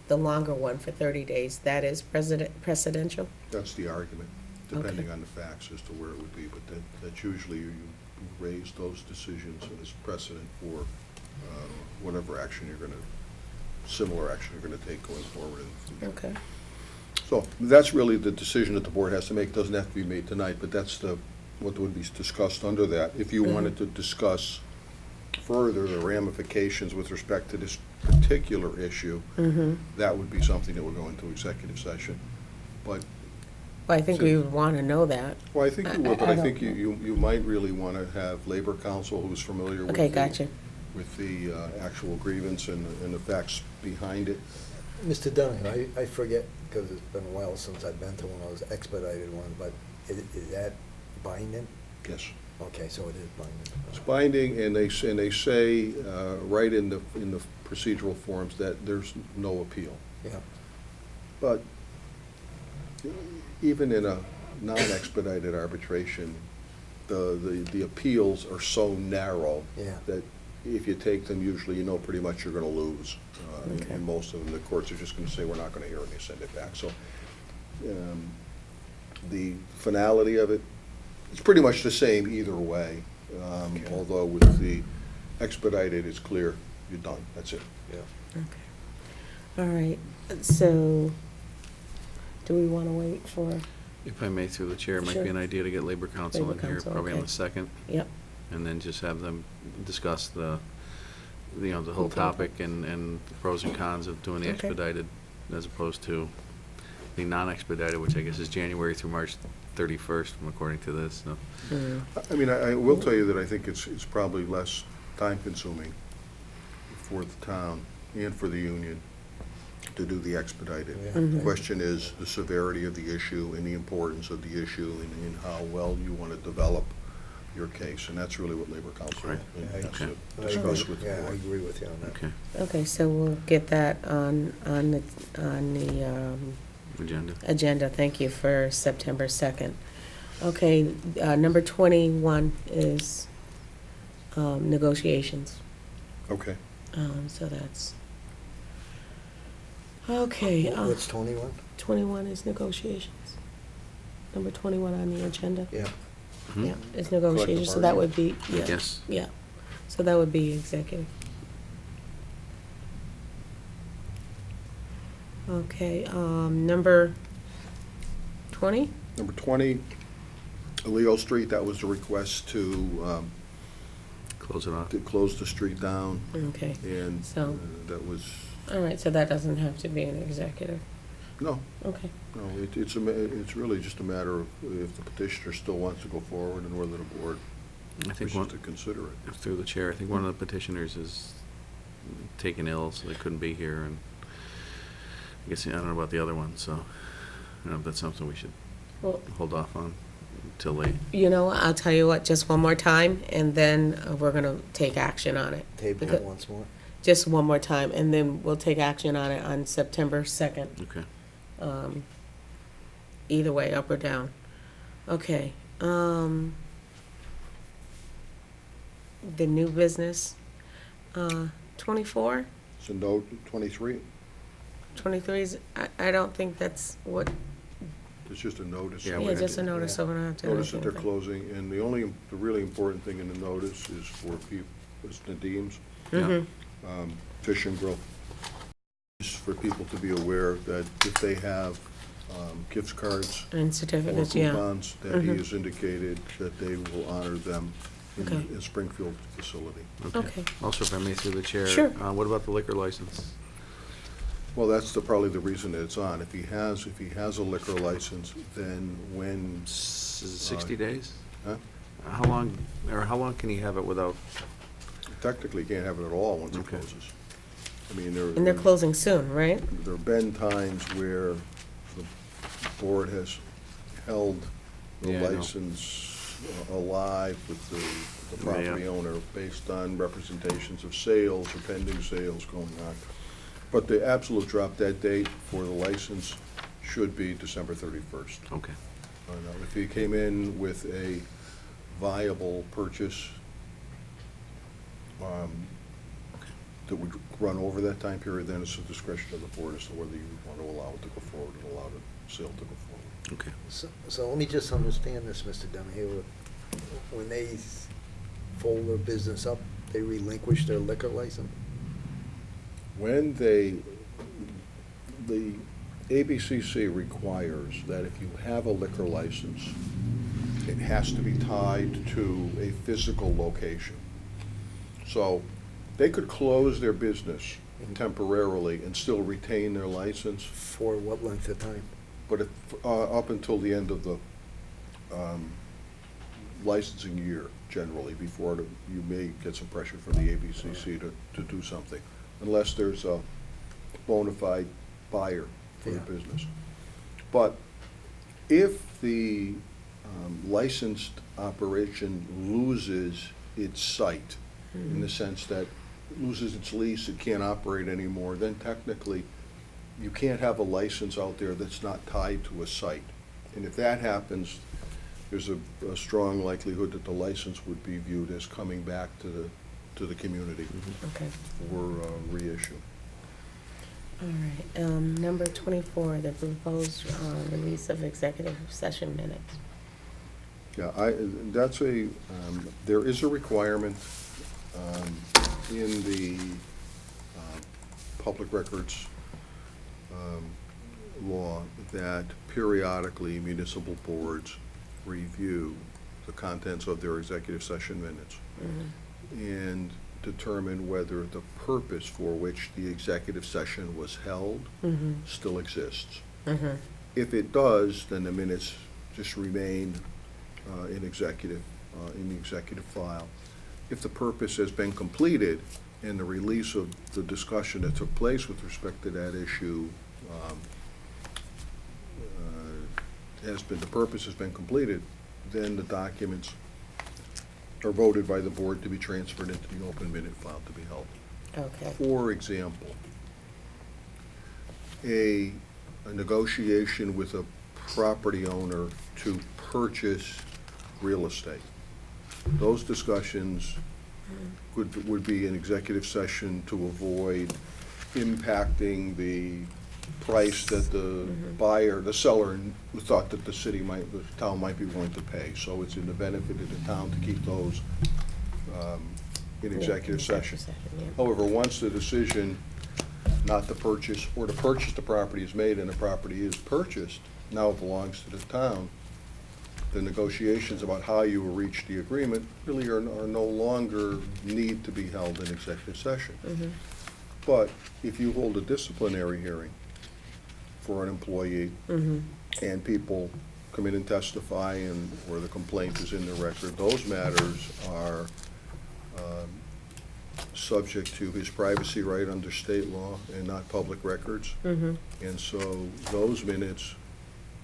the longer one for 30 days, that is precedential? that's the argument, depending Okay. on the facts as to where it would be, but that's usually you raise those decisions as precedent for whatever action you're going to, similar action you're going to take going forward in the future. Okay. So that's really the decision that the board has to make. Doesn't have to be made tonight, but that's what would be discussed under that. If you wanted to discuss further the ramifications with respect to this particular issue, that would be something that would go into executive session. But, Well, I think we would want to know that. well, I think you would, but I I don't- think you might really want to have Labor Counsel who's familiar with Okay, the, gotcha. with the actual grievance and the facts behind it. Mr. Dunning, I forget, because it's been a while since I've been to one of those expedited ones, but is that binding? Yes. Okay, so it is binding. It's binding, and they say right in the procedural forms that there's no appeal. Yeah. But even in a non-expedited arbitration, the appeals are so narrow Yeah. that if you take them, usually you know pretty much you're going to lose. Okay. And most of them, the courts are just going to say, we're not going to hear it, and they send it back. So the finality of it, it's pretty much the same either way. Although with the expedited, it's clear, you're done, that's it. Yeah. Okay. All right, so do we want to wait for, If I may, through the chair, it might Sure. be an idea to get Labor Counsel Labor in here, Counsel, probably on okay. the second, yep, and then just have them discuss the whole Okay. topic and the pros and cons of doing the Okay. expedited as opposed to the non-expedited, which I guess is January through March 31st, according to this, so. mm, I mean, I will tell you that I think it's probably less time-consuming for the town and for the union to do the expedited. Yeah. The question is the severity of the issue and the importance of the issue and how well you want to develop your case, and that's really what Labor Counsel Right. has Okay. to discuss with the Yeah, I board. agree with you on that. Okay, okay, so we'll get that on the agenda. agenda, thank you, for September 2nd. Okay, number 21 is negotiations. Okay. So that's, okay. What's 21? 21 is negotiations. Number 21 on the agenda. Yeah. Mhm. Yeah, it's negotiations, so that would be, yeah. Yes. Yeah, so that would be executive. Okay, number 20? Number 20, Leo Street, that was the request to Close it off. close the street down, Okay, and So- that was, all right, so that doesn't have to be an executive. no, Okay, no, it's really just a matter of if the petitioner still wants to go forward and whether the board I think wishes one, to consider it. through the chair, I think one of the petitioners is taken ill, so they couldn't be here, and I guess, I don't know about the other one, so, I don't know if that's something we should well, hold off on until they, you know, I'll tell you what, just one more time, and then we're gonna take action on it. Table Because- it once more. Just one more time, and then we'll take action on it on September 2nd. okay. Either way, up or down. Okay, the new business, 24, So no, 23, 23 is, I don't think that's what, it's just a notice. Yeah, yeah, just a notice, so we don't have to. Notice that they're anything. closing, and the really important thing in the notice is for people, is Nadim's Mhm. Fish and Grill. Just for people to be aware that if they have gift cards And or certificates, yeah. coupons, that he Mhm. has indicated that they will honor them in Okay. the Springfield facility. Okay. Also, if I may, through the chair. Sure. What about the liquor license? Well, that's probably the reason that it's on. If he has a liquor license, then when, Is it 60 days? huh? How long can he have it without? Technically, you can't have it at all once it Okay. closes. I mean, And they're closing soon, right? there have been times where board has held the Yeah, I know. license alive with the property Yeah. owner based on representations of sales or pending sales going on. But the absolute drop dead date for the license should be December 31st. Okay. If he came in with a viable purchase that would run over that time period, then it's the discretion of the board as to whether you want to allow it to go forward and allow the sale to go forward. Okay. So let me just understand this, Mr. Donahue. When they fold their business up, they relinquish their liquor license? When the ABCC requires that if you have a liquor license, it has to be tied to a physical location. So they could close their business temporarily and still retain their license, For what length of time? but up until the end of the licensing year, generally, before you may get some pressure from the ABCC to do something, unless there's a bona fide buyer for the Yeah. business. But if the licensed operation loses its site, in the sense that it loses its lease, it can't operate anymore, then technically you can't have a license out there that's not tied to a site. And if that happens, there's a strong likelihood that the license would be viewed as coming back to the community Okay. for reissue. All right, number 24, the proposed release of executive session minutes. Yeah, there is a requirement in the public records law that periodically municipal boards review the contents of their executive session minutes and determine whether the purpose for which the executive session was held still exists. If it does, then the minutes just remain in the executive file. If the purpose has been completed and the release of the discussion that took place with respect to that issue the purpose has been completed, then the documents are voted by the board to be transferred into the open minute file to be held. Okay. For example, a negotiation with a property owner to purchase real estate. Those discussions would be an executive session to avoid impacting the price that the buyer, the seller, thought that the town might be willing to pay. So it's in the benefit of the town to keep those in executive session. Yeah. However, once the decision not to purchase or to purchase the property is made and the property is purchased, now it belongs to the town, the negotiations about how you will reach the agreement really are no longer need to be held in executive session. But if you hold a disciplinary hearing for an employee and people come in and testify and where the complaint is in the record, those matters are subject to his privacy right under state law and not public records. And so those minutes,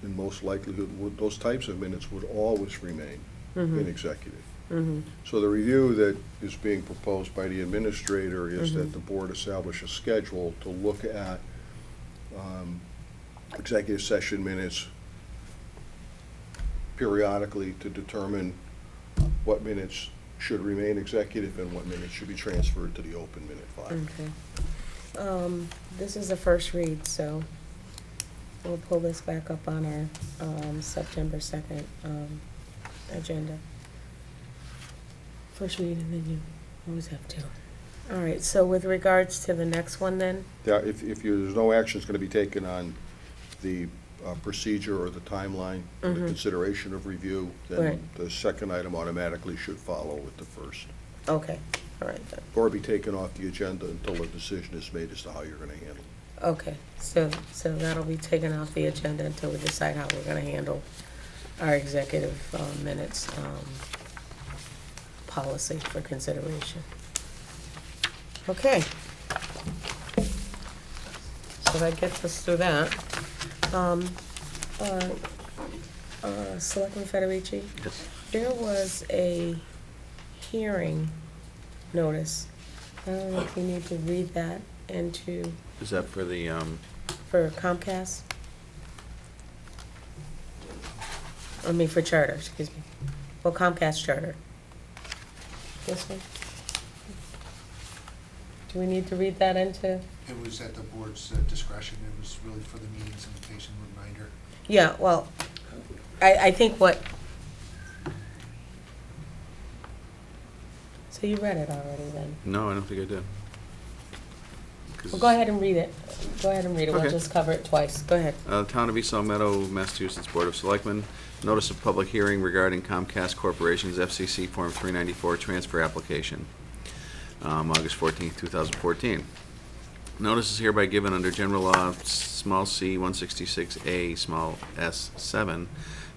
in most likelihood, those types of minutes would always remain in executive. So the review that is being proposed by the administrator is that the board establish a schedule to look at executive session minutes periodically to determine what minutes should remain executive and what minutes should be transferred to the open minute file. Okay. This is the first read, so we'll pull this back up on our September 2nd agenda. First read, and then you always have to. All right, so with regards to the next one then? Yeah, if there's no action is going to be taken on the procedure or the timeline or the consideration of review, then Right. the second item automatically should follow with the first. Okay, all right then. Or be taken off the agenda until a decision is made as to how you're going to handle it. Okay, so that'll be taken off the agenda until we decide how we're gonna handle our executive minutes policy for consideration. Okay. So that gets us through that. Selectman Federici, Yes. there was a hearing notice. I don't know if you need to read that into, Is that for the, for Comcast? I mean, for Charter, excuse me. Well, Comcast Charter. This one? Do we need to read that into? It was at the board's discretion. It was really for the meeting's invitation reminder. Yeah, well, I think what. So you read it already then? no, I don't think I did. 'Cause Well, go ahead and read it. Go ahead and read it. We'll Okay. just cover it twice. Go ahead. Town of East Long Meadow, Massachusetts Board of Selectmen, notice of public hearing regarding Comcast Corporation's FCC Form 394 transfer application, August 14th, 2014. Notice is hereby given under General Law, small c 166A, small s 7,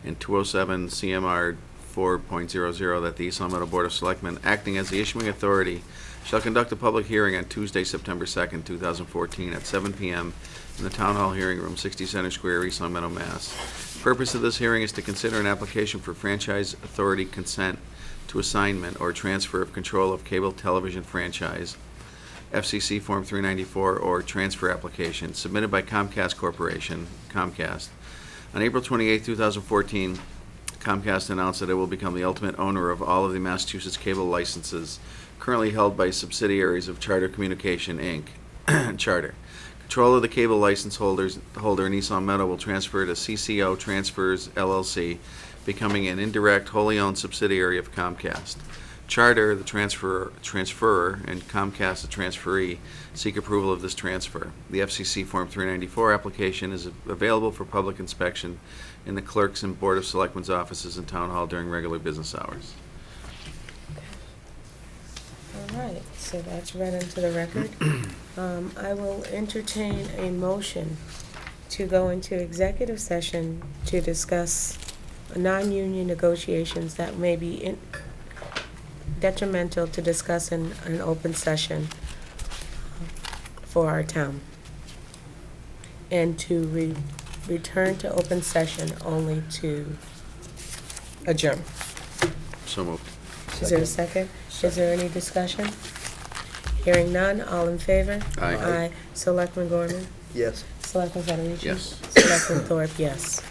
and 207 CMR 4.00, that the East Long Meadow Board of Selectmen, acting as the issuing authority, shall conduct a public hearing on Tuesday, September 2nd, 2014, at 7 p.m. in the Town Hall Hearing Room, 60 Center Square, East Long Meadow, Mass. Purpose of this hearing is to consider an application for franchise authority consent to assignment or transfer of control of cable television franchise, FCC Form 394, or transfer application submitted by Comcast Corporation, Comcast. On April 28, 2014, Comcast announced that it will become the ultimate owner of all of the Massachusetts cable licenses currently held by subsidiaries of Charter Communication, Inc., Charter. Control of the cable license holder in East Long Meadow will transfer to CCO Transfers LLC, becoming an indirect, wholly owned subsidiary of Comcast. Charter, the transferor, and Comcast, the transferee, seek approval of this transfer. The FCC Form 394 application is available for public inspection in the clerk's and Board of Selectmen's offices in Town Hall during regular business hours. All right, so that's read into the record. I will entertain a motion to go into executive session to discuss non-union negotiations that may be detrimental to discuss in an open session for our town. And to return to open session only to adjourn. So moved. Is there a second? Is there any discussion? Hearing none, all in favor? Aye. Selectman Gorman? Yes. Selectman Federici? Yes. Selectman Thorpe, yes.